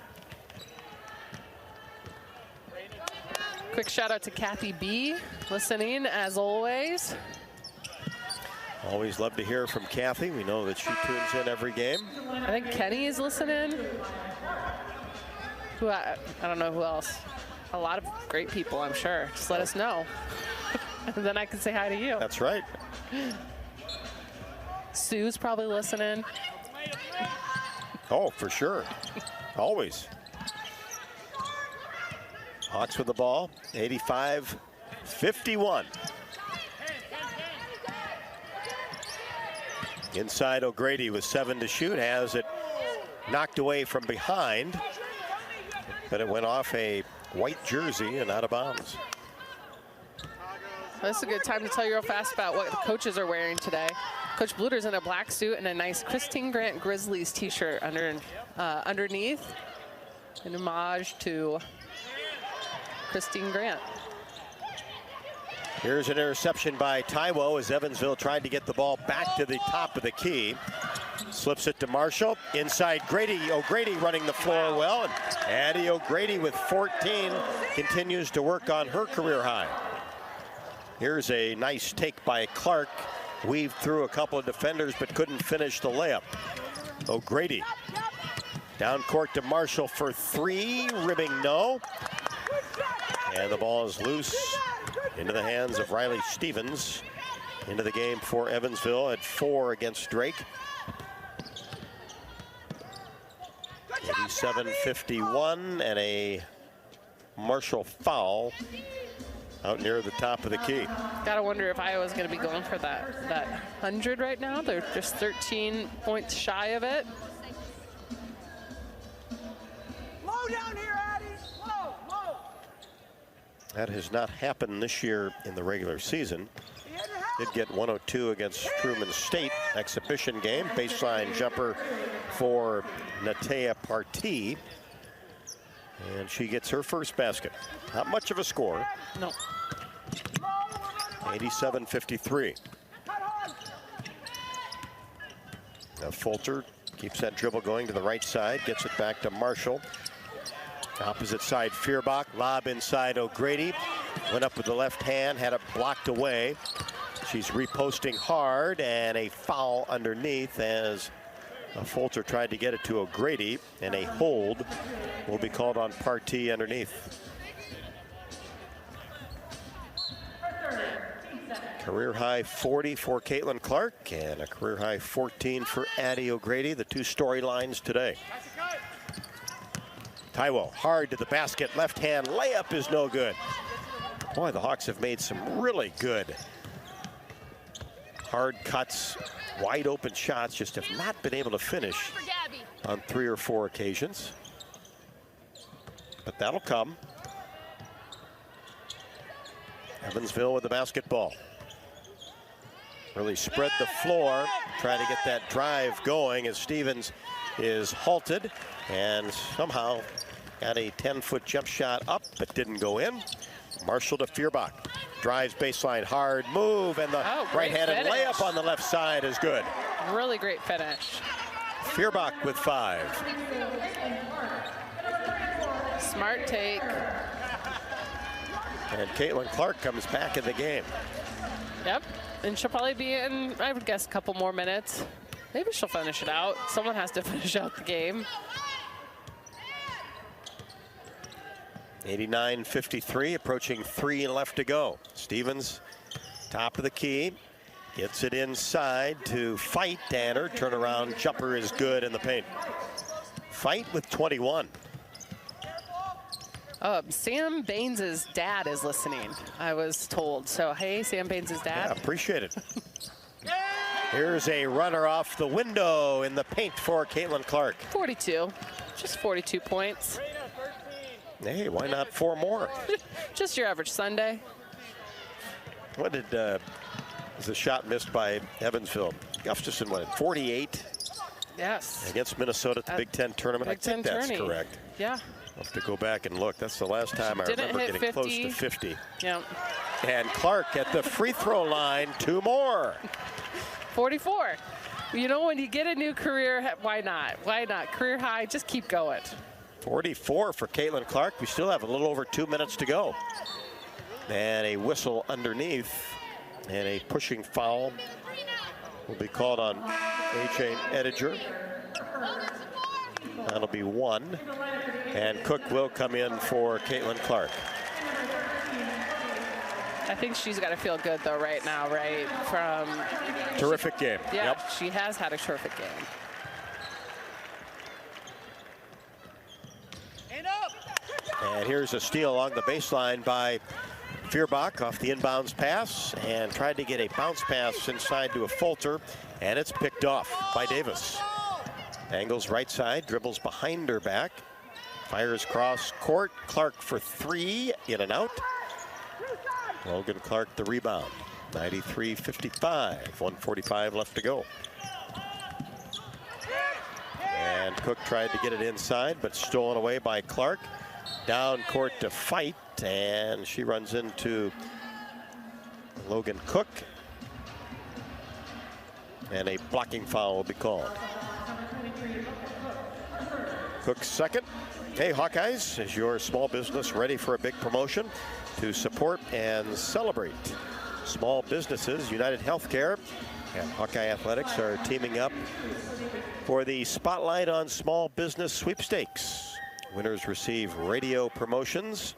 Quick shout out to Kathy B, listening as always. Always love to hear from Kathy. We know that she tunes in every game. I think Kenny is listening. I don't know who else. A lot of great people, I'm sure. Just let us know. And then I can say hi to you. That's right. Sue's probably listening. Oh, for sure. Always. Hawks with the ball, 85-51. Inside, O'Grady with 7 to shoot, has it knocked away from behind, but it went off a white jersey and out of bounds. This is a good time to tell you real fast about what the coaches are wearing today. Coach Bluter's in a black suit and a nice Christine Grant Grizzlies t-shirt underneath, an homage to Christine Grant. Here's an interception by Taiwo as Evansville tried to get the ball back to the top of the key. Slips it to Marshall. Inside Grady. O'Grady running the floor well. And Addie O'Grady with 14 continues to work on her career high. Here's a nice take by Clark. Weaved through a couple of defenders but couldn't finish the layup. O'Grady Down court to Marshall for three, ribbing no. And the ball is loose into the hands of Riley Stevens. Into the game for Evansville at 4 against Drake. 87-51 and a Marshall foul out near the top of the key. Gotta wonder if Iowa's gonna be going for that 100 right now. They're just 13 points shy of it. Low down here, Addie. Low, low. That has not happened this year in the regular season. Did get 102 against Truman State exhibition game. Baseline jumper for Natea Partee. And she gets her first basket. Not much of a score. No. 87-53. Now Fulter keeps that dribble going to the right side. Gets it back to Marshall. Opposite side, Feuerbach. Lob inside O'Grady. Went up with the left hand. Had it blocked away. She's reposting hard, and a foul underneath as Fulter tried to get it to O'Grady, and a hold will be called on Partee underneath. Career high 40 for Caitlin Clark, and a career high 14 for Addie O'Grady, the two storylines today. Taiwo hard to the basket, left hand layup is no good. Boy, the Hawks have made some really good hard cuts, wide open shots, just have not been able to finish on 3 or 4 occasions. But that'll come. Evansville with the basketball. Really spread the floor, trying to get that drive going as Stevens is halted and somehow got a 10-foot jump shot up, but didn't go in. Marshall to Feuerbach. Drives baseline, hard move, and the right-handed layup on the left side is good. Really great finish. Feuerbach with 5. Smart take. And Caitlin Clark comes back in the game. Yep, and she'll probably be in, I would guess, a couple more minutes. Maybe she'll finish it out. Someone has to finish out the game. 89-53, approaching 3 left to go. Stevens, top of the key, gets it inside to Fight. And her turnaround jumper is good in the paint. Fight with 21. Sam Baines' dad is listening, I was told. So, hey, Sam Baines' dad. Yeah, appreciate it. Here's a runner off the window in the paint for Caitlin Clark. 42, just 42 points. Hey, why not 4 more? Just your average Sunday. What did, was the shot missed by Evansville? Gustafson went 48. Yes. Against Minnesota at the Big Ten tournament. Big I think that's correct. Yeah. I'll have to go back and look. That's the last time I remember getting 50. close to 50. Yeah. And Clark at the free throw line, 2 more. 44. You know, when you get a new career, why not? Why not? Career high, just keep going. 44 for Caitlin Clark. We still have a little over 2 minutes to go. And a whistle underneath. And a pushing foul will be called on A.J. Ediger. That'll be 1. And Cook will come in for Caitlin Clark. I think she's got to feel good, though, right now, right? Terrific game. Yeah, yep. She has had a terrific game. And here's a steal along the baseline by Feuerbach off the inbounds pass and tried to get a bounce pass inside to a Fulter, and it's picked off by Davis. Angles right side, dribbles behind her back, fires cross court. Clark for 3, in and out. Logan Clark the rebound. 93-55, 1:45 left to go. And Cook tried to get it inside, but stolen away by Clark. Down court to Fight, and she runs into Logan Cook. And a blocking foul will be called. Cook's second. Hey, Hawkeyes, is your small business ready for a big promotion? To support and celebrate small businesses, United Healthcare And Hawkeye Athletics are teaming up for the Spotlight on Small Business Sweepstakes. Winners receive radio promotions,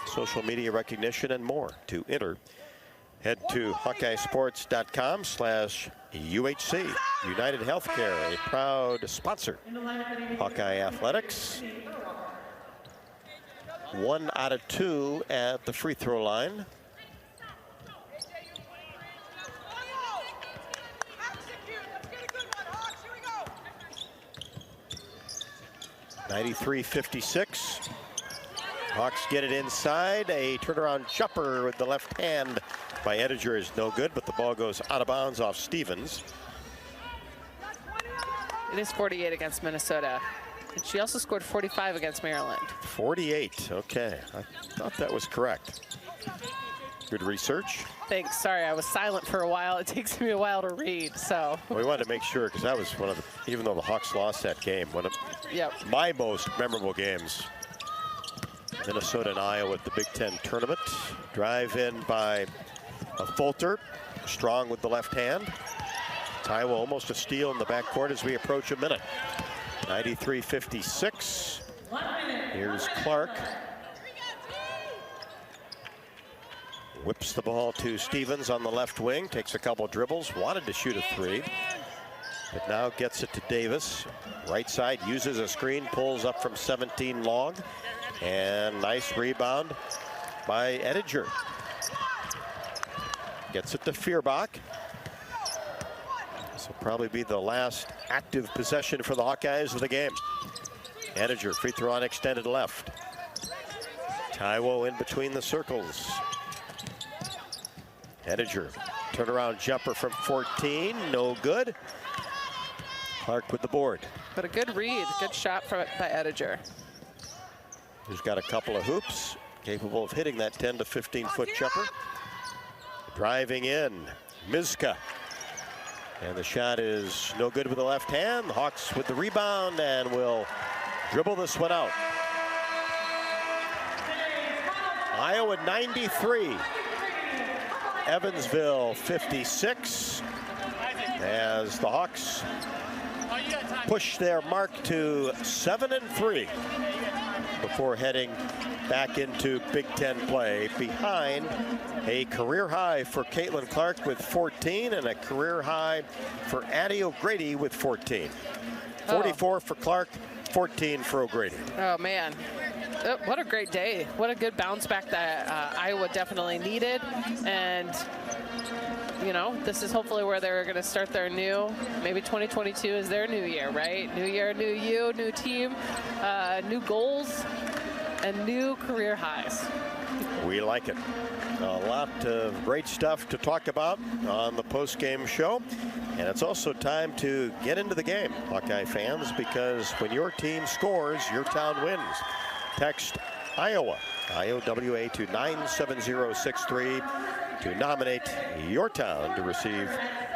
social media recognition, and more. To enter, head to hawkeyesports.com/UHC. United Healthcare, a proud sponsor. Hawkeye Athletics. 1 out of 2 at the free throw line. (93-56). Hawks get it inside. A turnaround jumper with the left hand by Ettinger is no good, but the ball goes out of bounds off Stevens. It is 48 against Minnesota. And she also scored 45 against Maryland. 48, okay. I thought that was correct. Good research. Thanks, sorry, I was silent for a while. It takes me a while to read, so. We wanted to make sure, because that was one of the, even though the Hawks lost that game, one of my most memorable games. Minnesota and Iowa at the Big Ten tournament. Drive in by Fulter, strong with the left hand. Iowa almost a steal in the backcourt as we approach a minute. 93-56. Here's Clark. Whips the ball to Stevens on the left wing. Takes a couple dribbles. Wanted to shoot a 3. But now gets it to Davis. Right side, uses a screen. Pulls up from 17 long. And nice rebound by Ettinger. Gets it to Feuerbach. This will probably be the last active possession for the Hawkeyes of the game. Ettinger, free throw on extended left. Taiwo in between the circles. Ettinger, turnaround jumper from 14, no good. Clark with the board. But a good read, good shot by Ettinger. Who's got a couple of hoops, capable of hitting that 10 to 15 foot jumper. Driving in, Mizka. And the shot is no good with the left hand. The Hawks with the rebound and will dribble this one out. Iowa 93. Evansville 56. As the Hawks push their mark to 7-3 before heading back into Big Ten play, behind a career high for Caitlin Clark with 14 and a career high for Addie O'Grady with 14. 44 for Clark, 14 for O'Grady. Oh, man. What a great day. What a good bounce back that Iowa definitely needed. And, you know, this is hopefully where they're going to start their new, maybe 2022 is their new year, right? New year, new you, new team, new goals, and new career highs. We like it. A lot of great stuff to talk about on the post-game show. And it's also time to get into the game, Hawkeye fans, because when your team scores, your town wins. Text Iowa, IOWA, to 97063 to nominate your town to receive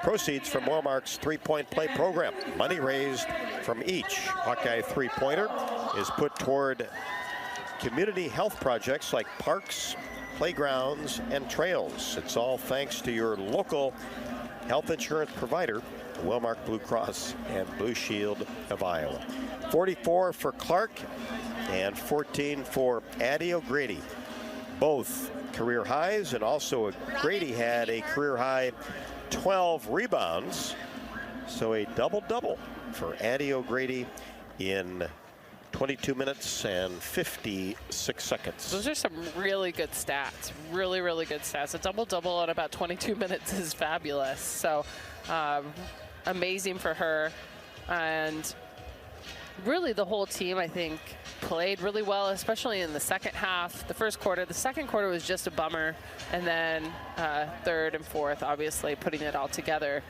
proceeds from Walmart's three-point play program. Money raised from each Hawkeye three-pointer is put toward community health projects like parks, playgrounds, and trails. It's all thanks to your local health insurance provider, Walmart Blue Cross and Blue Shield of Iowa. 44 for Clark and 14 for Addie O'Grady. Both career highs, and also O'Grady had a career high 12 rebounds. So a double-double for Addie O'Grady in 22 minutes and 56 seconds. Those are some really good stats. Really, really good stats. A double-double in about 22 minutes is fabulous. So amazing for her. And really the whole team, I think, played really well, especially in the second half. The first quarter. The second quarter was just a bummer. And then third and fourth, obviously, putting it all together.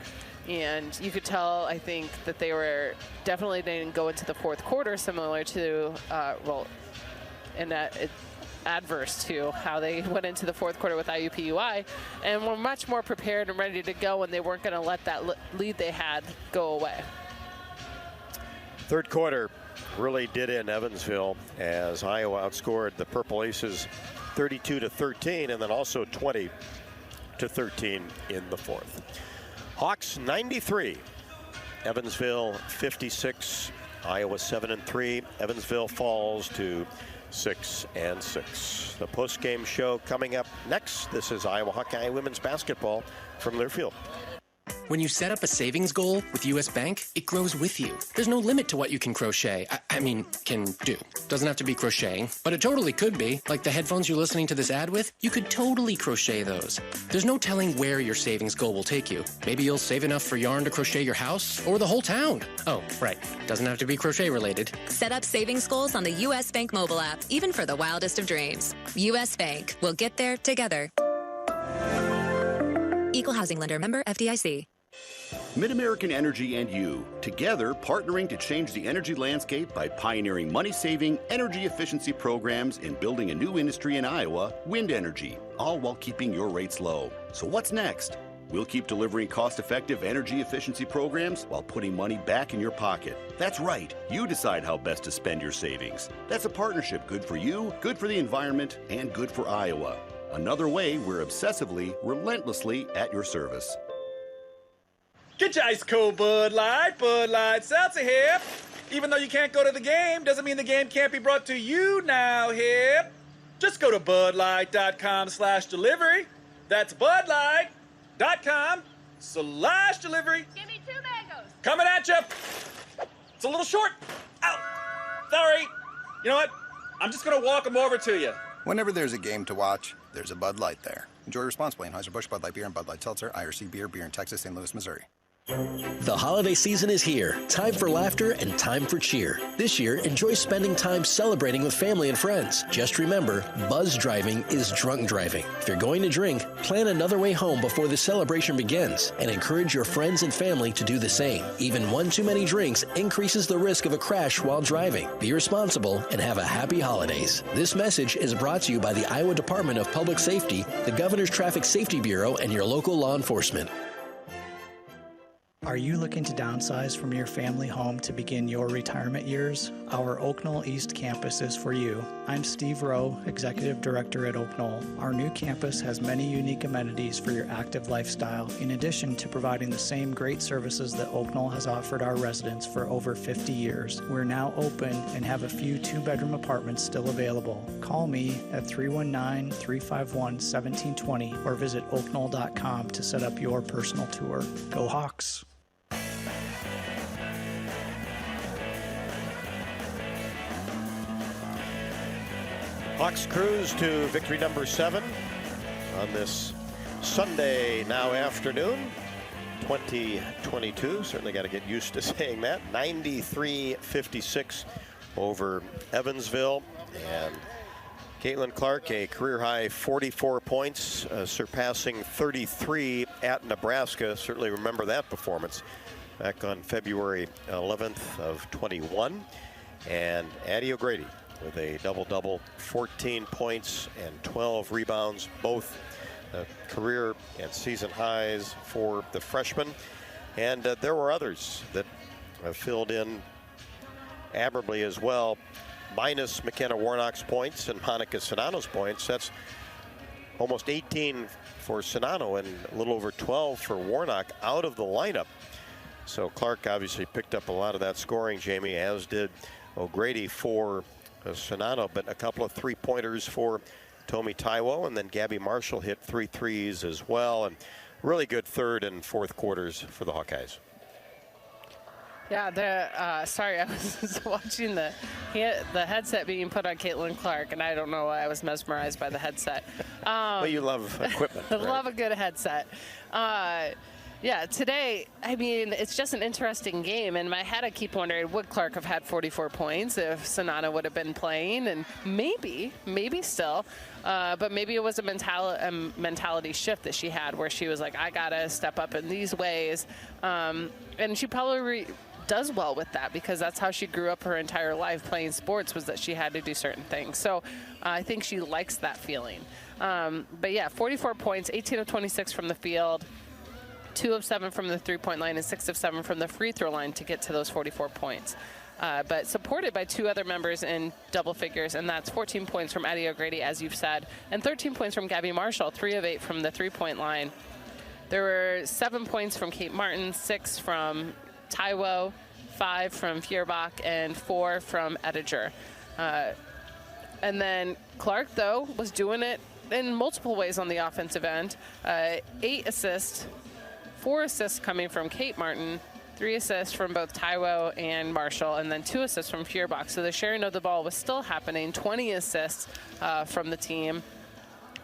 And you could tell, I think, that they were definitely didn't go into the fourth quarter similar to, well, in that adverse to how they went into the fourth quarter with IUPUI, and were much more prepared and ready to go, and they weren't going to let that lead they had go away. Third quarter really did in Evansville as Iowa outscored the Purple Aces 32-13, and then also 20-13 in the fourth. Hawks 93, Evansville 56, Iowa 7-3. Evansville falls to 6-6. The post-game show coming up next. This is Iowa Hawkeye women's basketball from Learfield. When you set up a savings goal with U.S. Bank, it grows with you. There's no limit to what you can crochet. Can do. Doesn't have to be crocheting, but it totally could be. Like the headphones you're listening to this ad with, you could totally crochet those. There's no telling where your savings goal will take you. Maybe you'll save enough for yarn to crochet your house or the whole town. Oh, right. Doesn't have to be crochet related. Set up savings goals on the U.S. Bank mobile app, even for the wildest of dreams. U.S. Bank. We'll get there together. Equal housing lender, member FDIC. MidAmerican Energy and you, together partnering to change the energy landscape by pioneering money-saving, energy efficiency programs and building a new industry in Iowa, wind energy, all while keeping your rates low. So what's next? We'll keep delivering cost-effective energy efficiency programs while putting money back in your pocket. That's right. You decide how best to spend your savings. That's a partnership good for you, good for the environment, and good for Iowa. Another way we're obsessively, relentlessly at your service. Get your ice cold Bud Light Seltzer here. Even though you can't go to the game, doesn't mean the game can't be brought to you now here. Just go to budlight.com/delivery. That's budlight.com/delivery. Give me 2 mangoes. Coming at you. It's a little short. Ow. Sorry. You know what? I'm just going to walk them over to you. Whenever there's a game to watch, there's a Bud Light there. Enjoy responsibly. Anheuser-Busch, Bud Light Beer, and Bud Light Seltzer, IRC Beer in Texas, St. Louis, Missouri. The holiday season is here. Time for laughter and time for cheer. This year, enjoy spending time celebrating with family and friends. Just remember, buzz driving is drunk driving. If you're going to drink, plan another way home before the celebration begins and encourage your friends and family to do the same. Even one too many drinks increases the risk of a crash while driving. Be responsible and have a happy holidays. This message is brought to you by the Iowa Department of Public Safety, the Governor's Traffic Safety Bureau, and your local law enforcement. Are you looking to downsize from your family home to begin your retirement years? Our Oak Knoll East campus is for you. I'm Steve Rowe, Executive Director at Oak Knoll. Our new campus has many unique amenities for your active lifestyle, in addition to providing the same great services that Oak Knoll has offered our residents for over 50 years. We're now open and have a few 2-bedroom apartments still available. Call me at 319-351-1720 or visit oakknoll.com to set up your personal tour. Go Hawks! Hawks cruise to victory number 7 on this Sunday now afternoon, 2022. Certainly got to get used to saying that. 93-56 over Evansville. And Caitlin Clark, a career-high 44 points, surpassing 33 at Nebraska. Certainly remember that performance back on February 11th of 21. And Addie O'Grady with a double-double, 14 points and 12 rebounds, both career and season highs for the freshman. And there were others that filled in admirably as well, minus McKenna Warnock's points and Monica Sonano's points. That's almost 18 for Sonano and a little over 12 for Warnock out of the lineup. So Clark obviously picked up a lot of that scoring, Jamie, as did O'Grady for Sonano, but a couple of three-pointers for Tomi Taiwo, and then Gabby Marshall hit 3 threes as well, and really good third and fourth quarters for the Hawkeyes. Yeah, sorry, I was watching the headset being put on Caitlin Clark, and I don't know why I was mesmerized by the headset. Well, you love equipment. I love a good headset. Yeah, today, I mean, it's just an interesting game. In my head, I keep wondering, would Clark have had 44 points if Sonano would have been playing? And maybe still. But maybe it was a mentality shift that she had where she was like, I got to step up in these ways. And she probably does well with that because that's how she grew up her entire life playing sports, was that she had to do certain things. So I think she likes that feeling. But yeah, 44 points, 18 of 26 from the field. 2 of 7 from the three-point line and 6 of 7 from the free throw line to get to those 44 points. But supported by 2 other members in double figures, and that's 14 points from Addie O'Grady, as you've said, and 13 points from Gabby Marshall, 3 of 8 from the three-point line. There were 7 points from Kate Martin, 6 from Taiwo, 5 from Feuerbach, and 4 from Ettinger. And then Clark, though, was doing it in multiple ways on the offensive end. 8 assists, 4 assists coming from Kate Martin, 3 assists from both Taiwo and Marshall, and then 2 assists from Feuerbach. So the sharing of the ball was still happening. 20 assists from the team.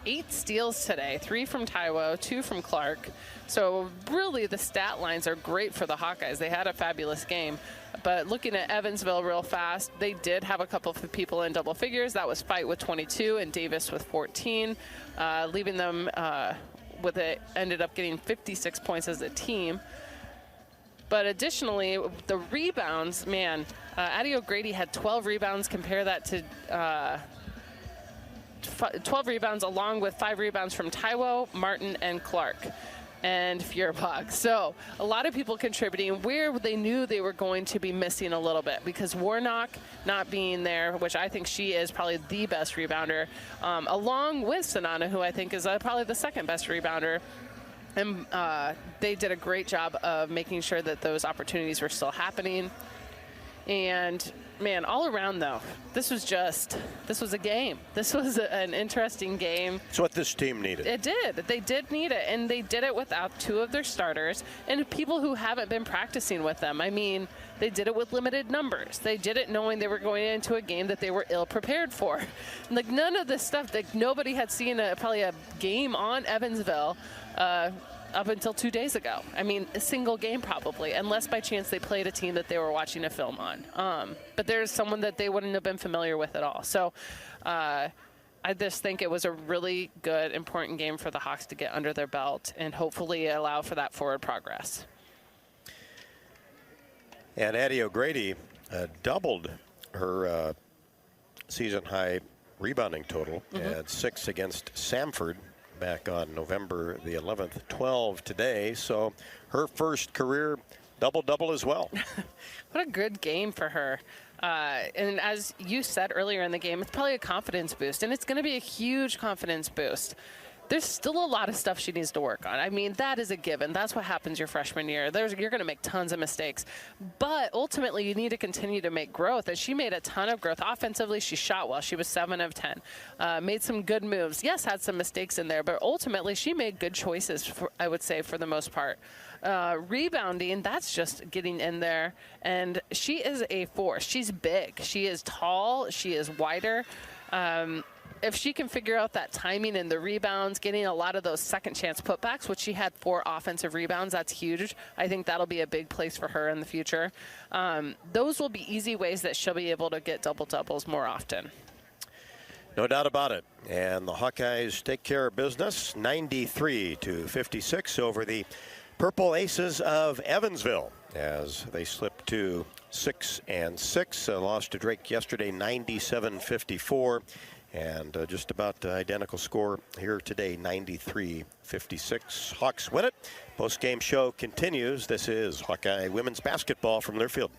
8 steals today, 3 from Taiwo, 2 from Clark. So really the stat lines are great for the Hawkeyes. They had a fabulous game. But looking at Evansville real fast, they did have a couple of people in double figures. That was Fight with 22 and Davis with 14, leaving them with it, ended up getting 56 points as a team. But additionally, the rebounds, man, Addie O'Grady had 12 rebounds. Compare that to 12 rebounds along with 5 rebounds from Taiwo, Martin, and Clark, and Feuerbach. So a lot of people contributing where they knew they were going to be missing a little bit, because Warnock not being there, which I think she is probably the best rebounder, along with Sanana, who I think is probably the second best rebounder. And they did a great job of making sure that those opportunities were still happening. And man, all around though, this was a game. This was an interesting game. It's what this team needed. It did. They did need it, and they did it without 2 of their starters and people who haven't been practicing with them. I mean, they did it with limited numbers. They did it knowing they were going into a game that they were ill prepared for. Like none of this stuff, like nobody had seen probably a game on Evansville up until 2 days ago. I mean, a single game probably, unless by chance they played a team that they were watching a film on. But there's someone that they wouldn't have been familiar with at all. So I just think it was a really good, important game for the Hawks to get under their belt and hopefully allow for that forward progress. And Addie O'Grady doubled her season-high rebounding total at 6 against Samford back on November the 11th, 12 today. So her first career double-double as well. What a good game for her. And as you said earlier in the game, it's probably a confidence boost, and it's going to be a huge confidence boost. There's still a lot of stuff she needs to work on. I mean, that is a given. That's what happens your freshman year. You're going to make tons of mistakes. But ultimately, you need to continue to make growth. And she made a ton of growth. Offensively, she shot well. She was 7 of 10. Made some good moves. Yes, had some mistakes in there. But ultimately, she made good choices, I would say, for the most part. Rebounding, that's just getting in there. And she is a force. She's big. She is tall. She is wider. If she can figure out that timing and the rebounds, getting a lot of those second chance putbacks, which she had 4 offensive rebounds, that's huge. I think that'll be a big place for her in the future. Those will be easy ways that she'll be able to get double-doubles more often. No doubt about it. And the Hawkeyes take care of business, 93-56 over the Purple Aces of Evansville, as they slip to 6-6. Lost to Drake yesterday, 97-54. And just about identical score here today, 93-56. Hawks win it. Post-game show continues. This is Hawkeye women's basketball from Learfield.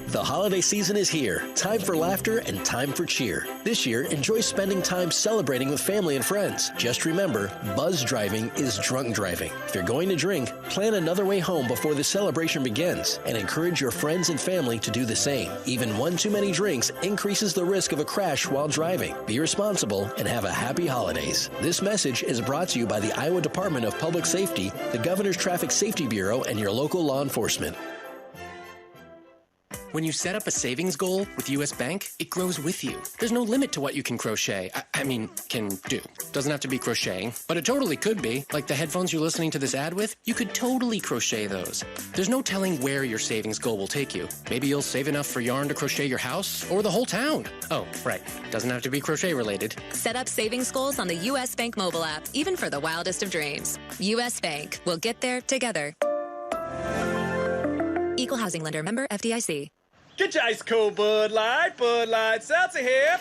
The holiday season is here. Time for laughter and time for cheer. This year, enjoy spending time celebrating with family and friends. Just remember, buzz driving is drunk driving. If you're going to drink, plan another way home before the celebration begins and encourage your friends and family to do the same. Even one too many drinks increases the risk of a crash while driving. Be responsible and have a happy holidays. This message is brought to you by the Iowa Department of Public Safety, the Governor's Traffic Safety Bureau, and your local law enforcement. When you set up a savings goal with U.S. Bank, it grows with you. There's no limit to what you can crochet. Can do. Doesn't have to be crocheting, but it totally could be. Like the headphones you're listening to this ad with, you could totally crochet those. There's no telling where your savings goal will take you. Maybe you'll save enough for yarn to crochet your house or the whole town. Oh, right. Doesn't have to be crochet related. Set up savings goals on the U.S. Bank mobile app, even for the wildest of dreams. U.S. Bank. We'll get there together. Equal housing lender, member FDIC. Get your ice cold Bud Light Seltzer here.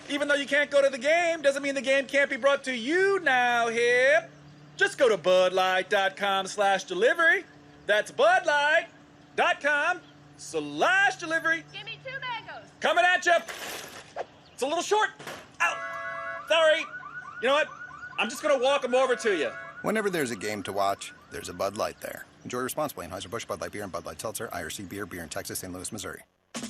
Even though you can't go to the game, doesn't mean the game can't be brought to you now here. Just go to budlight.com/delivery. That's budlight.com/delivery. Give me 2 mangoes. Coming at you. It's a little short. Ow. Sorry. You know what? I'm just going to walk them over to you. Whenever there's a game to watch, there's a Bud Light there. Enjoy responsibly. Anheuser-Busch, Bud Light Beer, and Bud Light Seltzer, IRC Beer, beer in Texas, St. Louis, Missouri.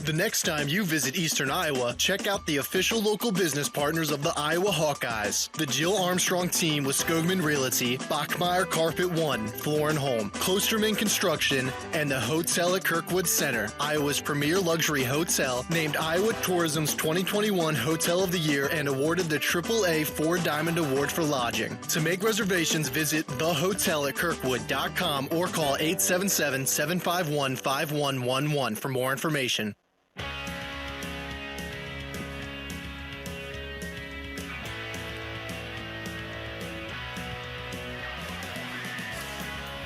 The next time you visit Eastern Iowa, check out the official local business partners of the Iowa Hawkeyes. The Jill Armstrong team with Skogman Realty, Bachmeyer Carpet One, Floor and Home, Klosterman Construction, and the Hotel at Kirkwood Center, Iowa's premier luxury hotel, named Iowa Tourism's 2021 Hotel of the Year and awarded the AAA 4 Diamond Award for lodging. To make reservations, visit thehotelatkirkwood.com or call 877-751-5111 for more information.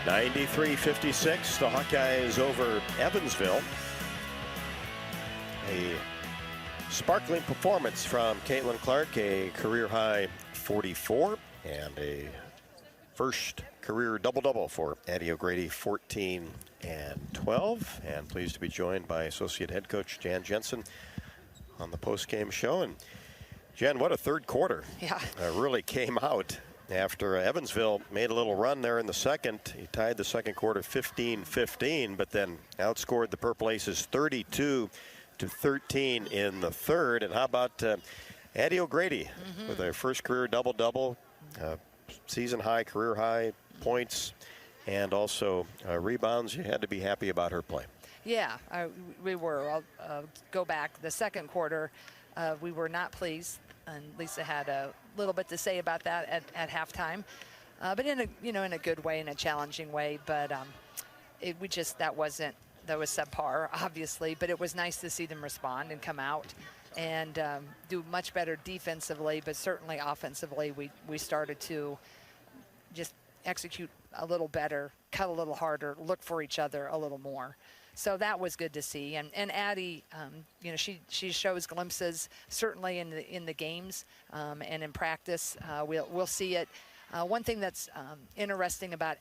93-56, the Hawkeyes over Evansville. A sparkling performance from Caitlin Clark, a career-high 44, and a first career double-double for Addie O'Grady, 14 and 12. And pleased to be joined by Associate Head Coach Jan Jensen on the post-game show. And Jen, what a third quarter. Yeah. Really came out. After Evansville made a little run there in the second, he tied the second quarter 15-15, but then outscored the Purple Aces 32-13 in the third. And how about Addie O'Grady with her first career double-double, season high, career high points, and also rebounds. You had to be happy about her play. Yeah, we were. I'll go back. The second quarter, we were not pleased. And Lisa had a little bit to say about that at halftime, but in a good way, in a challenging way. But that was subpar, obviously. But it was nice to see them respond and come out and do much better defensively, but certainly offensively, we started to just execute a little better, cut a little harder, look for each other a little more. So that was good to see, and Addie, she shows glimpses certainly in the games and in practice. We'll see it. One thing that's interesting about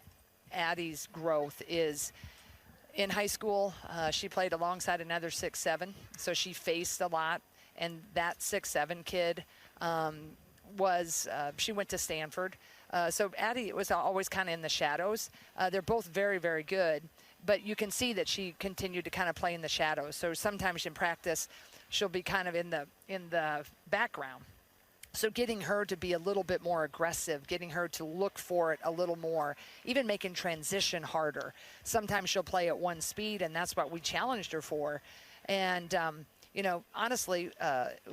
Addie's growth is in high school she played alongside another 6'7", so she faced a lot, and that 6'7" kid she went to Stanford. So Addie was always kind of in the shadows. They're both very, very good. But you can see that she continued to kind of play in the shadows. So sometimes in practice, she'll be kind of in the background. So getting her to be a little bit more aggressive, getting her to look for it a little more, even making transition harder. Sometimes she'll play at one speed, and that's what we challenged her for. And, honestly,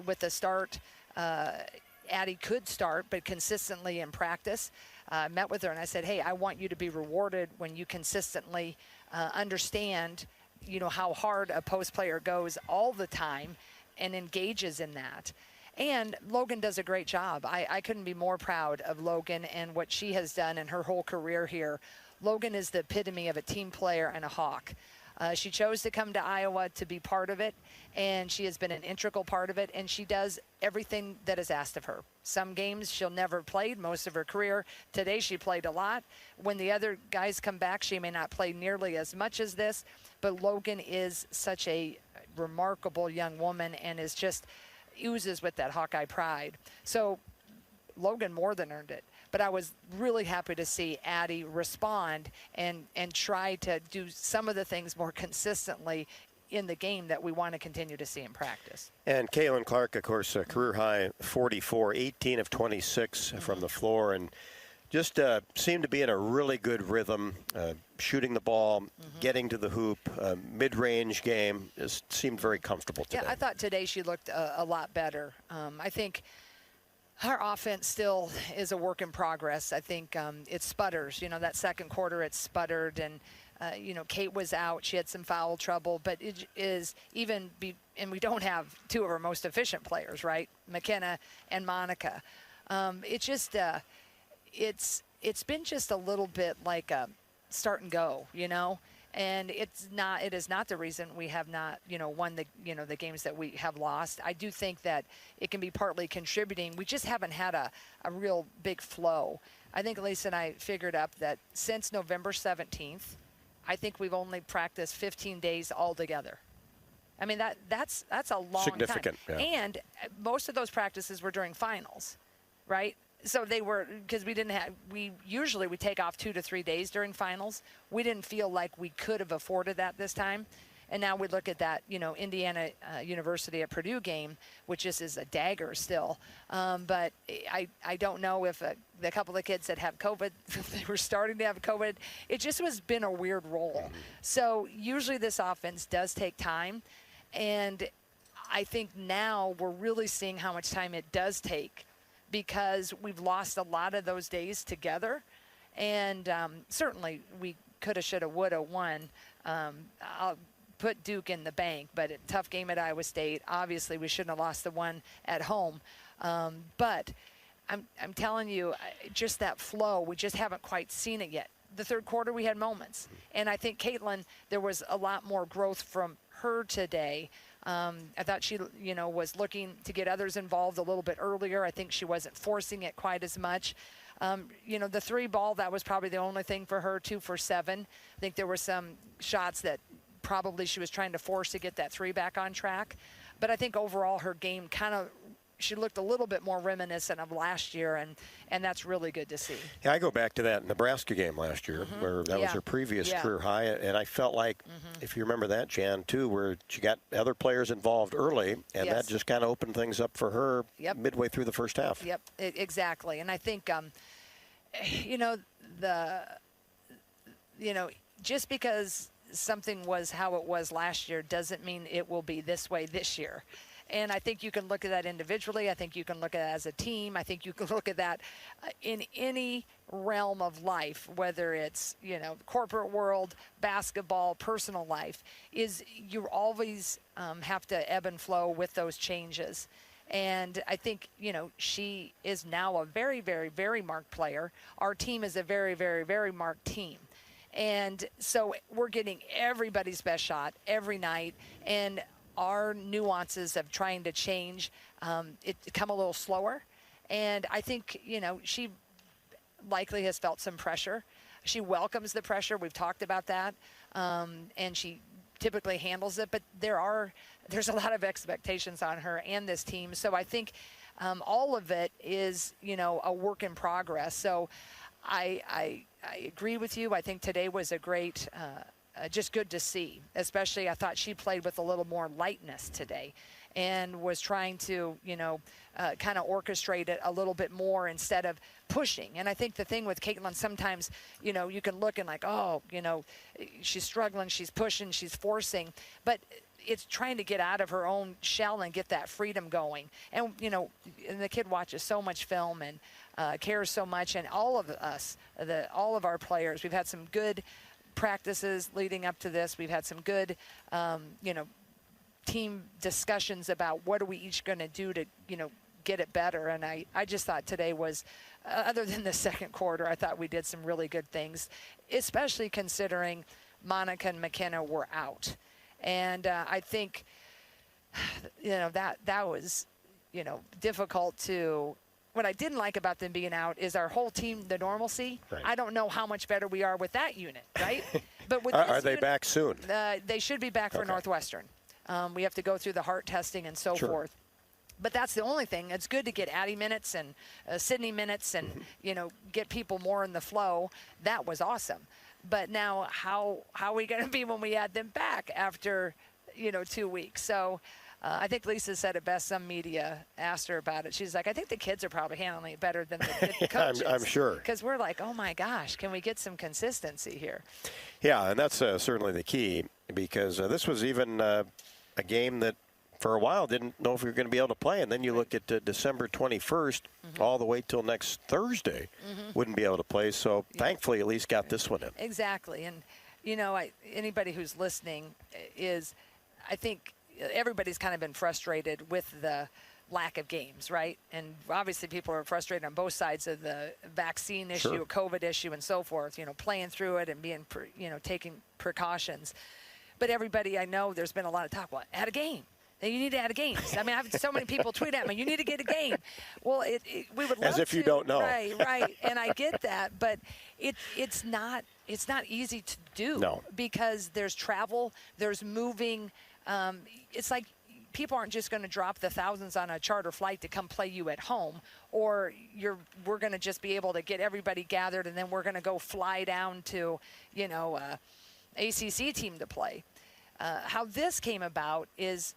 with the start, Addie could start, but consistently in practice. I met with her and I said, hey, I want you to be rewarded when you consistently understand, how hard a post player goes all the time and engages in that. And Logan does a great job. I couldn't be more proud of Logan and what she has done in her whole career here. Logan is the epitome of a team player and a Hawk. She chose to come to Iowa to be part of it, and she has been an integral part of it, and she does everything that is asked of her. Some games she'll never have played most of her career. Today she played a lot. When the other guys come back, she may not play nearly as much as this, but Logan is such a remarkable young woman and is just oozes with that Hawkeye pride. So Logan more than earned it. But I was really happy to see Addie respond and try to do some of the things more consistently in the game that we want to continue to see in practice. And Caitlin Clark, of course, a career-high 44, 18 of 26 from the floor, and just seemed to be in a really good rhythm, shooting the ball, getting to the hoop, mid-range game. Just seemed very comfortable today. Yeah, I thought today she looked a lot better. I think our offense still is a work in progress. I think it sputters. That second quarter it sputtered, and Kate was out. She had some foul trouble, but it is and we don't have two of our most efficient players, right? McKenna and Monica. It's been just a little bit like a start and go, And it is not the reason we have not, won the games that we have lost. I do think that it can be partly contributing. We just haven't had a real big flow. I think Lisa and I figured up that since November 17th, I think we've only practiced 15 days altogether. I mean, that's a long significant, time. Yeah. And most of those practices were during finals, right? So they were, because we usually take off 2 to 3 days during finals. We didn't feel like we could have afforded that this time. And now we look at that, Indiana University at Purdue game, which is a dagger still. But I don't know if the couple of kids that have COVID, they were starting to have COVID. It just has been a weird role. So usually this offense does take time. And I think now we're really seeing how much time it does take, because we've lost a lot of those days together. And certainly we coulda, shoulda, woulda won. I'll put Duke in the bank, but a tough game at Iowa State. Obviously, we shouldn't have lost the one at home. But I'm telling you, just that flow, we just haven't quite seen it yet. The third quarter, we had moments. And I think Caitlin, there was a lot more growth from her today. I thought she, was looking to get others involved a little bit earlier. I think she wasn't forcing it quite as much. The 3 ball, that was probably the only thing for her, 2 for 7. I think there were some shots that probably she was trying to force to get that 3 back on track. But I think overall her game she looked a little bit more reminiscent of last year, and that's really good to see. Yeah, I go back to that Nebraska game last year, where that was her previous career high, and I felt like, if you remember that, Jan, too, where she got other players involved early, and that just kind of opened things up for her midway through the first half. Yep, exactly. And I think, just because something was how it was last year doesn't mean it will be this way this year. And I think you can look at that individually. I think you can look at it as a team. I think you can look at that in any realm of life, whether it's, corporate world, basketball, personal life, is you always have to ebb and flow with those changes. And I think, she is now a very, very, very marked player. Our team is a very, very, very marked team. And so we're getting everybody's best shot every night. And our nuances of trying to change, it come a little slower. And I think, she likely has felt some pressure. She welcomes the pressure. We've talked about that. And she typically handles it. But there's a lot of expectations on her and this team. So I think all of it is, a work in progress. So I agree with you. I think today was a great, just good to see. Especially, I thought she played with a little more lightness today, and was trying to, kind of orchestrate it a little bit more instead of pushing. And I think the thing with Caitlin, sometimes, you can look and like, she's struggling, she's pushing, she's forcing, but it's trying to get out of her own shell and get that freedom going. And, and the kid watches so much film and cares so much, and all of us, all of our players, we've had some good practices leading up to this. We've had some good, team discussions about what are we each going to do to, get it better. And I just thought today was, other than the second quarter, I thought we did some really good things, especially considering Monica and McKenna were out. And I think, that was, difficult to. What I didn't like about them being out is our whole team, the normalcy. Right. I don't know how much better we are with that unit, right? But with are they back soon? They should be back for Northwestern. We have to go through the heart testing and so forth. But that's the only thing. It's good to get Addie minutes and Sydney minutes and, get people more in the flow. That was awesome. But now how are we going to be when we add them back after, 2 weeks? So I think Lisa said it best. Some media asked her about it. She's like, I think the kids are probably handling it better than the coaches. I'm sure. Because we're like, oh, my gosh, can we get some consistency here? Yeah, and that's certainly the key, because this was even a game that for a while didn't know if we were going to be able to play. And then you look at December 21st, all the way till next Thursday, wouldn't be able to play. So thankfully at least got this one in. Exactly. And, anybody who's listening is, I think, everybody's kind of been frustrated with the lack of games, right? And obviously people are frustrated on both sides of the vaccine issue, COVID issue, and so forth, playing through it and being, taking precautions. But everybody I know, there's been a lot of talk, well, add a game. You need to add a game. I mean, I've so many people tweet at me, you need to get a game. Well, we would love as if you don't know. Right. And I get that, but it's not easy to do. No. Because there's travel, there's moving. It's like people aren't just going to drop the thousands on a charter flight to come play you at home, or we're going to just be able to get everybody gathered and then we're going to go fly down to, ACC team to play. How this came about is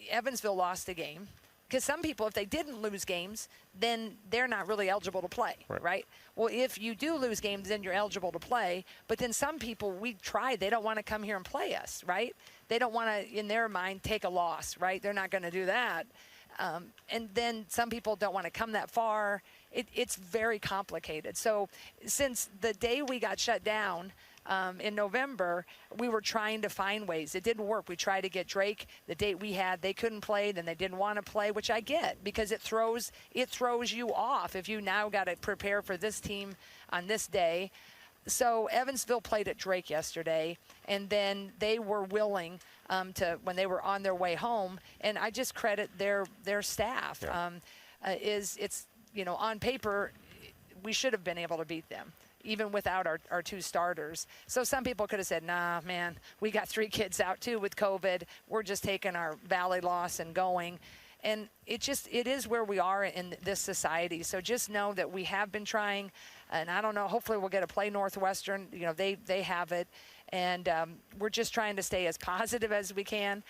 Evansville lost a game. Because some people, if they didn't lose games, then they're not really eligible to play, right? Well, if you do lose games, then you're eligible to play. But then some people, we tried, they don't want to come here and play us, right? They don't want to, in their mind, take a loss, right? They're not going to do that. And then some people don't want to come that far. It's very complicated. So since the day we got shut down, in November, we were trying to find ways. It didn't work. We tried to get Drake. The date we had, they couldn't play. Then they didn't want to play, which I get because it throws you off if you now got to prepare for this team on this day. So Evansville played at Drake yesterday, and then they were willing to when they were on their way home. And I just credit their staff. Yeah. It's on paper, we should have been able to beat them, even without our two starters. So some people could have said, nah, man, we got 3 kids out too with COVID. We're just taking our Valley loss and going. And it is where we are in this society. So just know that we have been trying, and I don't know, hopefully we'll get to play Northwestern. They have it. And we're just trying to stay as positive as we can,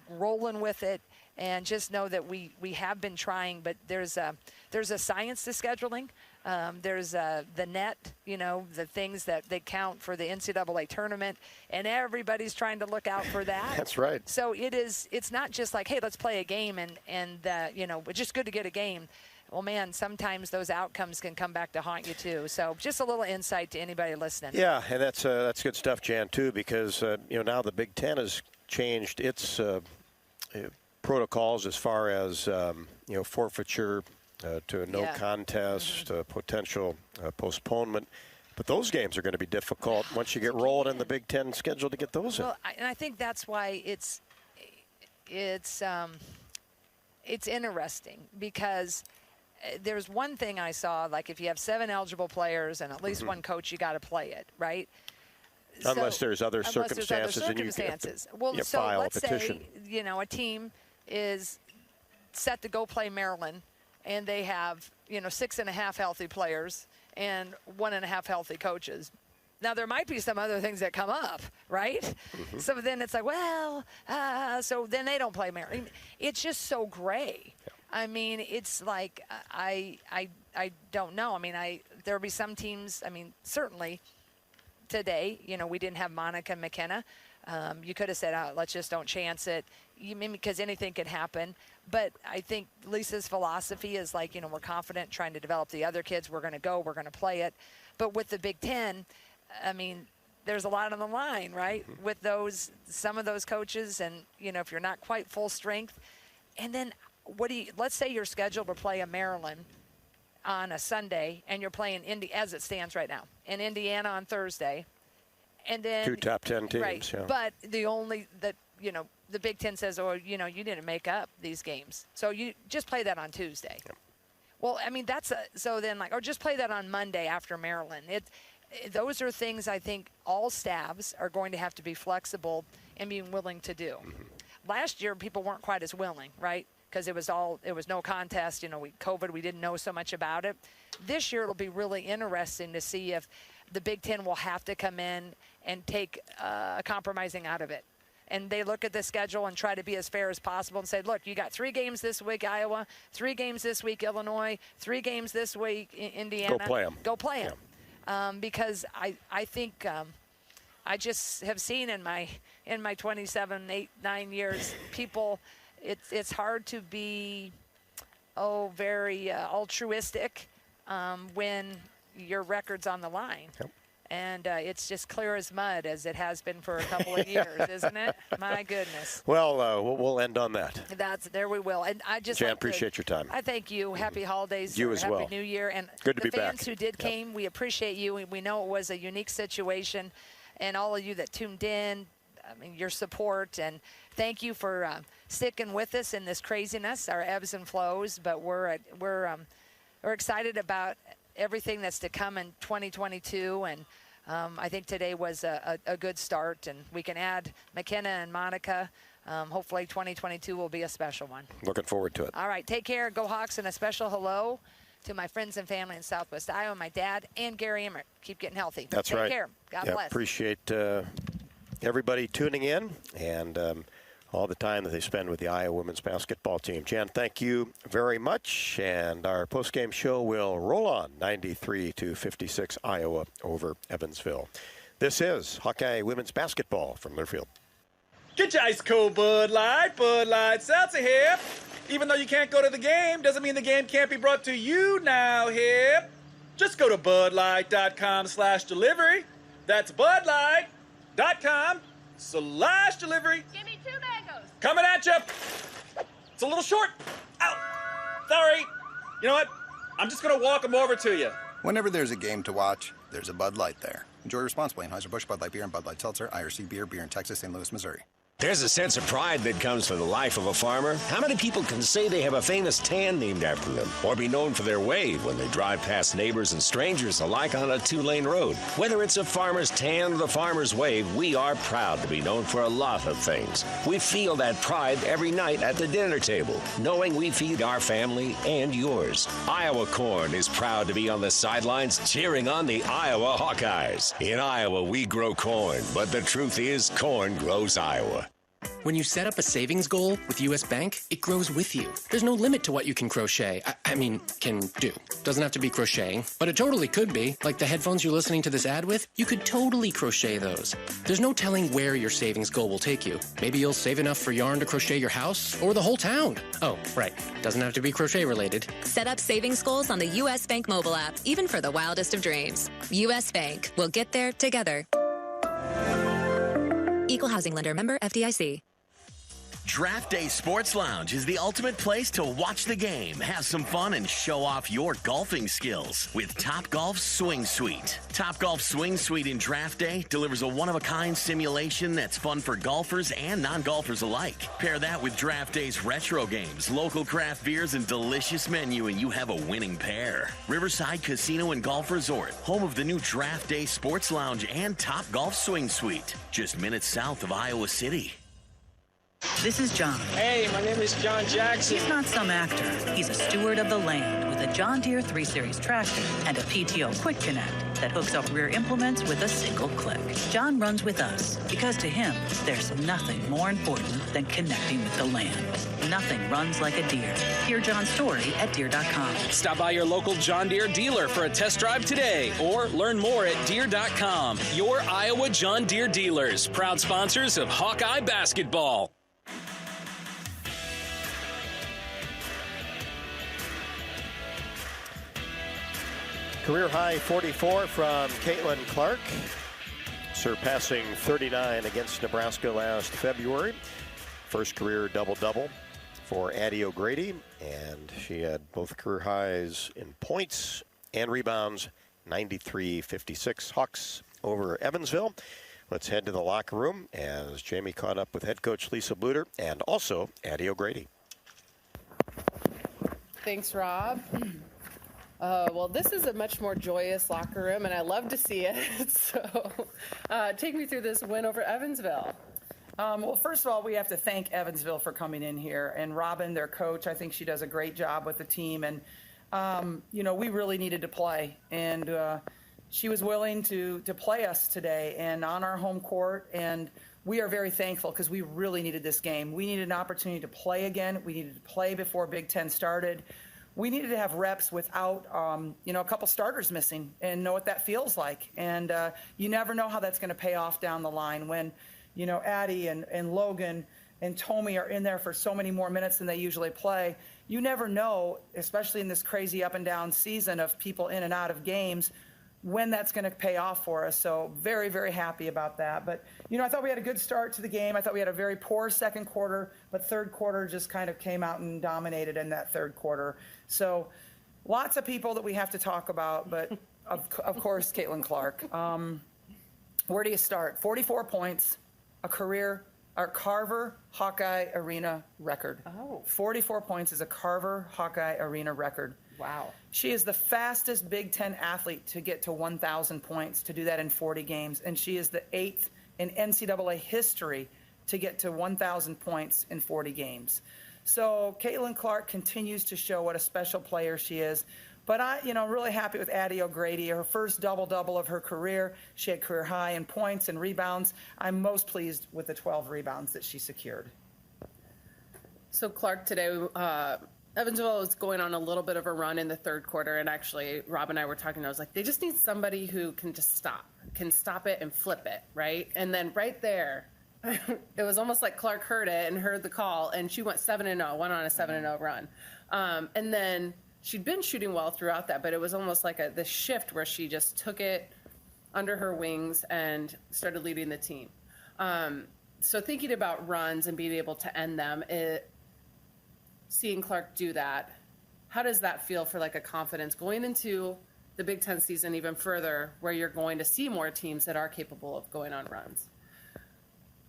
rolling with it. And just know that we have been trying, but there's a science to scheduling. There's the net, the things that they count for the NCAA tournament, and everybody's trying to look out for that. That's right. So it's not just like, hey, let's play a game and it's just good to get a game. Well, man, sometimes those outcomes can come back to haunt you too. So just a little insight to anybody listening. Yeah, and that's good stuff, Jan, too, because now the Big Ten has changed its protocols as far as forfeiture to no contest, potential postponement. But those games are going to be difficult once you get rolling in the Big Ten schedule to get those in. Well, and I think that's why it's interesting because there's one thing I saw, like if you have 7 eligible players and at least one coach, you got to play it, right? Unless there's other circumstances. And you have to, so file let's a petition. Say, a team is set to go play Maryland, and they have 6.5 healthy players and 1.5 healthy coaches. Now there might be some other things that come up, right? So then it's like, so then they don't play Maryland. It's just so gray. I mean, it's like I don't know. I mean, there'll be some teams. I mean, certainly today, we didn't have Monica McKenna. You could have said, let's just don't chance it, because anything could happen. But I think Lisa's philosophy is like, we're confident trying to develop the other kids. We're going to go. We're going to play it. But with the Big Ten, I mean, there's a lot on the line, right? With some of those coaches, and, if you're not quite full strength. And then let's say you're scheduled to play a Maryland on a Sunday, and you're playing as it stands right now, in Indiana on Thursday. And then 2 top 10 teams, right. Yeah. But the Big Ten says, you didn't make up these games, so you just play that on Tuesday. Yep. Well, I mean, just play that on Monday after Maryland. Those are things I think all staffs are going to have to be flexible and being willing to do. Last year, people weren't quite as willing, right? Because it was no contest. COVID, we didn't know so much about it. This year, it'll be really interesting to see if the Big Ten will have to come in and take compromising out of it. And they look at the schedule and try to be as fair as possible and say, look, you got 3 games this week, Iowa, 3 games this week, Illinois, 3 games this week, Indiana. Go play them. Because I think I just have seen in my 27, 8, 9 years, people, it's hard to be very altruistic when your record's on the line. Yep. And it's just clear as mud, as it has been for a couple of years, isn't it? My goodness. Well, we'll end on that. There we will. And I just Jan, appreciate your time. I thank you. Happy holidays. You as well. Happy New Year. And good to be back. The fans who did Yep. came, we appreciate you. We know it was a unique situation. And all of you that tuned in, I mean, your support. And thank you for sticking with us in this craziness, our ebbs and flows. But we're excited about everything that's to come in 2022, and I think today was a good start, and we can add McKenna and Monica hopefully 2022 will be a special one. Looking forward to it. All right, take care. Go Hawks, and a special hello to my friends and family in Southwest Iowa, my dad and Gary Emmert. Keep getting healthy. That's right. Take care. God bless. Appreciate everybody tuning in and all the time that they spend with the Iowa women's basketball team. Jan, thank you very much. And our postgame show will roll on 93-56 Iowa over Evansville. This is Hawkeye women's basketball from Learfield. Get your ice cold Bud Light. Bud Light Seltzer here. Even though you can't go to the game, doesn't mean the game can't be brought to you now here. Just go to budlight.com/delivery. That's budlight.com/delivery. Give me 2 mangoes. Coming at you. It's a little short. Ow. Sorry. You know what? I'm just going to walk them over to you. Whenever there's a game to watch, there's a Bud Light there. Enjoy responsibly. Anheuser-Busch, Bud Light Beer, and Bud Light Seltzer, IRC Beer, beer in Texas, St. Louis, Missouri. There's a sense of pride that comes from the life of a farmer. How many people can say they have a famous tan named after them, or be known for their wave when they drive past neighbors and strangers alike on a 2-lane road? Whether it's a farmer's tan or the farmer's wave, we are proud to be known for a lot of things. We feel that pride every night at the dinner table, knowing we feed our family and yours. Iowa Corn is proud to be on the sidelines cheering on the Iowa Hawkeyes. In Iowa, we grow corn, but the truth is corn grows Iowa. When you set up a savings goal with U.S. Bank, it grows with you. There's no limit to what you can crochet. Can do. Doesn't have to be crocheting, but it totally could be. Like the headphones you're listening to this ad with, you could totally crochet those. There's no telling where your savings goal will take you. Maybe you'll save enough for yarn to crochet your house or the whole town. Oh, right. Doesn't have to be crochet related. Set up savings goals on the U.S. Bank mobile app, even for the wildest of dreams. U.S. Bank. We'll get there together. Equal housing lender, member FDIC. Draft Day Sports Lounge is the ultimate place to watch the game, have some fun, and show off your golfing skills with Topgolf Swing Suite. Topgolf Swing Suite in Draft Day delivers a one-of-a-kind simulation that's fun for golfers and non-golfers alike. Pair that with Draft Day's retro games, local craft beers, and delicious menu, and you have a winning pair. Riverside Casino and Golf Resort, home of the new Draft Day Sports Lounge and Topgolf Swing Suite, just minutes south of Iowa City. This is John. Hey, my name is John Jackson. He's not some actor. He's a steward of the land with a John Deere 3 Series tractor and a PTO Quick Connect that hooks up rear implements with a single click. John runs with us because to him, there's nothing more important than connecting with the land. Nothing runs like a Deere. Hear John's story at Deere.com. Stop by your local John Deere dealer for a test drive today or learn more at Deere.com. Your Iowa John Deere dealers, proud sponsors of Hawkeye basketball. Career high 44 from Caitlin Clark, surpassing 39 against Nebraska last February. First career double-double for Addie O'Grady, and she had both career highs in points and rebounds, 93-56 Hawks over Evansville. Let's head to the locker room as Jamie caught up with head coach Lisa Bluter and also Addie O'Grady. Thanks, Rob. Well, this is a much more joyous locker room, and I love to see it. So take me through this win over Evansville. Well, first of all, we have to thank Evansville for coming in here. And Robin, their coach, I think she does a great job with the team. And, we really needed to play. And she was willing to play us today and on our home court. And we are very thankful because we really needed this game. We needed an opportunity to play again. We needed to play before Big Ten started. We needed to have reps without, a couple starters missing and know what that feels like. And you never know how that's going to pay off down the line when, Addie and Logan and Tommy are in there for so many more minutes than they usually play. You never know, especially in this crazy up and down season of people in and out of games, when that's going to pay off for us. So very, very happy about that. But, I thought we had a good start to the game. I thought we had a very poor second quarter, but third quarter just kind of came out and dominated in that third quarter. So lots of people that we have to talk about, but of course, Caitlin Clark. Where do you start? 44 points, our Carver Hawkeye Arena record. Oh. 44 points is a Carver Hawkeye Arena record. Wow. She is the fastest Big Ten athlete to get to 1,000 points, to do that in 40 games. And she is the 8th in NCAA history to get to 1,000 points in 40 games. So Caitlin Clark continues to show what a special player she is. But I'm really happy with Addie O'Grady. Her first double-double of her career. She had career high in points and rebounds. I'm most pleased with the 12 rebounds that she secured. So Clark today, Evansville was going on a little bit of a run in the third quarter, and actually Rob and I were talking, I was like, they just need somebody who can just can stop it and flip it, right? And then right there, it was almost like Clark heard it and heard the call, and she went 7-0, went on a 7-0 run. And then she'd been shooting well throughout that, but it was almost like this shift where she just took it under her wings and started leading the team. So thinking about runs and being able to end them, seeing Clark do that, how does that feel for like a confidence going into the Big Ten season even further, where you're going to see more teams that are capable of going on runs?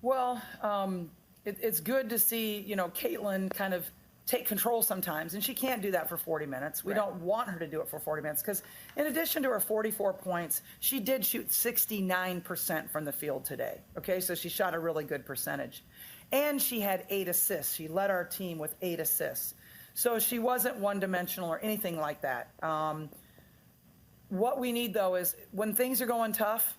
Well, it's good to see, Caitlin kind of take control sometimes, and she can't do that for 40 minutes. We don't want her to do it for 40 minutes because in addition to her 44 points, she did shoot 69% from the field today. Okay, so she shot a really good percentage. And she had 8 assists. She led our team with 8 assists. So she wasn't one-dimensional or anything like that. What we need, though, is when things are going tough,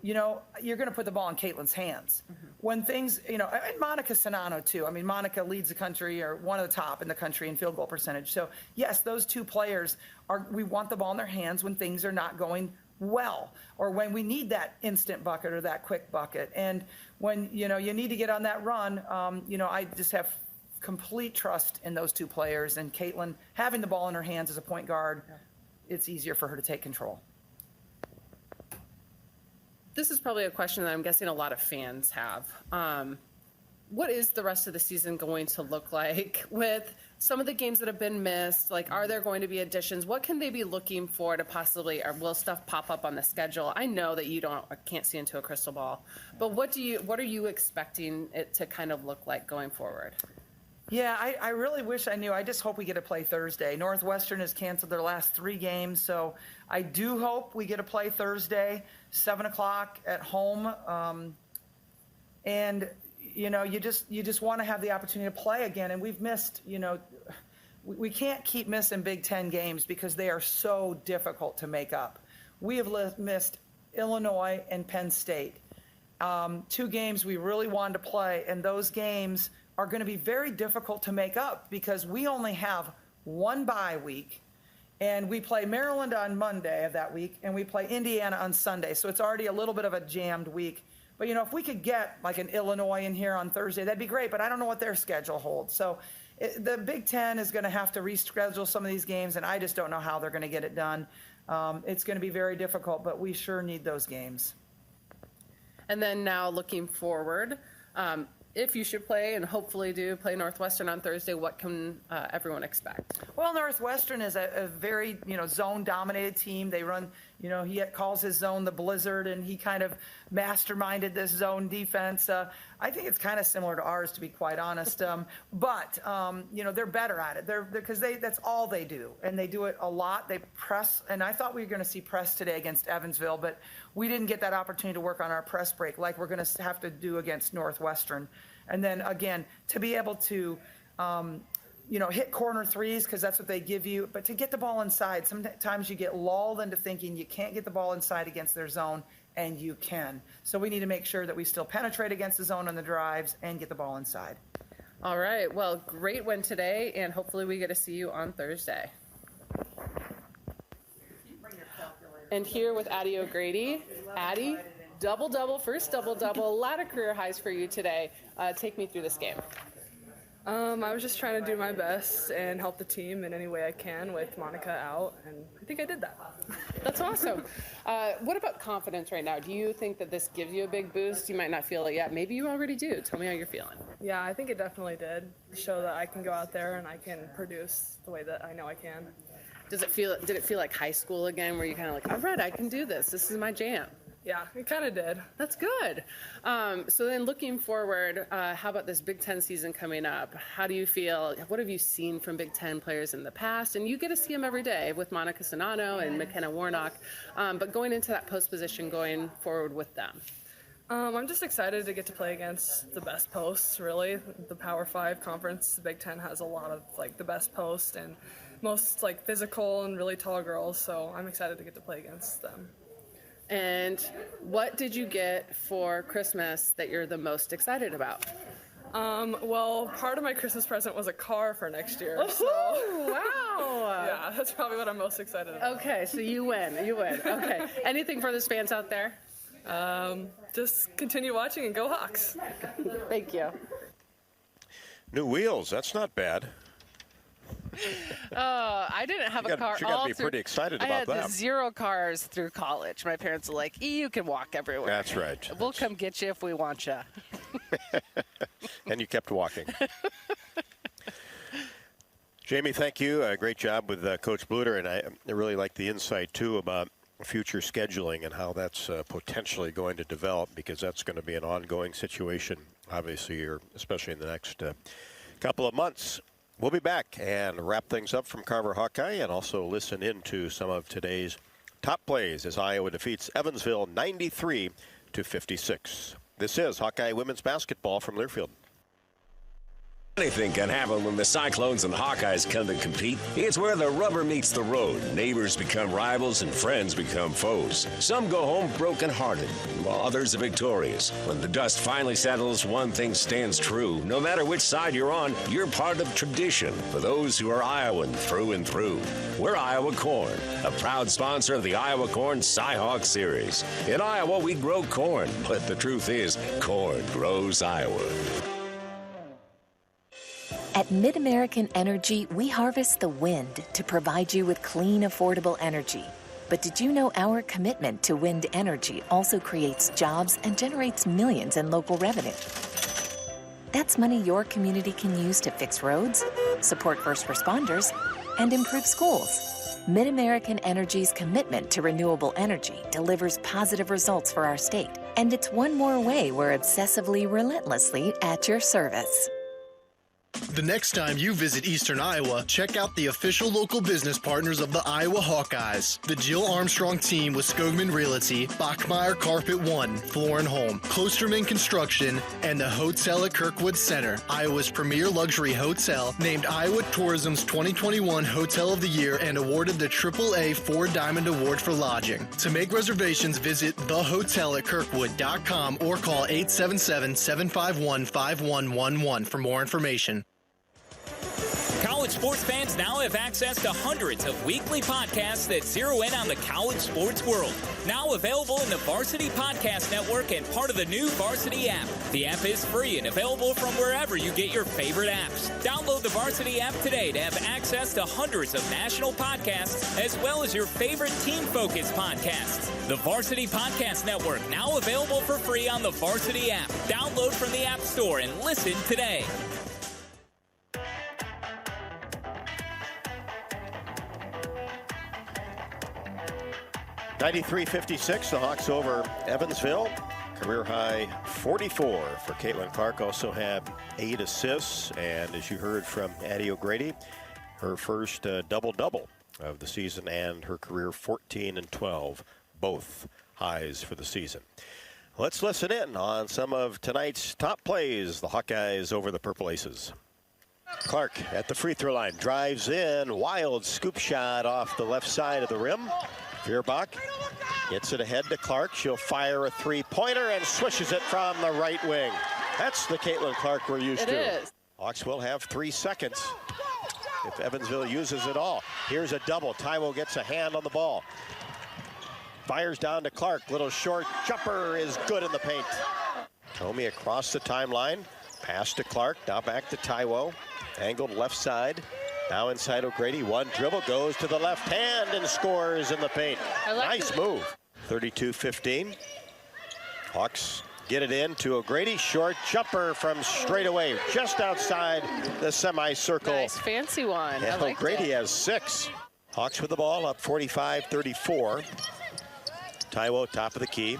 you're going to put the ball in Caitlin's hands. Mm-hmm. When things, and Monica Sonano, too. I mean, Monica leads the country, or one of the top in the country in field goal percentage. So, yes, those two players, we want the ball in their hands when things are not going well, or when we need that instant bucket or that quick bucket. And when, you need to get on that run, I just have complete trust in those two players. And Caitlin, having the ball in her hands as a point guard, it's easier for her to take control. This is probably a question that I'm guessing a lot of fans have. What is the rest of the season going to look like with some of the games that have been missed? Like, are there going to be additions? What can they be looking for to possibly, or will stuff pop up on the schedule? I know that you can't see into a crystal ball, but what are you expecting it to kind of look like going forward? Yeah, I really wish I knew. I just hope we get to play Thursday. Northwestern has canceled their last 3 games, so I do hope we get to play Thursday, 7 o'clock at home. And you just want to have the opportunity to play again. And we've missed, we can't keep missing Big Ten games because they are so difficult to make up. We have missed Illinois and Penn State. 2 games we really wanted to play, and those games are going to be very difficult to make up because we only have 1 bye week, and we play Maryland on Monday of that week, and we play Indiana on Sunday. So it's already a little bit of a jammed week. But, if we could get like an Illinois in here on Thursday, that'd be great, but I don't know what their schedule holds. So the Big Ten is going to have to reschedule some of these games, and I just don't know how they're going to get it done. It's going to be very difficult, but we sure need those games. And then now looking forward, if you should play, and hopefully do play Northwestern on Thursday, what can everyone expect? Well, Northwestern is a very, zone-dominated team. They run, he calls his zone the Blizzard, and he kind of masterminded this zone defense. I think it's kind of similar to ours, to be quite honest. But they're better at it. Because that's all they do, and they do it a lot. They press, and I thought we were going to see press today against Evansville, but we didn't get that opportunity to work on our press break like we're going to have to do against Northwestern. And then, again, to be able to, hit corner threes because that's what they give you, but to get the ball inside, sometimes you get lulled into thinking you can't get the ball inside against their zone, and you can. So we need to make sure that we still penetrate against the zone on the drives and get the ball inside. All right. Well, great win today, and hopefully we get to see you on Thursday. And here with Addie O'Grady. Addie, double-double, first double-double, a lot of career highs for you today. Take me through this game. I was just trying to do my best and help the team in any way I can with Monica out, and I think I did that. That's awesome. What about confidence right now? Do you think that this gives you a big boost? You might not feel it yet. Maybe you already do. Tell me how you're feeling. Yeah, I think it definitely did. Show that I can go out there and I can produce the way that I know I can. Did it feel like high school again, where you're kind of like, all right, I can do this. This is my jam. Yeah, it kind of did. That's good. So then looking forward, how about this Big Ten season coming up? How do you feel? What have you seen from Big Ten players in the past? And you get to see them every day with Monica Sonano and McKenna Warnock. But going into that post position, going forward with them. I'm just excited to get to play against the best posts, really. The Power 5 conference, the Big Ten, has a lot of the best posts and most physical and really tall girls, so I'm excited to get to play against them. And what did you get for Christmas that you're the most excited about? Well, part of my Christmas present was a car for next year. Oh, so. wow. Yeah, that's probably what I'm most excited about. Okay, so you win. Okay. Anything for the fans out there? Just continue watching and go Hawks. Thank you. New wheels, that's not bad. I didn't have a car. You got to be pretty excited about that. I had 0 cars through college. My parents were like, you can walk everywhere. That's right. We'll come get you if we want you. And you kept walking. Jamie, thank you. Great job with Coach Bluter, and I really like the insight, too, about future scheduling and how that's potentially going to develop, because that's going to be an ongoing situation, obviously, or especially in the next couple of months. We'll be back and wrap things up from Carver Hawkeye and also listen into some of today's top plays as Iowa defeats Evansville 93-56. This is Hawkeye women's basketball from Learfield. Anything can happen when the Cyclones and Hawkeyes come to compete. It's where the rubber meets the road. Neighbors become rivals and friends become foes. Some go home broken-hearted, while others are victorious. When the dust finally settles, one thing stands true. No matter which side you're on, you're part of tradition for those who are Iowan through and through. We're Iowa Corn, a proud sponsor of the Iowa Corn Cy-Hawk Series. In Iowa, we grow corn, but the truth is, corn grows Iowa. At MidAmerican Energy, we harvest the wind to provide you with clean, affordable energy. But did you know our commitment to wind energy also creates jobs and generates millions in local revenue? That's money your community can use to fix roads, support first responders, and improve schools. MidAmerican Energy's commitment to renewable energy delivers positive results for our state. And it's one more way we're obsessively, relentlessly at your service. The next time you visit Eastern Iowa, check out the official local business partners of the Iowa Hawkeyes. The Jill Armstrong team with Skogman Realty, Bachmeyer Carpet One, Floor and Home, Klosterman Construction, and the Hotel at Kirkwood Center, Iowa's premier luxury hotel, named Iowa Tourism's 2021 Hotel of the Year and awarded the AAA 4 Diamond Award for lodging. To make reservations, visit thehotelatkirkwood.com or call 877-751-5111 for more information. College sports fans now have access to hundreds of weekly podcasts that zero in on the college sports world. Now available in the Varsity Podcast Network and part of the new Varsity app. The app is free and available from wherever you get your favorite apps. Download the Varsity app today to have access to hundreds of national podcasts as well as your favorite team-focused podcasts. The Varsity Podcast Network, now available for free on the Varsity app. Download from the App Store and listen today. 93-56, the Hawks over Evansville. Career high 44 for Caitlin Clark. Also had 8 assists. And as you heard from Addie O'Grady, her first double-double of the season and her career 14 and 12, both highs for the season. Let's listen in on some of tonight's top plays. The Hawkeyes over the Purple Aces. Clark at the free throw line, drives in, wild scoop shot off the left side of the rim. Veerbach gets it ahead to Clark. She'll fire a three-pointer and swishes it from the right wing. That's the Caitlin Clark we're used to. It is. Hawks will have 3 seconds if Evansville uses it all. Here's a double. Taiwo gets a hand on the ball. Fires down to Clark. Little short jumper is good in the paint. Tomey across the timeline. Pass to Clark. Now back to Taiwo. Angled left side. Now inside O'Grady. One dribble, goes to the left hand and scores in the paint. Nice move. 32-15. Hawks get it in to O'Grady. Short jumper from straight away, just outside the semicircle. Nice fancy one. And O'Grady has 6. Hawks with the ball up 45-34. Taiwo top of the key.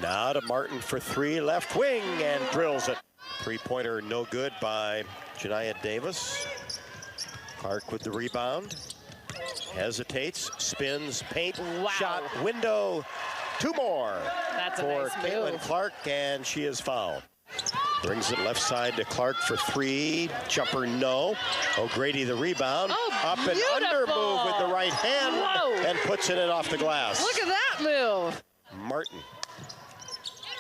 Now to Martin for 3, left wing, and drills it. Three-pointer no good by Janiah Davis. Clark with the rebound. Hesitates, spins, paint, shot, window. 2 more That's a for nice Caitlin move. Clark, and she is fouled. Brings it left side to Clark for 3. Jumper, no. O'Grady the rebound. Up and under move with the right hand. Whoa. And puts it in off the glass. Look at that move. Martin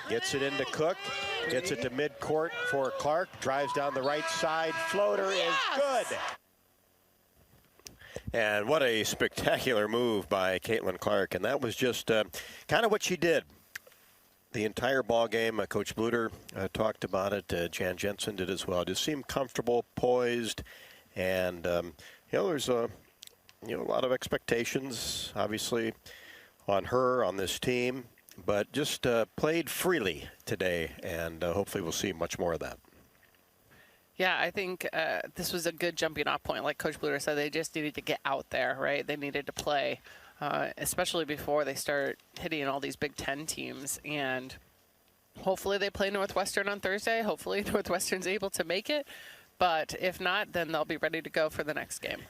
gets it into Cook. Gets it to midcourt for Clark. Drives down the right side. Floater is good. And what a spectacular move by Caitlin Clark. And that was just kind of what she did the entire ball game. Coach Bluter talked about it. Jan Jensen did as well. Just seemed comfortable, poised, and there's a lot of expectations, obviously, on her, on this team, but just played freely today, and hopefully we'll see much more of that. Yeah, I think this was a good jumping off point. Like Coach Bluter said, they just needed to get out there, right? They needed to play. Especially before they start hitting all these Big Ten teams. And hopefully they play Northwestern on Thursday. Hopefully Northwestern's able to make it. But if not, then they'll be ready to go for the next game.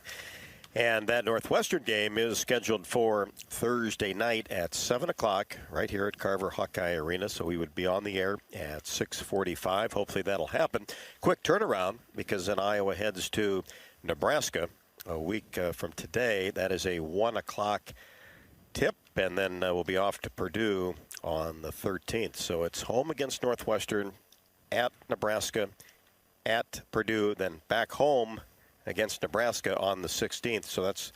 And that Northwestern game is scheduled for Thursday night at 7 o'clock right here at Carver Hawkeye Arena. So we would be on the air at 6:45. Hopefully that'll happen. Quick turnaround because then Iowa heads to Nebraska a week from today. That is a 1 o'clock tip, and then we'll be off to Purdue on the 13th. So it's home against Northwestern, at Nebraska, at Purdue, then back home against Nebraska on the 16th. So that's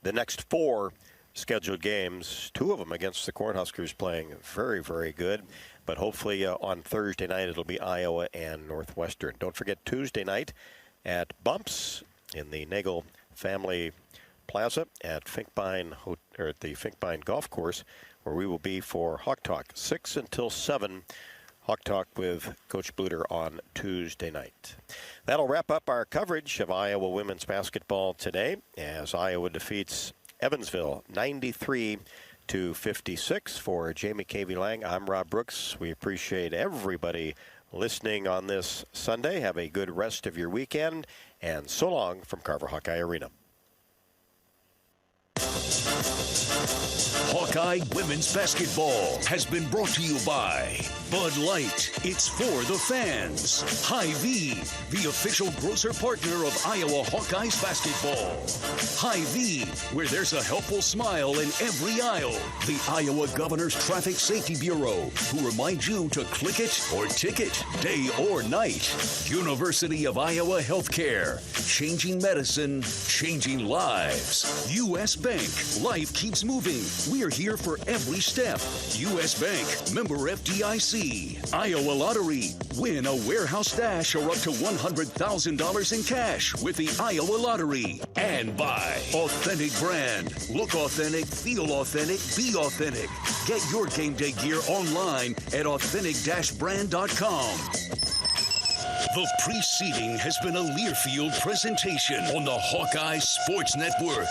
the next 4 scheduled games, 2 of them against the Cornhuskers playing very, very good. But hopefully on Thursday night it'll be Iowa and Northwestern. Don't forget Tuesday night at Bumps in the Nagel Family Plaza at at the Finkbine Golf Course, where we will be for Hawk Talk 6 until 7. Hawk Talk with Coach Bluter on Tuesday night. That'll wrap up our coverage of Iowa women's basketball today as Iowa defeats Evansville 93-56. For Jamie Cavey-Lang, I'm Rob Brooks. We appreciate everybody listening on this Sunday. Have a good rest of your weekend, and so long from Carver Hawkeye Arena. Hawkeye women's basketball has been brought to you by Bud Light. It's for the fans. Hy-Vee, the official grocer partner of Iowa Hawkeyes basketball. Hy-Vee, where there's a helpful smile in every aisle. The Iowa Governor's Traffic Safety Bureau, who reminds you to click it or ticket, day or night. University of Iowa Healthcare, changing medicine, changing lives. U.S. Bank, life keeps moving. We're here for every step. U.S. Bank, member FDIC. Iowa Lottery, win a warehouse stash or up to $100,000 in cash with the Iowa Lottery. And by Authentic Brand. Look authentic, feel authentic, be authentic. Get your game day gear online at authentic-brand.com. The preceding has been a Learfield presentation on the Hawkeye Sports Network.